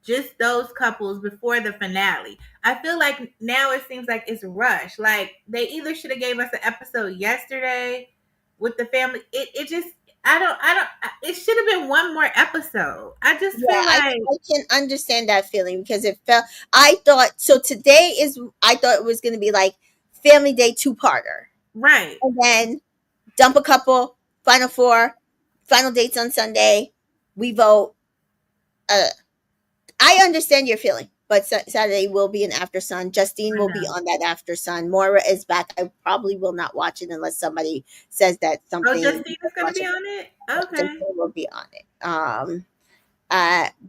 just those couples before the finale. I feel like now it seems like it's rushed. Like they either should have gave us an episode yesterday with the family. It just I don't it should have been one more episode. I just Yeah, feel I, like I can understand that feeling because it felt. I thought so. Today is. I thought it was going to be like Family Day two-parter, right. and then dump a couple, final four, final dates on Sunday. We vote. Uh, I understand your feeling, but Saturday will be an after sun. Justine I will be know. on that after sun. Moira is back. I probably will not watch it unless somebody says that Oh, something. Justine is gonna Watch be it. on it? Justine Okay. will be on it.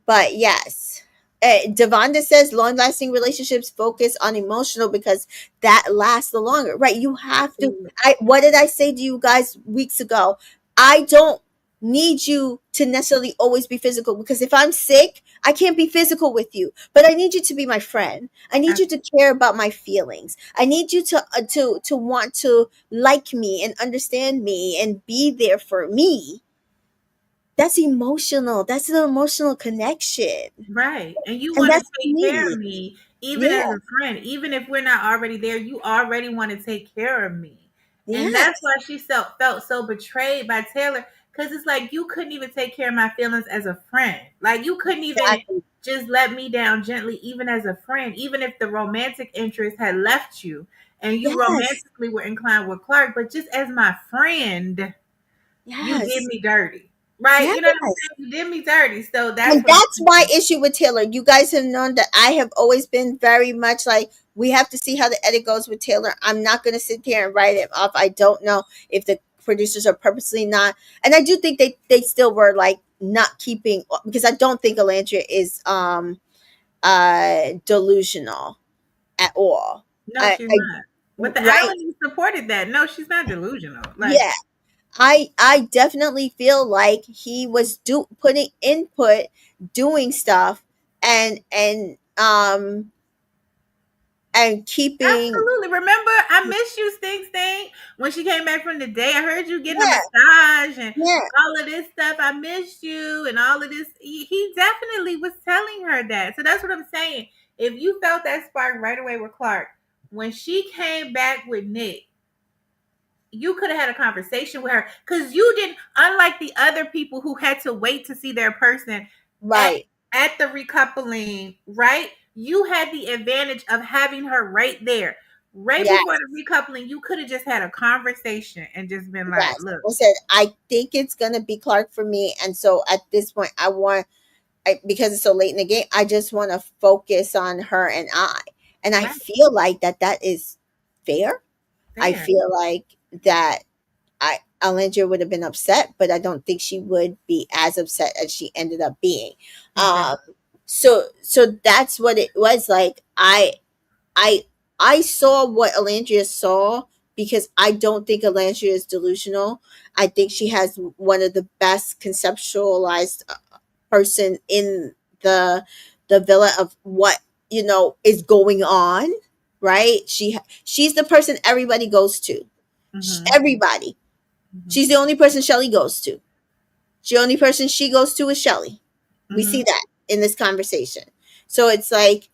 But yes. Devonda says long lasting relationships focus on emotional because that lasts the longer. Right. You have to. Absolutely. What did I say to you guys weeks ago? I don't need you to necessarily always be physical because if I'm sick, I can't be physical with you. But I need you to be my friend. I need you to care about my feelings. I need you to want to like me and understand me and be there for me. That's emotional. That's an emotional connection. Right. And you And want to that's take care me. of me, even Yeah. as a friend, even if we're not already there, you already want to take care of me. And that's Yes. why she felt so betrayed by Taylor. Because it's like you couldn't even take care of my feelings as a friend. Like you couldn't even Exactly. just let me down gently, even as a friend, even if the romantic interest had left you and you Yes. romantically were inclined with Clark, but just as my friend, you did Yes. me dirty. Right? You know what I'm Yes. saying? You did me dirty. So that's And what that's my issue with Taylor. You guys have known that I have always been very much like we have to see how the edit goes with Taylor. I'm not going to sit here and write it off. I don't know if the producers are purposely not, and I do think they still were like not keeping because I don't think Alandria is delusional at all. no, she's I not. But the right. Allen supported that. No, she's not delusional. Like, Yeah, I definitely feel like he was putting input, doing stuff, and keeping. absolutely. Remember, I miss you, Stink Stink. When she came back from the day, I heard you getting a Yeah, massage and yeah, all of this stuff. I missed you and all of this. He definitely was telling her that. So that's what I'm saying. If you felt that spark right away with Clark, when she came back with Nick, you could have had a conversation with her because you didn't, unlike the other people who had to wait to see their person at Right. at the recoupling, right? You had the advantage of having her right there. Right before Yes. the recoupling, you could have just had a conversation and just been like, Yes. look, I said I think it's gonna be Clark for me, and so at this point, because it's so late in the game, I just want to focus on her and and I right feel like that is fair. I there. feel like that Alandria would have been upset, but I don't think she would be as upset as she ended up being. Um, Exactly. so that's what it was like. I I saw what Alandria saw because I don't think Alandria is delusional. I think she has one of the best conceptualized person in the the villa of what is going on. Right? She's the person everybody goes to. Mm-hmm. Everybody. Mm-hmm. She's the only person Shelly goes to. The only person she goes to is Shelly. We see Mm-hmm. that in this conversation. So it's like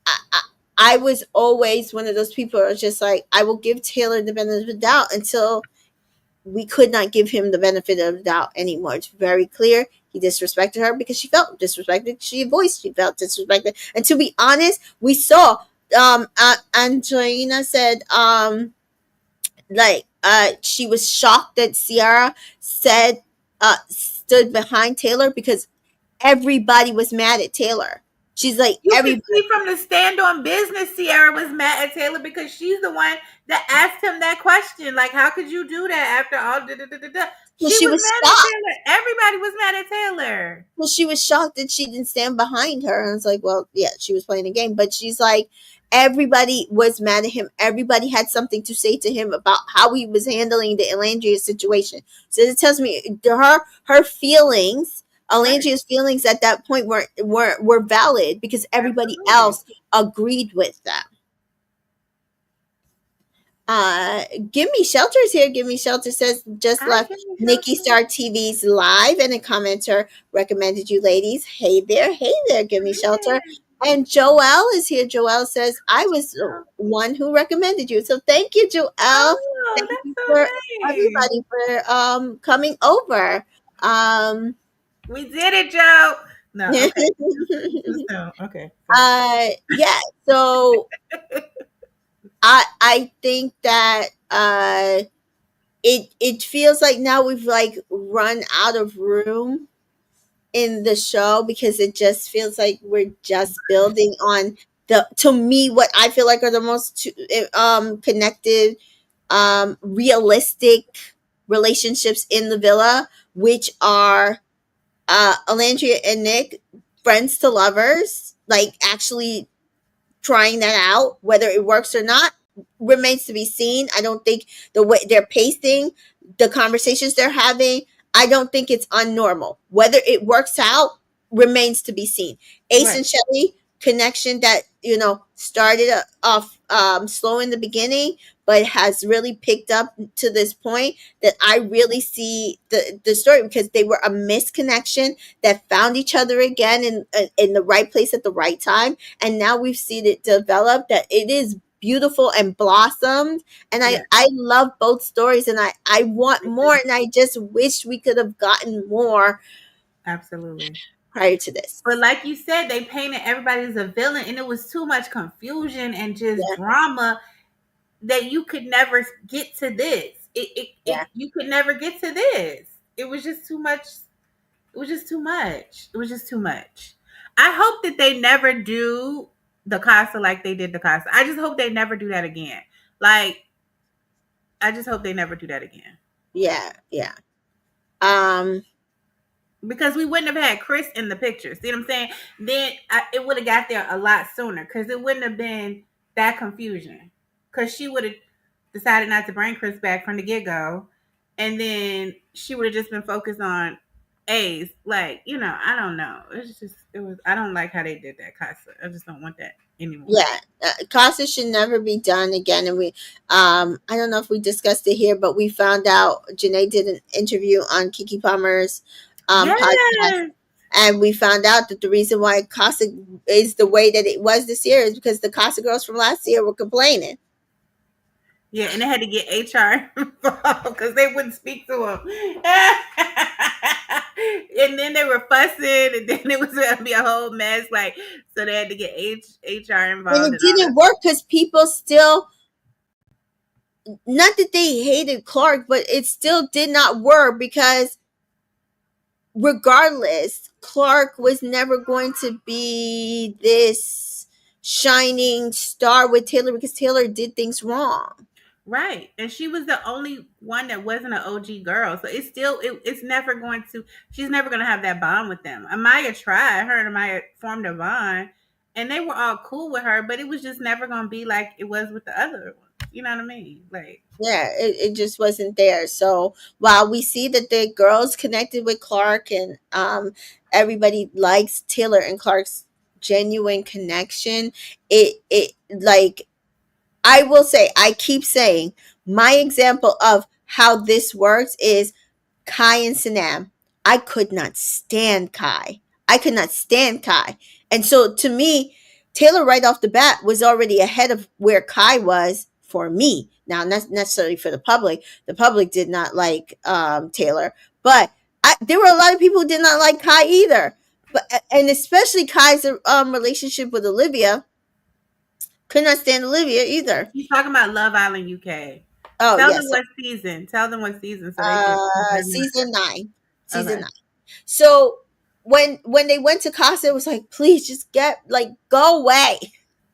I, I, I was always one of those people who are just like, I will give Taylor the benefit of the doubt until we could not give him the benefit of the doubt anymore. It's very clear he disrespected her because she felt disrespected. She voiced she felt disrespected. And to be honest, we saw Angelina said she was shocked that Ciara said stood behind Taylor because everybody was mad at Taylor. She's like You could everybody. see from the stand on business, Sierra was mad at Taylor because she's the one that asked him that question. Like, how could you do that after all? Da, da, da, da, da. Well, She she was was mad at shocked. Taylor. Everybody was mad at Taylor. Well, she was shocked that she didn't stand behind her. And it's like, well, yeah, she was playing a game, but she's like, everybody was mad at him. Everybody had something to say to him about how he was handling the Elandria situation. So it tells me her feelings, Right. Elandria's feelings at that point were valid because everybody Absolutely. else agreed with them. Give Me Shelter's here. Give Me Shelter says just I left give me Nikki shelter. Star TV's live, and a commenter recommended you ladies. Hey there, hey there, Give Me Shelter. And Joelle is here. Joelle says I was the one who recommended you. So thank you, Joelle. Oh, Thank that's you for so nice. everybody for coming over. Um We did it, Joe. No, okay. Too soon. Okay. Sorry. yeah, so I think that it feels like now we've like run out of room in the show because it just feels like we're just building on the to me what I feel like are the most connected realistic relationships in the villa, which are Alandria and Nick, friends to lovers, like actually trying that out. Whether it works or not remains to be seen. I don't think the way they're pacing, the conversations they're having, I don't think it's unnormal. Whether it works out remains to be seen. Ace Right. and Shelly connection that started off slow in the beginning, but has really picked up to this point that I really see the story because they were a misconnection that found each other again in the right place at the right time, and now we've seen it develop that it is beautiful and blossomed, and I Yeah, I love both stories, and I want me more, too. and I just wish we could have gotten more Absolutely. prior to But this. like you said, they painted everybody as a villain, and it was too much confusion and just Yeah, drama that you could never get to this. yeah, You could never get to this. It was just too much. It was just too much. It was just too much. I hope that they never do the Casa like they did the Casa. I just hope they never do that again. Like, I just hope they never do that again. yeah, yeah. Um, Because we wouldn't have had Chris in the picture. See what I'm saying? Then it would have got there a lot sooner because it wouldn't have been that confusion. Because she would have decided not to bring Chris back from the get go, and then she would have just been focused on A's. Like, I don't know. It's just it was. I don't like how they did that, Casa. I just don't want that anymore. yeah, Casa should never be done again. And I don't know if we discussed it here, but we found out Janae did an interview on Kiki Palmer's podcast, Yes, and we found out that the reason why Casa is the way that it was this year is because the Casa girls from last year were complaining. Yeah, and they had to get HR involved because they wouldn't speak to him. And then they were fussing, and then it was gonna be a whole mess. Like, so they had to get HR And involved it and all didn't that. work because people still, not that they hated Clark, but it still did not work because regardless, Clark was never going to be this shining star with Taylor because Taylor did things wrong. Right, and she was the only one that wasn't an OG girl, so it's still it's never going to. She's never going to have that bond with them. Amaya tried. Her and Amaya formed a bond, and they were all cool with her, but it was just never going to be like it was with the other ones. You know what I mean? Like, Yeah, it just wasn't there. So while we see that the girls connected with Clark and everybody likes Taylor and Clark's genuine connection, it like, I will say, I keep saying, my example of how this works is Kai and Sanam. I could not stand Kai. I could not stand Kai. And so to me, Taylor right off the bat was already ahead of where Kai was for me. Now, not necessarily for the public. The public did not like Taylor, but there were a lot of people who did not like Kai either. But and especially Kai's relationship with Olivia. Could not stand Olivia either. she's talking about Love Island UK. Oh Tell them yes, what season. Tell them what season so they can. season 9. Season Okay. 9. So when they went to Casa, it was like, please just get, like, go away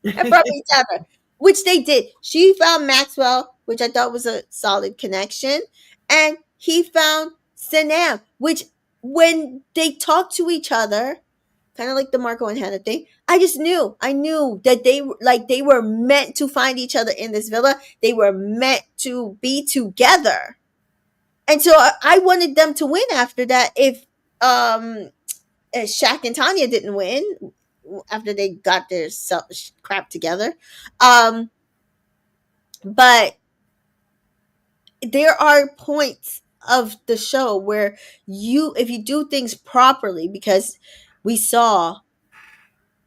from each other, which they did. She found Maxwell, which I thought was a solid connection, and he found Sanam, which when they talked to each other, kind of like the Marco and Hannah thing, I knew that they were meant to find each other in this villa. They were meant to be together. And so I wanted them to win after that. If Shaq and Tanya didn't win after they got their crap together, um, but there are points of the show where if you do things properly, because we saw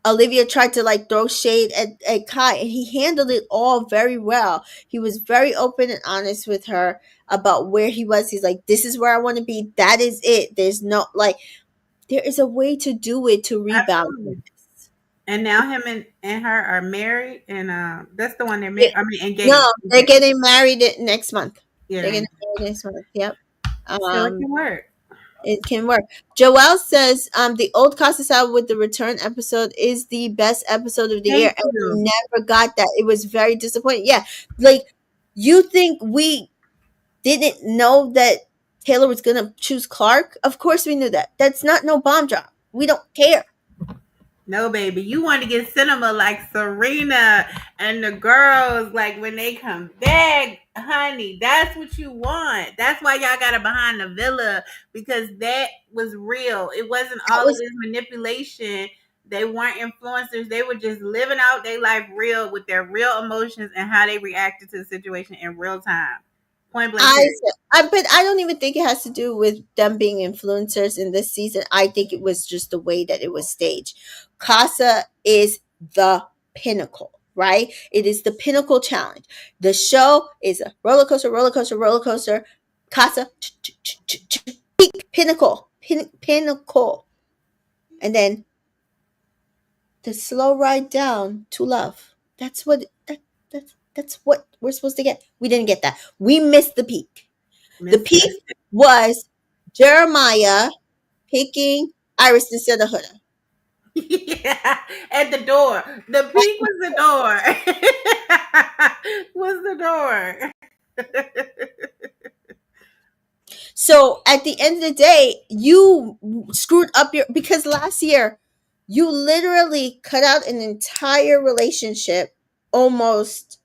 Olivia tried to like throw shade at Kai, and he handled it all very well. He was very open and honest with her about where he was. He's like, this is where I want to be. That is it. There's no, like, there is a way to do it to rebound from Absolutely. this. And now him and her are married, and that's the one they're Yeah. married. I mean, engaged. No, they're Engaged. getting married next month. Yeah, They're they getting married next month. Yep. so it Um, can work. it can work. Joelle says, the old Casa Sal with the return episode is the best episode of the year, Thank and we you. never got that. It was very disappointing. Yeah, like, you think we didn't know that Taylor was gonna choose Clark? Of course we knew that. That's not no bomb drop. We don't care. No, baby, you want to get cinema like Serena and the girls, like when they come back, honey. That's what you want. That's why y'all got it behind the villa because that was real. It wasn't That all of was this manipulation. They weren't influencers. They were just living out their life real with their real emotions and how they reacted to the situation in real time. Point blank I, period. but I don't even think it has to do with them being influencers in this season. I think it was just the way that it was staged. Casa is the pinnacle, right? It is the pinnacle challenge. The show is a roller coaster, roller coaster, roller coaster. Casa, peak, pinnacle, pinnacle, and then the slow ride down to love. That's what we're supposed to get. We didn't get that. We missed the peak. The peak Missed it. was Jeremiah picking Iris instead of Huda. Yeah, at the door. The peak was the door. Was the door. So at the end of the day, you screwed up your, because last year you literally cut out an entire relationship almost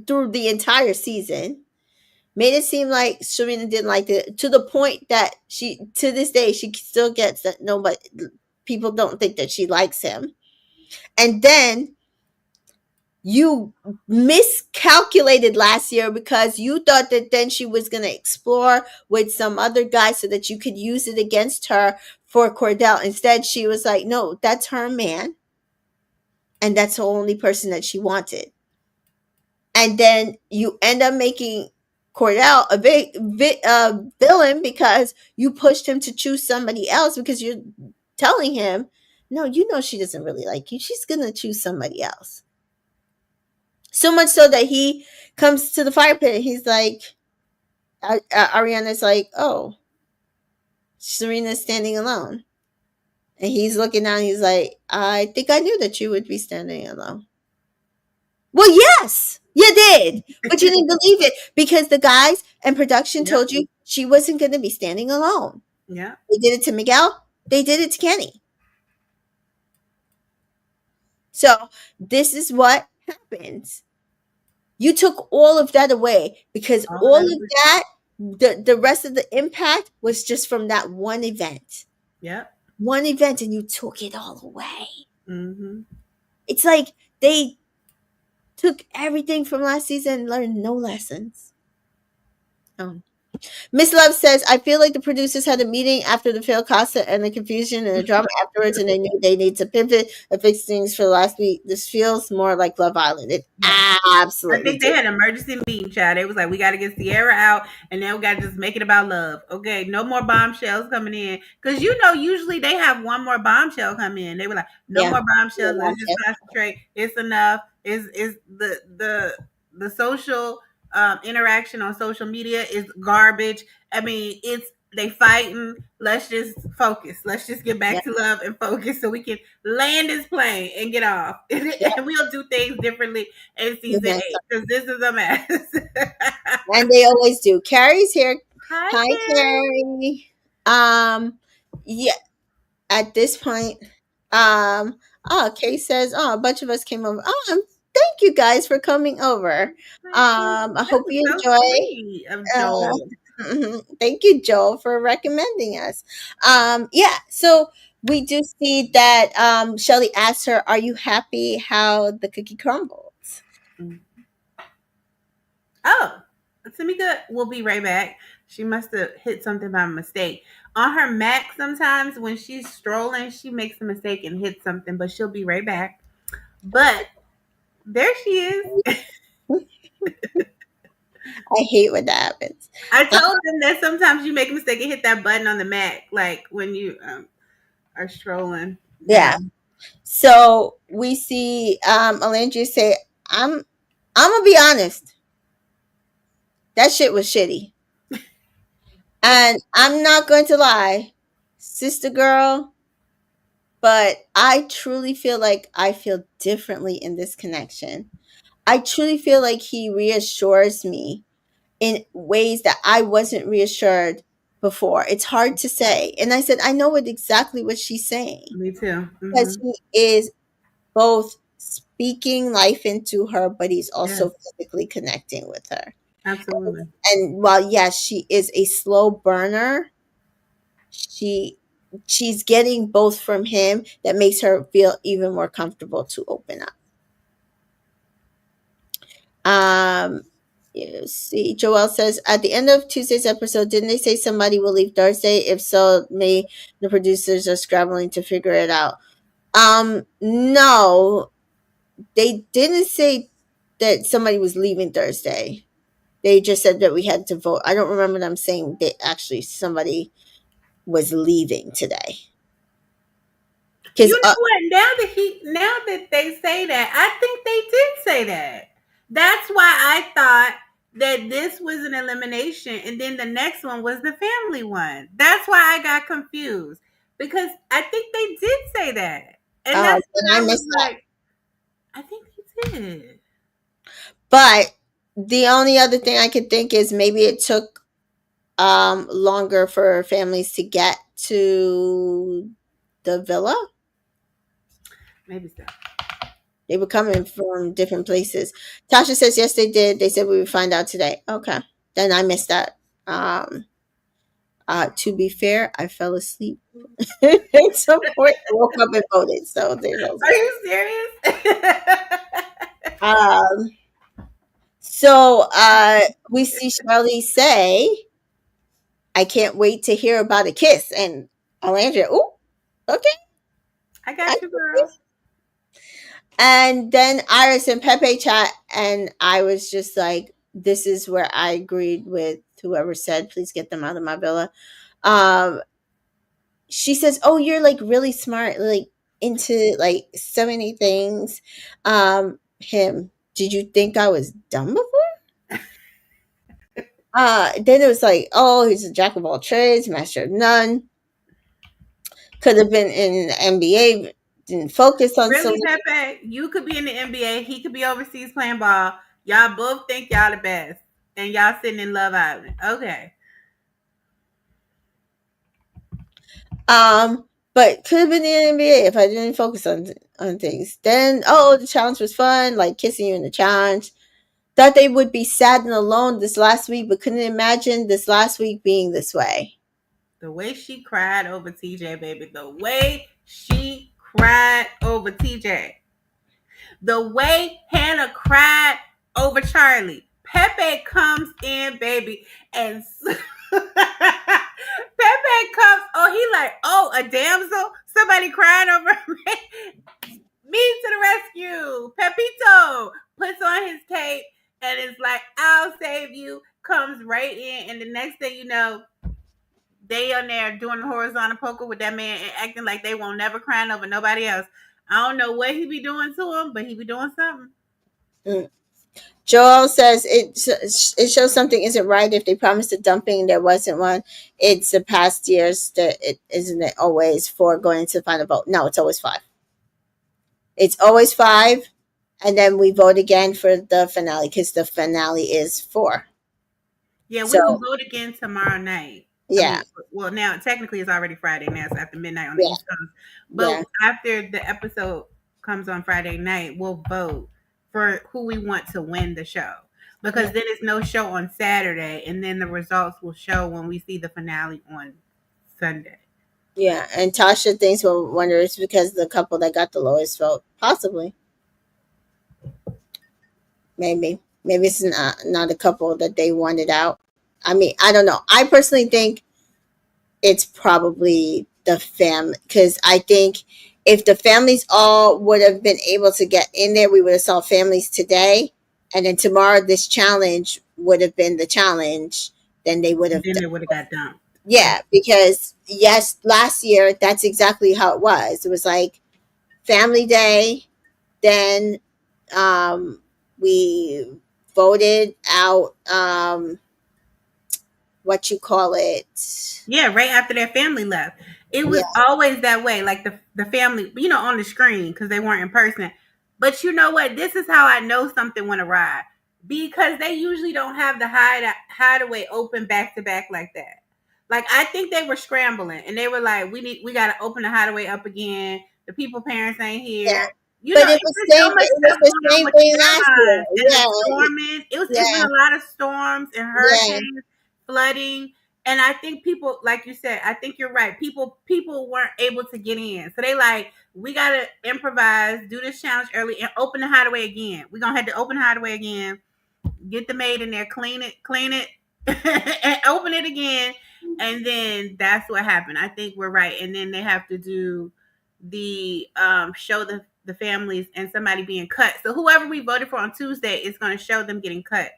through the entire season. Made it seem like Serena didn't like it, to the point that she, to this day, she still gets that nobody, people don't think that she likes him. And then you miscalculated last year because you thought that then she was going to explore with some other guy so that you could use it against her for Cordell. Instead, she was like, no, that's her man. And that's the only person that she wanted. and then you end up making Cordell a villain because you pushed him to choose somebody else because you're telling him, no, you know she doesn't really like you. She's gonna choose somebody else. So much so that he comes to the fire pit and he's like, Ariana's like, oh, Serena's standing alone. And he's looking down. He's like, I think I knew that you would be standing alone. Well, yes, you did, but you didn't believe it because the guys and production Yep. told you she wasn't going to be standing alone. Yeah. They did it to Miguel. They did it to Kenny. So this is what happens. You took all of that away because All all that. of that, the rest of the impact was just from that one event. Yep. One event, and you took it all away. Mm-hmm. It's like they took everything from last season and learned no lessons. Oh. Miss Love says, I feel like the producers had a meeting after the failed Casa and the confusion and the drama afterwards, and they knew they need to pivot and fix things for the last week. This feels more like Love Island. It Yeah. I absolutely think they did. had an emergency meeting, child. It was like, we got to get Sierra out, and then we got to just make it about love. Okay, no more bombshells coming in, because usually they have one more bombshell come in. They were like, no Yeah. more Yeah, bombshells. Let's that's just it. concentrate. It's enough. Is the social interaction on social media is garbage. I mean, it's they fighting. Let's just focus. Let's just get Yeah, back to love and focus so we can land this plane and get off. And yeah. we'll do things differently in The season next 8 because this is a mess. one. And they always do. Carrie's here. Hi, Hi, Carrie. Carrie. Yeah, at this point, Kay says, oh, a bunch of us came over. Thank you guys for coming over. Thank you. I That hope was you so enjoy. sweet of Uh, Joel. Thank you, Joel, for recommending us. Yeah, so we do see that Shelly asked her, are you happy how the cookie crumbled? Oh, Tamika will be right back. She must have hit something by mistake. On her Mac, sometimes when she's strolling, she makes a mistake and hits something, but she'll be right back. But there she is. I hate when that happens. I Uh, told them that sometimes you make a mistake and hit that button on the Mac, like when you are strolling yeah. down. So we see Alandria say, I'm gonna be honest, that shit was shitty. And I'm not going to lie, sister girl, but I truly feel like I feel differently in this connection. I truly feel like he reassures me in ways that I wasn't reassured before. It's hard to say. And I said, I know exactly what she's saying Me too. because he is both speaking life into her, but he's Yes, also physically connecting with her. absolutely. And while yes, she is a slow burner, she she's getting both from him that makes her feel even more comfortable to open up. Um, you see, Joelle says at the end of Tuesday's episode, didn't they say somebody will leave Thursday? If so, may the producers are scrambling to figure it out. No, they didn't say that somebody was leaving Thursday. They just said that we had to vote. I don't remember them saying that actually somebody was leaving today. You Because know what? Now that they say that, I think they did say that. That's why I thought that this was an elimination, and then the next one was the family one. That's why I got confused because I think they did say that, and that's then when I I was missed that. like, I think they did. But the only other thing I could think is maybe it took longer for families to get to the villa. Maybe so. They were coming from different places. Tasha says yes, they did. They said we would find out today. Okay, then I missed that. Um, to be fair, I fell asleep at some point. I woke up and voted. So there's also Are you serious? um. So we see Shirley say, "I can't wait to hear about a kiss," and Alandria, "Ooh, okay." I I got you, girl. And then Iris and Pepe chat, and I was just like, this is where I agreed with whoever said, please get them out of my villa. Um, she says, "Oh, you're like really smart, like into like so many things." Him, did you think I was dumb before? Then it was like, "Oh, he's a jack of all trades, master of none. Could have been in the NBA, didn't focus on so Really, many." Pepe? You could be in the NBA. He could be overseas playing ball. Y'all both think y'all the best, and y'all sitting in Love Island. Okay. But could have been in the NBA if I didn't focus on things. Then, oh, the challenge was fun, like kissing you in the challenge. Thought they would be sad and alone this last week, but couldn't imagine this last week being this way. The way she cried over TJ, baby. The way she cried over TJ. The way Hannah cried over Charlie. Pepe comes in, baby, and Pepe comes. Oh, he like, oh, a damsel. Somebody crying over me. Me to the rescue. Pepito puts on his cape and is like, I'll save you. Comes right in, and the next thing you know, they on there doing the horizontal poker with that man and acting like they won't never crying over nobody else. I don't know what he be doing to him, but he be doing something. Mm. Joel says it shows something isn't right if they promised a dumping and there wasn't one. It's the past years that it isn't it always four going to the final vote. No, it's always five. It's always five, and then we vote again for the finale because the finale is four. Yeah, we will So vote again tomorrow night. I yeah, mean, well, now technically it's already Friday now, it's after midnight on the yeah, East Coast. yeah, But after the episode comes on Friday night, we'll vote for who we want to win the show. Because yeah, then it's no show on Saturday, and then the results will show when we see the finale on Sunday. yeah. And Tasha thinks we'll wonder it's because the couple that got the lowest vote, possibly, maybe it's not a couple that they wanted out. I mean, I don't know. I personally think it's probably the family because I think if the families all would have been able to get in there, we would have saw families today, and then tomorrow this challenge would have been the challenge. Then they would And have then done. they would have got dumped. Yeah. Yeah, because yes, last year that's exactly how it was. It was like family day, then we voted out what you call it. Yeah, right after their family left. It Yeah, was always that way, like the family, on the screen because they weren't in person. But you know what? This is how I know something went awry because they usually don't have the hideaway open back to back like that. Like I think they were scrambling and they were like, we got to open the hideaway up again. The people parents ain't yeah. here. But It's just so much it was stuff the going on same with the thing last year. airlines and the Yeah, storming. It's been yeah, a lot of storms and yeah, hurricanes, flooding, and I think people, like you said, I think you're right. People weren't able to get in, so they like we gotta improvise, do this challenge early, and open the hideaway again. We're gonna have to open the hideaway again, get the maid in there, clean it, and open it again, and then that's what happened. I think we're right, and then they have to do the show the families and somebody being cut. So whoever we voted for on Tuesday is going to show them getting cut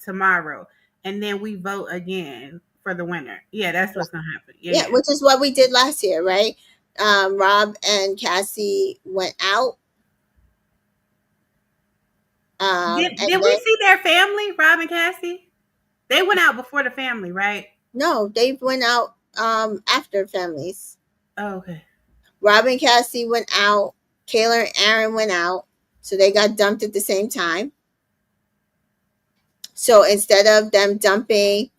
tomorrow, and then we vote again for the winner. Yeah, that's what's going to happen. Yeah, yeah. yeah. Which is what we did last year, right? Rob and Cassie went out, Did and we then see their family, Rob and Cassie? They went out before the family, right? no, they went out after families. Oh, okay. Rob and Cassie went out. Kayla and Aaron went out, so they got dumped at the same time. So instead of them dumping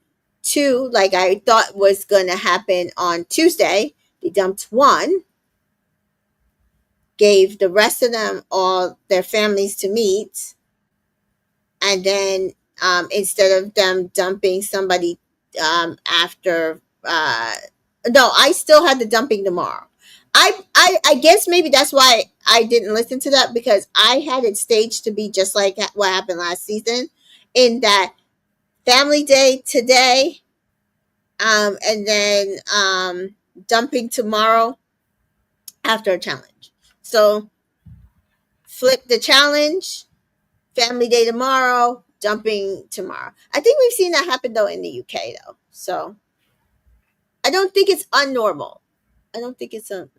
two, like I thought was going to happen on Tuesday, they dumped one, gave the rest of them all their families to meet, and then instead of them dumping somebody after, no, I still had the dumping tomorrow. I guess maybe that's why I didn't listen to that because I had it staged to be just like what happened last season, in that family day today, and then dumping tomorrow after a challenge. So flip the challenge, family day tomorrow, dumping tomorrow. I think we've seen that happen though in the UK though. So I don't think it's unnormal. I don't think it's un.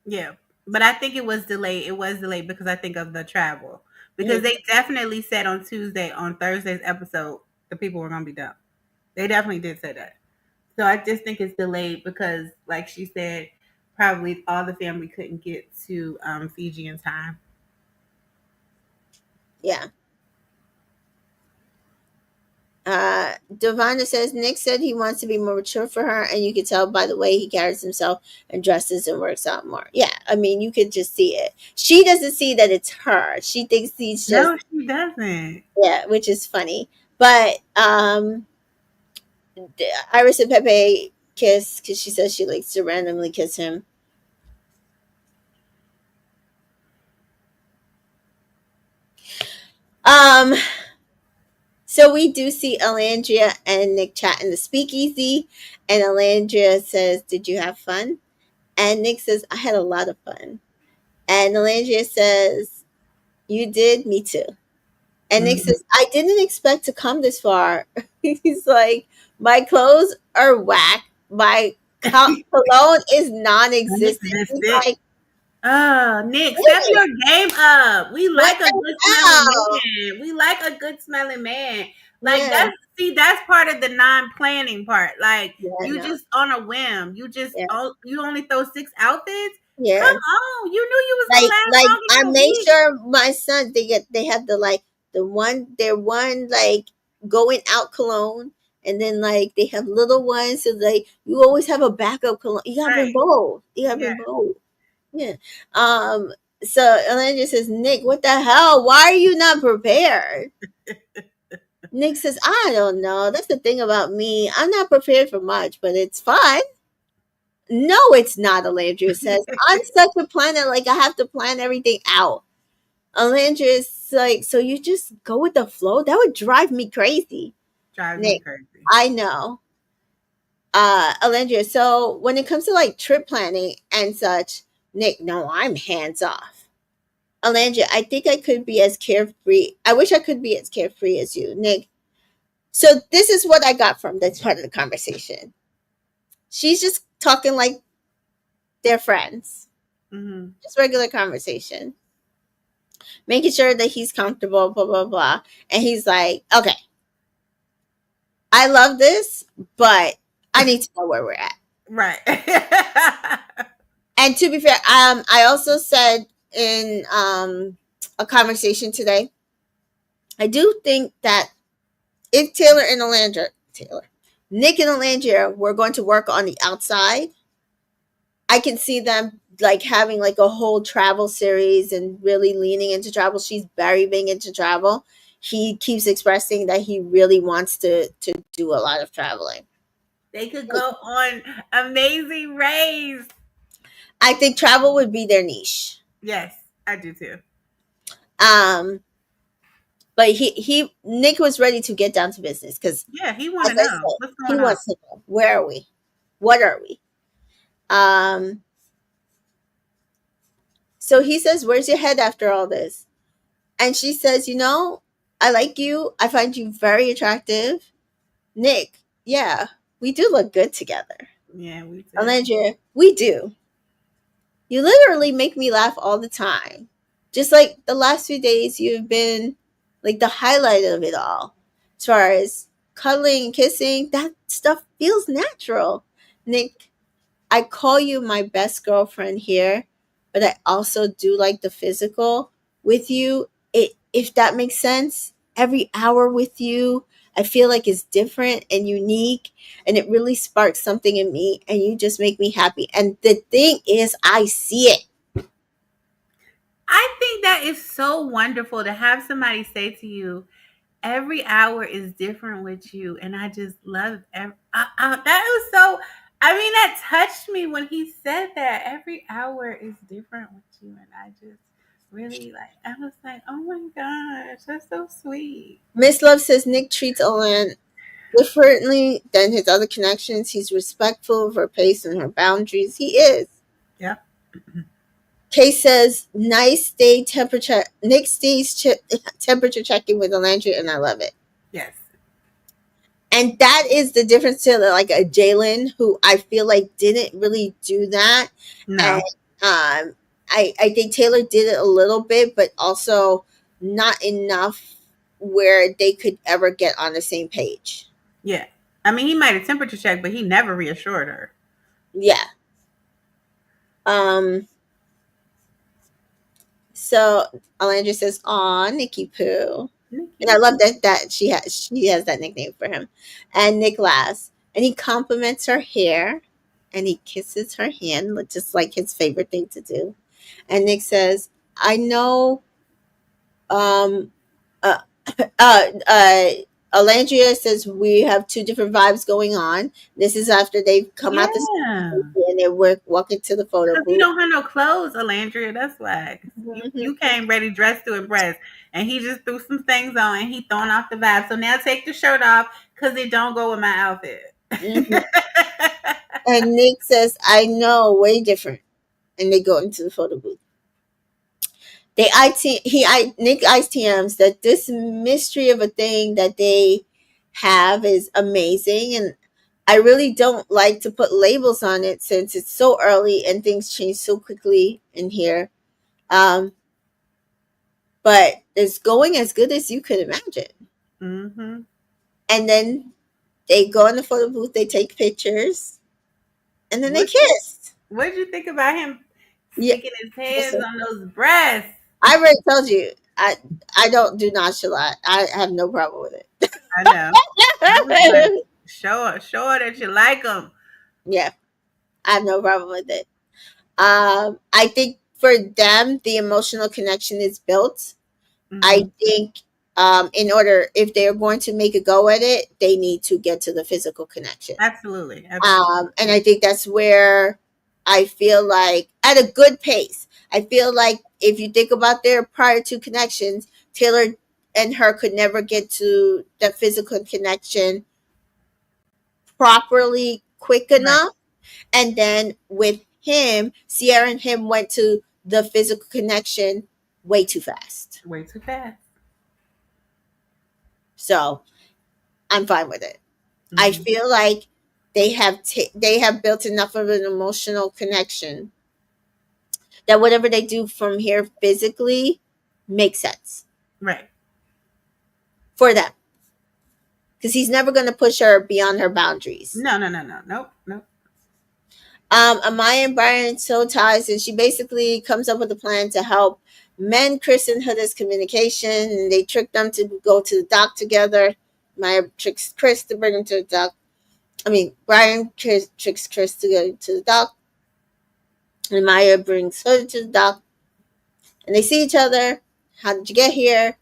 Yeah. But I think it was delayed. It was delayed because I think of the travel. Because Mhm. they definitely said on Thursday's episode, the people were gonna be done. They definitely did say that. So I just think it's delayed because, like she said, probably all the family couldn't get to Fiji in time. Yeah. Devonta says Nick said he wants to be more mature for her, and you can tell by the way he carries himself and dresses and works out more. Yeah, I mean, you could just see it. She doesn't see that it's her. She thinks he's just No, she doesn't. yeah, which is funny. But Iris and Pepe kiss because she says she likes to randomly kiss him. Um, so we do see Alandria and Nick chat in the speakeasy, and Alandria says, "Did you have fun?" And Nick says, "I had a lot of fun." And Alandria says, "You did? Me too." And Nick Mhm. says, "I didn't expect to come this far." He's like, "My clothes are whack. My cologne is non-existent." He's Non-existent. like, Oh, Nick, step "Nick, your game up. We what like a the good smelling hell?" man. We like a good smelling man. Like Yeah, that's part of the non-planning part. Like yeah, you no, just on a whim. yeah, You only throw 6 outfits. Come yeah. on, you knew you was gonna last Like longer I than a made week. sure my son they have the like the one their one like going out cologne, and then like they have little ones, so like you always have a backup cologne. You gotta bring Right. both. You gotta Yeah. bring both. Yeah. So Elaine says, Nick, what the hell? Why are you not prepared? Nick says, I don't know. That's the thing about me. I'm not prepared for much, but it's fun. No, it's not, Alandria says. I'm such a planner, like I have to plan everything out. Alandria's like, so you just go with the flow? That would drive me crazy. Drives me Nick, crazy. I know. Alandria, so when it comes to like trip planning and such, Nick, no, I'm hands off. Alandria, I think I could be as carefree. I wish I could be as carefree as you, Nick. So this is what I got from this part of the conversation. She's just talking like they're friends, Hmm. just regular conversation, making sure that he's comfortable, blah, blah, blah. And he's like, okay, I love this, but I need to know where we're at. Right. And to be fair, I also said in a conversation today, I do think that if Nick and Alandria were going to work on the outside, I can see them like having like a whole travel series and really leaning into travel. She's very big into travel. He keeps expressing that he really wants to do a lot of traveling. They could go on Amazing Race. I think travel would be their niche. Yes, I do too. Um, but he Nick was ready to get down to business because, Yeah, he want as to I know said, what's he going on. wants to know where are we, what are we. Um, so he says, "Where's your head after all this?" And she says, "You know, I like you. I find you very attractive, Nick. Yeah, we do look good together." Yeah, we do. Alandria, we do. You literally make me laugh all the time. Just like the last few days, you've been like the highlight of it all. As far as cuddling, kissing, that stuff feels natural. Nick, I call you my best girlfriend here, but I also do like the physical with you. It if that makes sense. Every hour with you, I feel like it's different and unique, and it really sparks something in me, and you just make me happy. And the thing is, I see it. I think that is so wonderful to have somebody say to you, every hour is different with you. And I just love that was so, I mean, that touched me when he said that. Every hour is different with you. And I just really like, I was like, oh my gosh, that's so sweet. Miss Love says Nick treats Olan differently than his other connections. He's respectful of her pace and her boundaries. He is. Yeah. Kay says, nice day temperature. Nick stays temperature checking with Alandria, and I love it. Yes. And that is the difference to like a Jalen, who I feel like didn't really do that. And No. I think Taylor did it a little bit, but also not enough where they could ever get on the same page. Yeah. I mean, he might have temperature checked, but he never reassured her. Yeah. Um, so Alandra says, "Aw, Nikki Poo," and I Nikki. love that she has that nickname for him. And Nick laughs, and he compliments her hair, and he kisses her hand, just like his favorite thing to do. And Nick says, "I know." Um, uh, uh, Alandria says we have two different vibes going on. This is after they've come out the Yeah. and they're walking to the photo Because you booth. don't have no clothes, Alandria. That's why. 'Cause Mhm, you came ready, dressed to impress. And he just threw some things on and he throwing off the vibe. So now take the shirt off because it don't go with my outfit. mhm. And Nick says, "I know, way different." And they go into the photo booth. Nick ITMs that this mystery of a thing that they have is amazing, and I really don't like to put labels on it since it's so early and things change so quickly in here. Um, but it's going as good as you could imagine. Mm-hmm. And then they go in the photo booth, they take pictures, and then they What kiss. what did you think about him Yeah, sticking his hands listen, on those breasts? I already told you, I don't do nonchalant. I have no problem with I know. I was like, it. show her that you like them. Yeah, I have no problem with it. I think for them, the emotional connection is built. Mm-hmm. I think in order, if they're going to make a go at it, they need to get to the physical connection. Absolutely. Absolutely. And I think that's where I feel like at a good pace. I feel like if you think about their prior two connections, Taylor and her could never get to the physical connection properly quick Right. enough. And then with him, Sierra and him went to the physical connection way too fast. Way too fast. So I'm fine with it. I Mm-hmm. feel like they have built enough of an emotional connection that whatever they do from here physically makes sense Right. for them, because he's never going to push her beyond her boundaries. No, no, no, no. Nope. Nope. Amaya and Brian so ties, and she basically comes up with a plan to help mend Chris and Huda's communication, and they trick them to go to the dock together. Maya tricks Chris to bring him to the dock. I mean, Brian tricks Chris to go to the dock, and Maya brings Huda to the dock, and they see each other. How did you get here?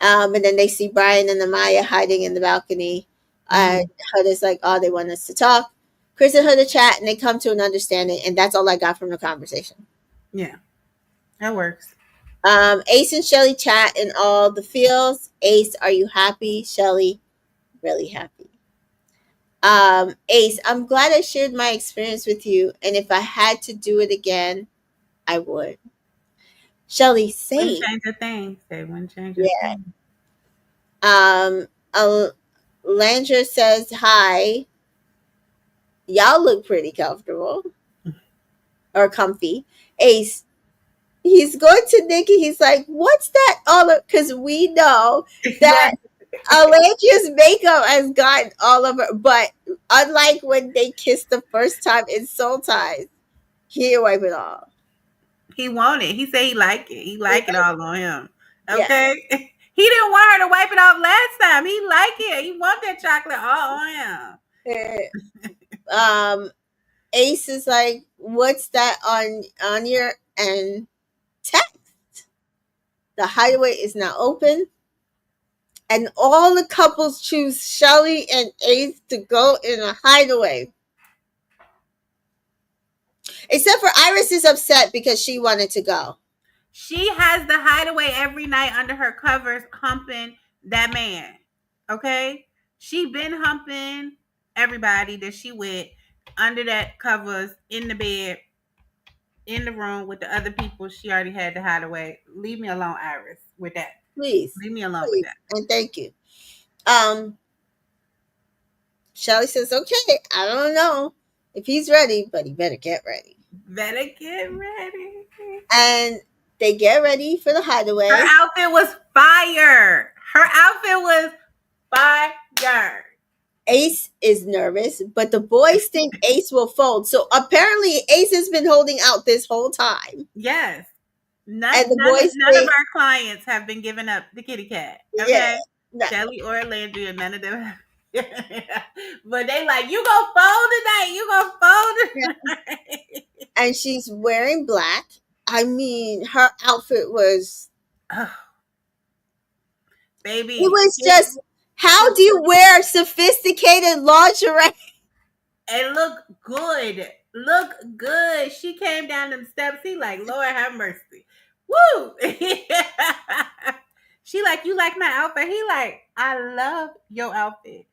And then they see Brian and Amaya hiding in the balcony. And Mm-hmm. Huda's like, oh, they want us to talk. Chris and Huda chat, and they come to an understanding, and that's all I got from the conversation. Yeah. That works. Ace and Shelly chat in all the feels. Ace, are you happy? Shelly, really happy. Ace, I'm glad I shared my experience with you, and if I had to do it again, I would. Shelly, Wouldn't same. change a thing. They wouldn't change a Yeah. thing. Um, Landra says hi. Y'all look pretty comfortable or comfy. Ace, he's going to Nikki. He's like, what's that all of? Because we know that Right. Alexia's makeup has gotten all over. But unlike when they kissed the first time in Soul Ties, he didn't wipe it off. He want it. He said he like it. He He like it like, all on him. yeah. Okay. He didn't want her to wipe it off last time. He like it. He want that chocolate all on him. Um, Ace is like, what's that on your and text? The hideaway is now open. And all the couples choose Shelly and Ace to go in a hideaway. Except for Iris is upset because she wanted to go. She has the hideaway every night under her covers, humping that man. Okay, she been humping everybody that she with under that covers in the bed in the room with the other people she already had to hide away. Leave me alone, Iris, with that. Please, Leave me alone with please, that. and thank you. Um, Shelly says, "Okay, I don't know if he's ready, but he better get ready." Better get ready. And they get ready for the Her hideaway. outfit was fire. Her outfit was fire. Ace is nervous, but the boys think Ace will fold. So apparently, Ace has been holding out this whole time, Yes. and the boys None of think, our clients have been giving up the kitty cat. "Yeah, Okay. no." Shelly or Landria, none of them have. But they like, you gonna fold tonight. You gonna fold tonight. And she's wearing black. I mean, her outfit was, Oh, it baby. was just, how do you wear sophisticated lingerie? And look good. Look good. She came down them steps. He like, Lord have mercy. Woo! She like, you like my outfit? He like, I love your outfit.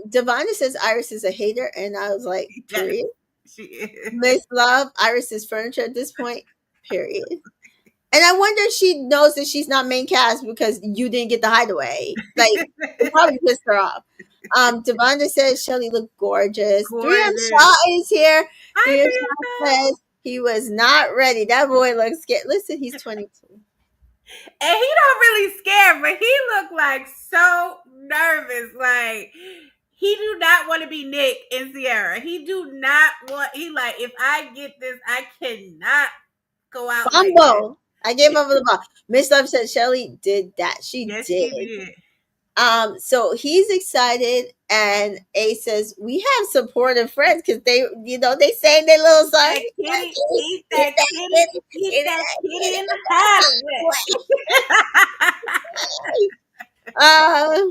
Devonta says Iris is a hater, and I was like, Yes, period. she is. Miss Love, Iris is furniture at this point, period. And I wonder if she knows that she's not main cast because you didn't get the hideaway. Like, it probably pissed her off. Devonta says Shelly looked gorgeous. 3M Gorgeous. Shaw is here. Hi, 3M Shaw Priyanka. says he was not ready. That boy looks scared. Listen, he's 22. And he don't really scare, but he looked like so nervous. Like he do not want to be Nick and Sierra. He do not want. He like, if I get this, I cannot go out like this. Bumbo. I gave over the ball. Miss Love said Shelly did that. She Yes, she did. did. So he's excited, and A says we have supportive friends because they, they sang their little song. That kitty, eat that kitty, eat that kitty in the hideaway. Uh,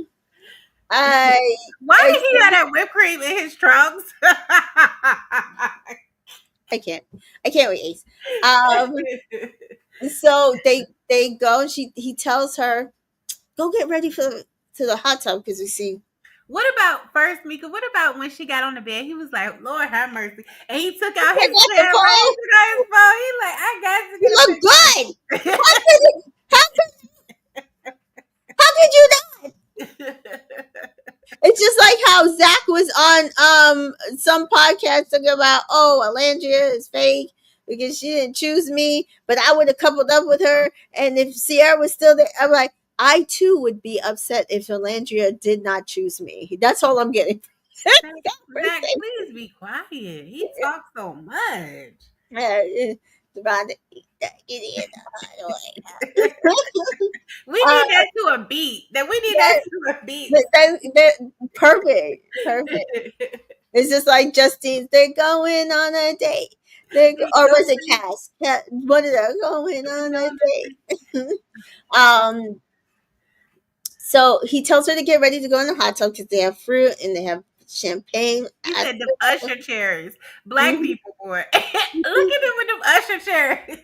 I Why I did he have that whipped cream in his trunks? I can't wait, Ace. So they go, and he tells her, go get ready for to the hot tub because we see. What about first, Mika? What about when she got on the bed? He was like, "Lord have mercy," and he took out his That's the camera. He phone. took out his phone. He like, "I got to You get a look good. picture." How could you not? It's just like how Zach was on some podcast talking about, oh, Alandria is fake because she didn't choose me, but I would have coupled up with her, and if Sierra was still there, I'm like, I too would be upset if Alandria did not choose me. That's all I'm getting. Zach, please be quiet. He talks so much. Divine, We need that to a beat. That we need that to a beat. perfect, perfect. It's just like Justine's. They're going on a date. Or was it Cass? What are they going on a date? um. So he tells her to get ready to go in the hot tub because they have fruit and they have champagne. He said them usher chairs. Black people, boy. Look at them with them usher chairs.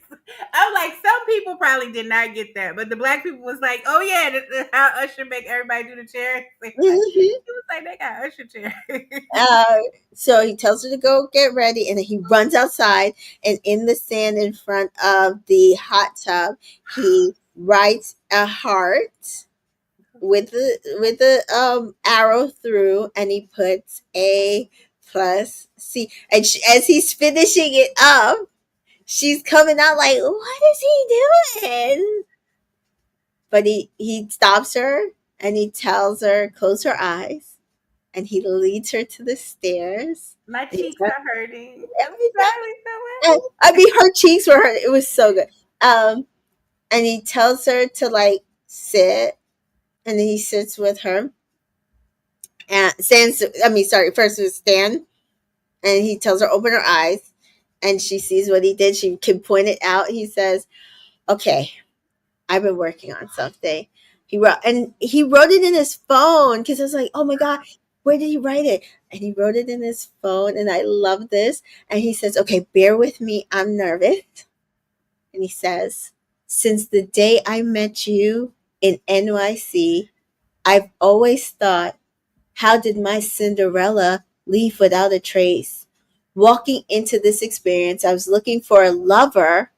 I'm like, some people probably did not get that, but the black people was like, oh yeah, how Usher make everybody do the chairs. He was like, they got Usher chairs. So he tells her to go get ready, and then he runs outside, and in the sand in front of the hot tub, he writes a heart with the arrow through, and he puts A plus C, and as he's finishing it up, she's coming out like, what is he doing? But he stops her, and he tells her close her eyes, and he leads her to the stairs. My cheeks are hurting. I mean, her cheeks were hurting. It was so good. And he tells her to like sit, and then he sits with her. And first was stand, and he tells her open her eyes, and she sees what he did. She can point it out. He says, "Okay, I've been working on something." He wrote it in his phone because I was like, "Oh my god, where did he write it?" And he wrote it in his phone, and I love this. And he says, "Okay, bear with me. I'm nervous." And he says, "Since the day I met you in NYC, I've always thought, how did my Cinderella leave without a trace? Walking into this experience, I was looking for a lover,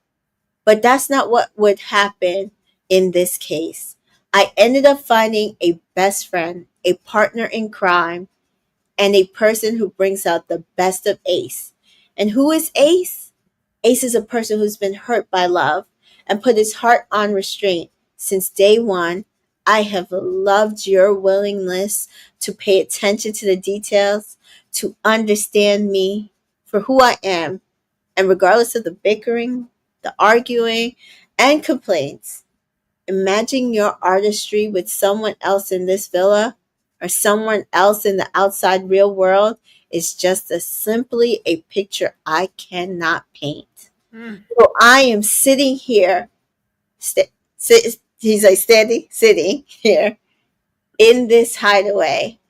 but that's not what would happen in this case. I ended up finding a best friend, a partner in crime, and a person who brings out the best of Ace. And who is Ace? Ace is a person who's been hurt by love and put his heart on restraint since day one. I have loved your willingness to pay attention to the details, to understand me for who I am, and regardless of the bickering, the arguing, and complaints. Imagine your artistry with someone else in this villa or someone else in the outside real world is just a simply a picture I cannot paint. Mm. So I am sitting here, he's like standing, sitting here in this hideaway.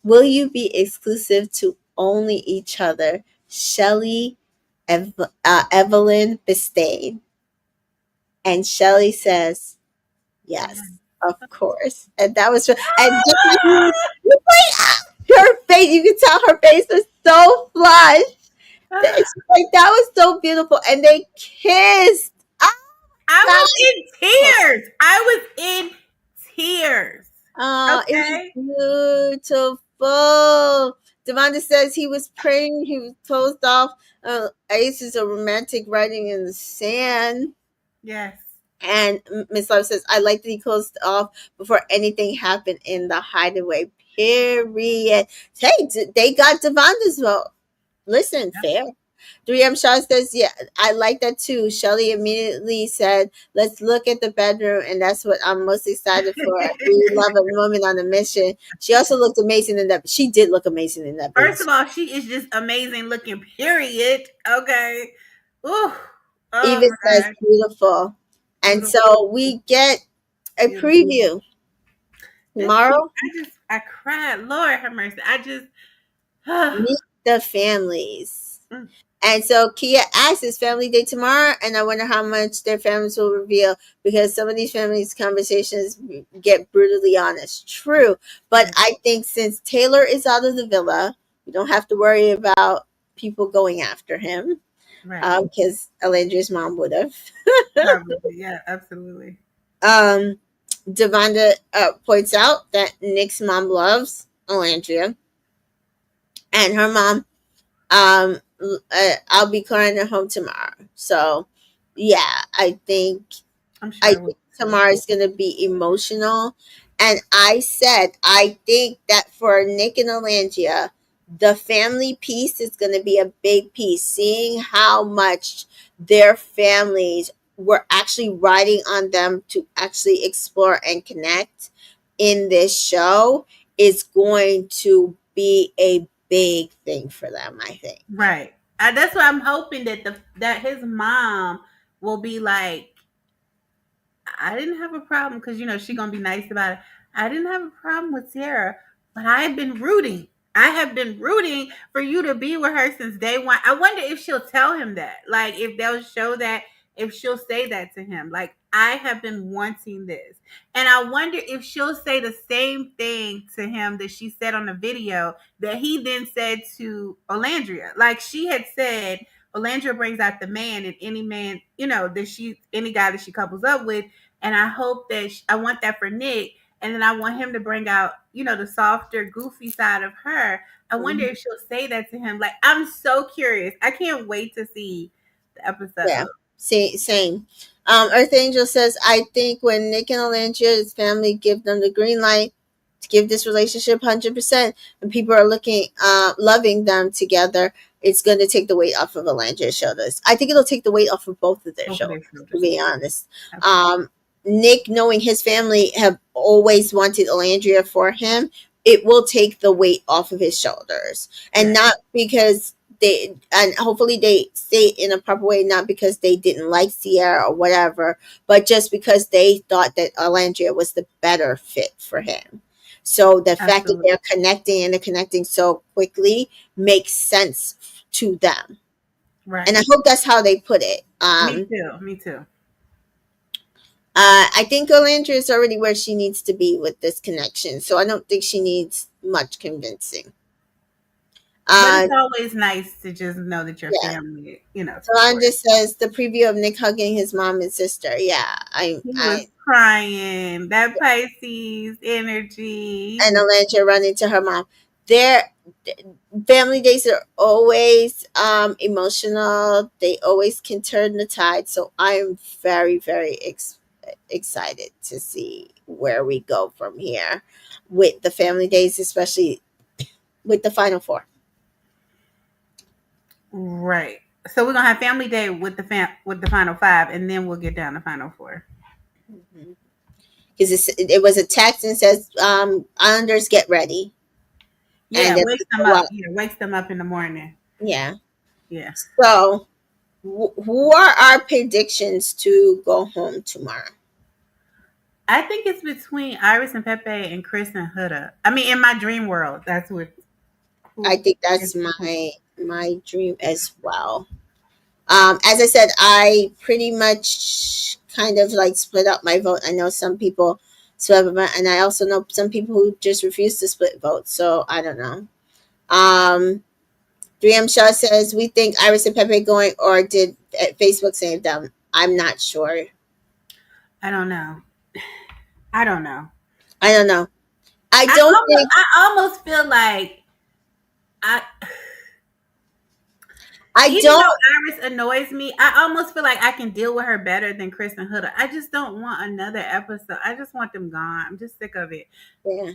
Will you be exclusive to only each other? Shelly Evelyn Bistain. And Shelly says, yes, of course. And that was, and just like you like, her face, you could tell her face was so flushed. It's like, that was so beautiful. And they kissed. I God. was in tears. I was in tears. It was Okay. beautiful. Devonta says he was praying, he was closed off. Ace is a romantic writing in the sand. Yes. And Miss Love says, I like that he closed off before anything happened in the hideaway. Period. Hey, they got Devonta's vote. Listen, Yep. fair. 3M Shaw says, yeah, I like that too. Shelly immediately said, let's look at the bedroom, and that's what I'm most excited for. We love a woman on a mission. She also looked amazing in that. She did look amazing in that First boots. of all, she is just amazing looking, period. Okay. Ooh. Oh Eva my says, gosh. beautiful. And Beautiful. so we get a Beautiful. preview This piece, tomorrow. I cried. Lord have mercy. I just Meet the families. Mm. And so Kia asks, his family day tomorrow? And I wonder how much their families will reveal, because some of these families' conversations get brutally honest. True. But Yes. I think since Taylor is out of the villa, we don't have to worry about people going after him, Right. because Alandria's mom would have. Probably. Yeah, absolutely. Devonta points out that Nick's mom loves Alandria, and her mom, I'll be crying at home tomorrow. So, yeah, I'm sure I it will think too. tomorrow is going to be emotional. And I said, I think that for Nick and Alangia, the family piece is going to be a big piece. Seeing how much their families were actually riding on them to actually explore and connect in this show is going to be a big thing for them, I think. Right. That's why I'm hoping that that his mom will be like, I didn't have a problem because she's gonna be nice about it. I didn't have a problem with Sierra, but I have been rooting. I have been rooting for you to be with her since day one. I wonder if she'll tell him that. Like if they'll show that, if she'll say that to him. Like I have been wanting this. And I wonder if she'll say the same thing to him that she said on the video that he then said to Olandria. Like she had said, Olandria brings out the man, and any man, any guy that she couples up with, and I hope that I want that for Nick. And then I want him to bring out, the softer, goofy side of her. I wonder if she'll say that to him. Like, I'm so curious. I can't wait to see the Yeah, episode. same. Earth Angel says, I think when Nick and Alandra's family give them the green light to give this relationship 100%, and people are looking, loving them together, it's going to take the weight off of Alandra's shoulders. I think it'll take the weight off of both of their Both of their shoulders, to shoulders. be honest. Absolutely. Nick, knowing his family have always wanted Alandria for him, it will take the weight off of his shoulders. And Right. not because and hopefully they say it in a proper way, not because they didn't like Sierra or whatever, but just because they thought that Alandria was the better fit for him. So the fact that Absolutely. they're connecting, and they're connecting so quickly, makes sense to them. And Right. I hope that's how they put it. Me too. Me too. I think Olandra is already where she needs to be with this connection, so I don't think she needs much convincing. But it's Uh, always nice to just know that your yeah. family, Solange support. says the preview of Nick hugging his mom and sister. Yeah, He was crying. That Pisces energy. He and was Alantra running to her mom. Their family days are always emotional. They always can turn the tide. So I'm very, very excited to see where we go from here with the family days, especially with the final four. right. So we're gonna have family day with the final five, and then we'll get down to final four. Because it was a text and says, Islanders get ready. And Yeah, then wakes we them go up. up. Yeah, wakes them up in the morning. Yeah. Yeah. So, who are our predictions to go home tomorrow? I think it's between Iris and Pepe and Chris and Huda. I mean, in my dream world, that's I who think is that's between. my dream as well. As I said, I pretty much kind of like split up my vote. I know some people split up, and I also know some people who just refuse to split votes. So I don't know. 3M Shaw says we think Iris and Pepe going, or did Facebook save them? I'm not sure. I don't know. I don't know. I don't know. I I don't almost, think. I almost feel like I, I even don't. though Iris annoys me, I almost feel like I can deal with her better than Chris and Huda. I just don't want another episode. I just want them gone. I'm just sick of it. Yeah.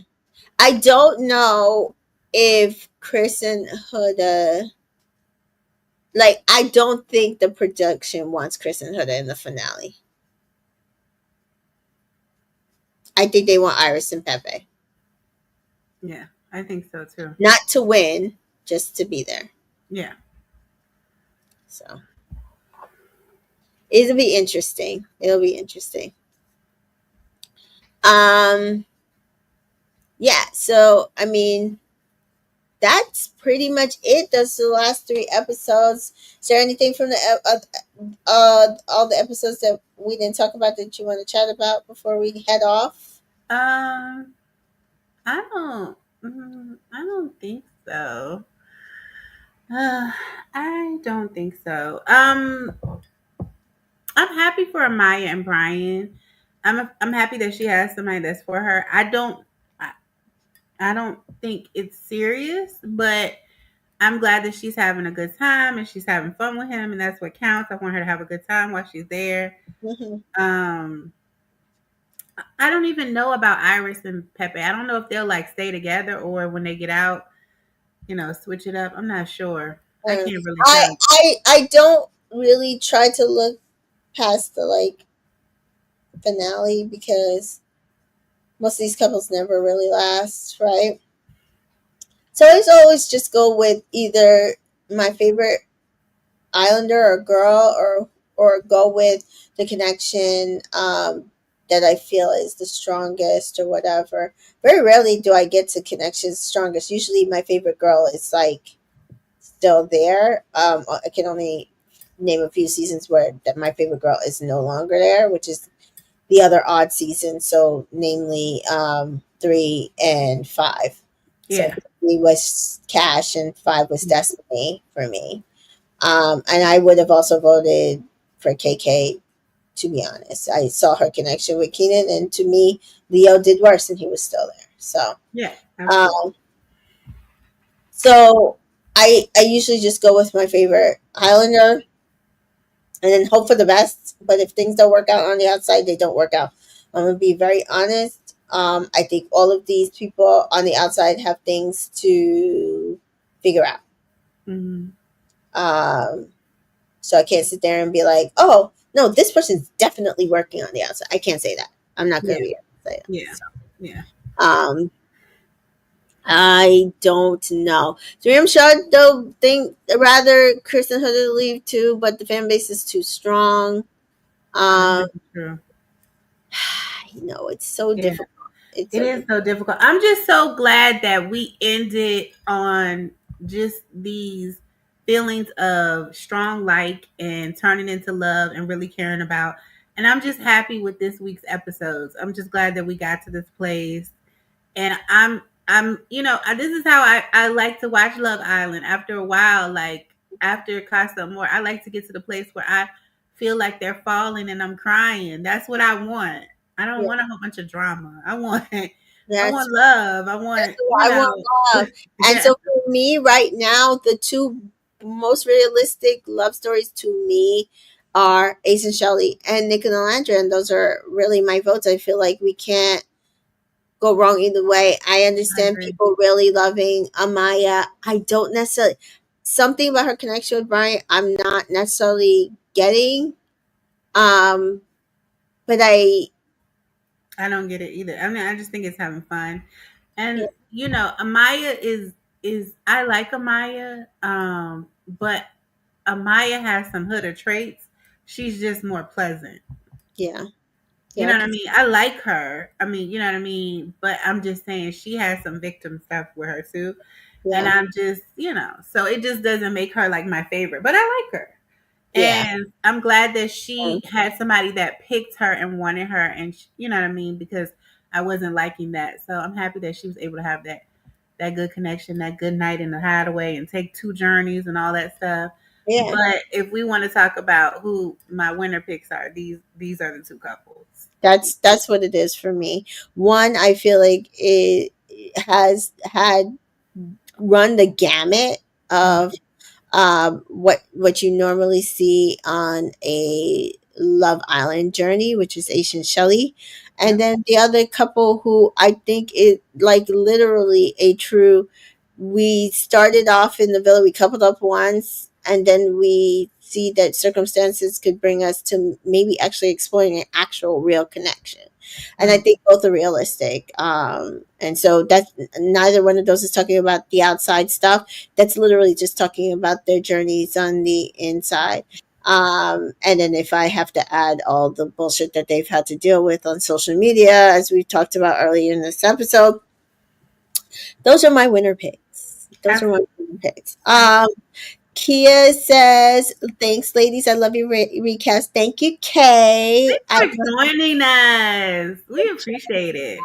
I don't know if Chris and Huda, like, I don't think the production wants Chris and Huda in the finale. I think they want Iris and Pepe. Yeah, I think so too. Not to win, just to be there. Yeah. So it'll be interesting. It'll be interesting. Um yeah, so I mean that's pretty much it. That's the last three episodes. Is there anything from the all the episodes that we didn't talk about that you want to chat about before we head off? Um, I don't think so. I don't think so. I'm happy for Amaya and Brian. I'm happy that she has somebody that's for her. I don't think it's serious, but I'm glad that she's having a good time and she's having fun with him, and that's what counts. I want her to have a good time while she's there. Hmm. Um, I don't even know about Iris and Pepe. I don't know if they'll like stay together or when they get out, switch it up. I'm not sure. I Uh, can't really tell. I don't really try to look past the like finale because most of these couples never really last, right? So I always just go with either my favorite Islander or girl, or go with the connection that I feel is the strongest or whatever. Very rarely do I get to connections strongest. Usually my favorite girl is like still there. I can only name a few seasons where that my favorite girl is no longer there, which is the other odd season. So namely 3 and 5. So Yeah, 3 was Cash and 5 was Destiny for me. And I would have also voted for KK, to be honest. I saw her connection with Keenan, and to me, Leo did worse, and he was still there. yeah, absolutely. Um, so I usually just go with my favorite Highlander, and then hope for the best. But if things don't work out on the outside, they don't work out. I'm gonna be very honest. I think all of these people on the outside have things to figure out. Hmm. Um, So I can't sit there and be like, oh, no, this person's definitely working on the outside. I can't say that. I'm not going Yeah, to be able to say that. yeah, yeah. Um, I don't know. So I'm sure they'll think rather Kristen Hood to leave too, but the fan base is too strong. That Um, is true. it's so Yeah. difficult. It's It so is difficult. so difficult. I'm just so glad that we ended on just these feelings of strong like and turning into love and really caring about. And I'm just happy with this week's episodes. I'm just glad that we got to this place. And this is how I like to watch Love Island. After a while, like after it costs them more, I like to get to the place where I feel like they're falling and I'm crying. That's what I want. I don't Yeah, want a whole bunch of drama. I want that's love. I that's want, what I want love. And yeah, so for me right now, the two most realistic love stories to me are Ace and Shelley and Nick and Alandra, and those are really my votes. I feel like we can't go wrong either way. I I understand agree. people really loving Amaya. I don't necessarily something about her connection with Brian I'm not necessarily getting. Um but I don't get it either. I mean, I just think it's having fun. yeah, And Amaya is I like Amaya, but Amaya has some hooder traits. She's just more pleasant. yeah, You know yep, what I mean? I like her. I mean, you know what I mean? But I'm just saying she has some victim stuff with her too. And yeah, I'm just, so it just doesn't make her like my favorite. But I like her. yeah, And I'm glad that she um, had somebody that picked her and wanted her and you know what I mean? Because I wasn't liking that. So I'm happy that she was able to have that good connection, that good night in the hideaway and take two journeys and all that stuff. yeah. But if we want to talk about who my winner picks are, these are the two couples. That's what it is for me. One, I feel like it has had run the gamut of what you normally see on a Love Island journey, which is Asian Shelley, and Yep. then the other couple who I think is like literally a true. We started off in the villa, we coupled up once, and then we see that circumstances could bring us to maybe actually exploring an actual real connection. And I Mm, think both are realistic. And so that's neither one of those is talking about the outside stuff. That's literally just talking about their journeys on the inside. And then if I have to add all the bullshit that they've had to deal with on social media, as we talked about earlier in this episode, those are my winner picks. Those are my absolutely. winner picks. Kia says, "Thanks, ladies. I love your recast. Thank you, Kay. Thanks for joining us. We appreciate it.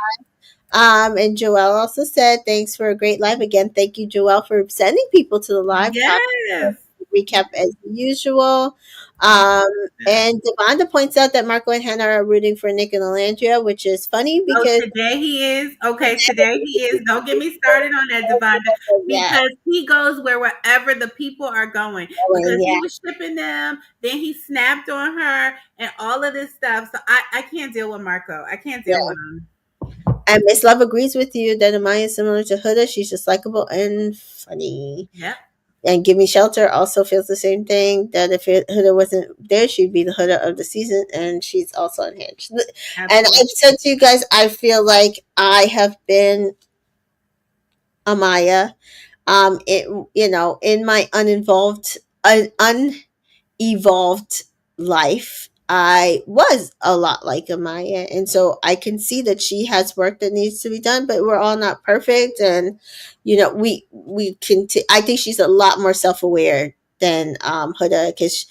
And Joelle also said, "Thanks for a great live again. Thank you, Joelle, for sending people to the live. Yes. Recap as usual." Um, and Devonda points out that Marco and Hannah are rooting for Nick and Alandria, which is funny Oh, because today he is. Okay, today he is. Don't get me started on that, Devonda, yeah, because he goes wherever the people are going. Because yeah, he was shipping them, then he snapped on her, and all of this stuff. So I can't deal with Marco. I can't deal yeah. with him. And Miss Love agrees with you that Amaya is similar to Huda. She's just likable and funny. Yep, And Give Me Shelter also feels the same thing. That if Huda wasn't there, she'd be the Huda of the season, and she's also unhinged. And absolutely. I've said to you guys, I feel like I have been Amaya. It in my unevolved life, I was a lot like Amaya, and so I can see that she has work that needs to be done. But we're all not perfect, and we can. I think she's a lot more self aware than Huda because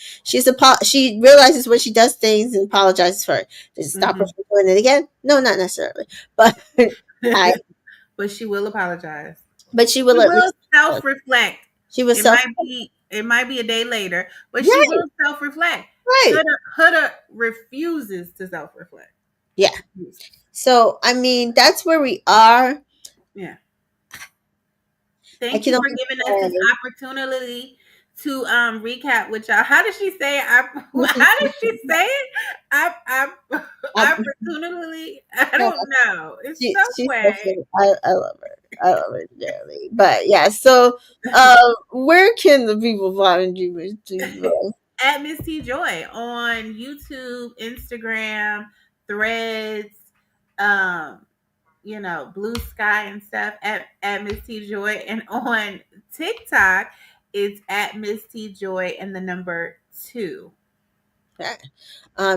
she realizes when she does things and apologizes for it. Does it stop her Hmm. from doing it again? No, not necessarily, but I But she will apologize. but she She will at will least self-reflect. she was self It might be a day later, but she right, will self-reflect. right, Huda refuses to self-reflect. yeah. So I mean, that's where we are. Yeah. I Thank can you for only giving us this say opportunity to recap with y'all. How did she say it? How did she say it? um, Opportunity. I don't know. It's some she's so way. funny. I love her. I love her dearly. But yeah, so where can the people find you, Miss Diva? At Miss T Joy on YouTube, Instagram, Threads, um, Blue Sky and stuff at Miss T Joy, and on TikTok, it's at Miss T Joy and the number 2. Okay.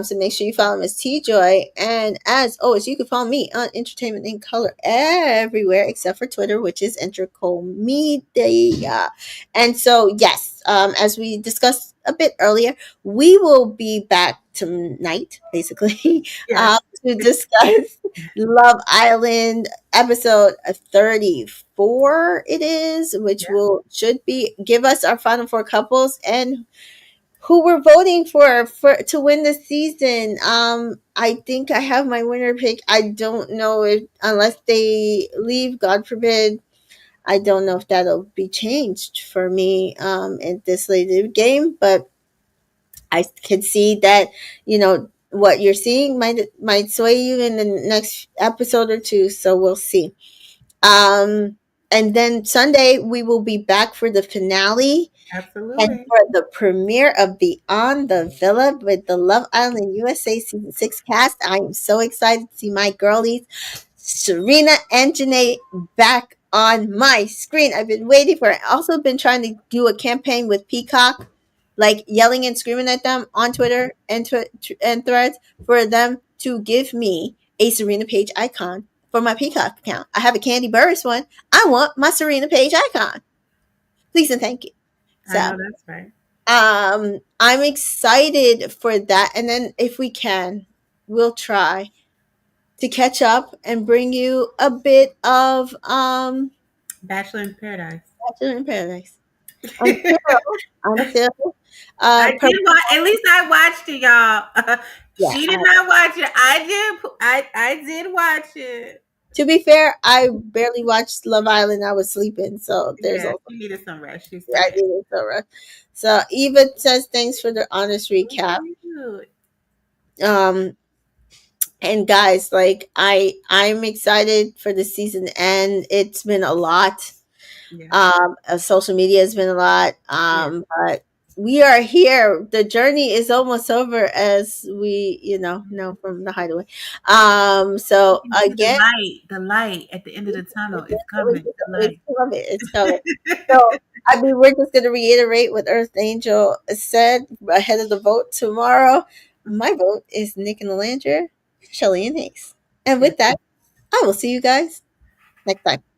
So make sure you follow Miss T Joy. And as always, you can follow me on Entertainment in Color everywhere except for Twitter, which is Entercol Media. And so, yes, as we discussed a bit earlier. We will be back tonight, basically, Yes. to discuss Love Island episode 34. It is, which Yeah. will should be give us our final four couples and who we're voting for to win the season. I think I have my winner pick. I don't know if unless they leave, God forbid. I don't know if that'll be changed for me in this later game, but I can see that what you're seeing might sway you in the next episode or two. So we'll see. And then Sunday we will be back for the finale and Absolutely. for the premiere of Beyond the Villa with the Love Island USA Season 6 cast. I am so excited to see my girlies, Serena and Janae, back on my screen. I've been waiting for it. I've also been trying to do a campaign with Peacock, like yelling and screaming at them on Twitter and threads for them to give me a Serena Page icon for my Peacock account. I have a Candy Burris one. I want my Serena Page icon. Please and thank you. I know So that's right. I'm excited for that. And then if we can, we'll try to catch up and bring you a bit of Bachelor in Paradise. Bachelor in Paradise until until I per- did watch. At least I watched it, y'all. yeah. She did not watch it. I did. I did watch it. To be fair, I barely watched Love Island. I was sleeping, so there's Yeah, also she needed some rest. She's I tired. did it so rough. So Eva says thanks for the honest Oh, recap. cute. Um, and guys, like I'm excited for the season, and it's been a lot. Yeah. Social media has been a lot. Yeah. But we are here. The journey is almost over, as we know from the hideaway. You So can see again, the light at the end of the tunnel is coming. The it's light. coming. It's coming. So I mean, we're just going to reiterate what Earth Angel said ahead of the vote tomorrow. My vote is Nick and Lalandra, Shelly and Hayes. And Yes. with that, I will see you guys next time.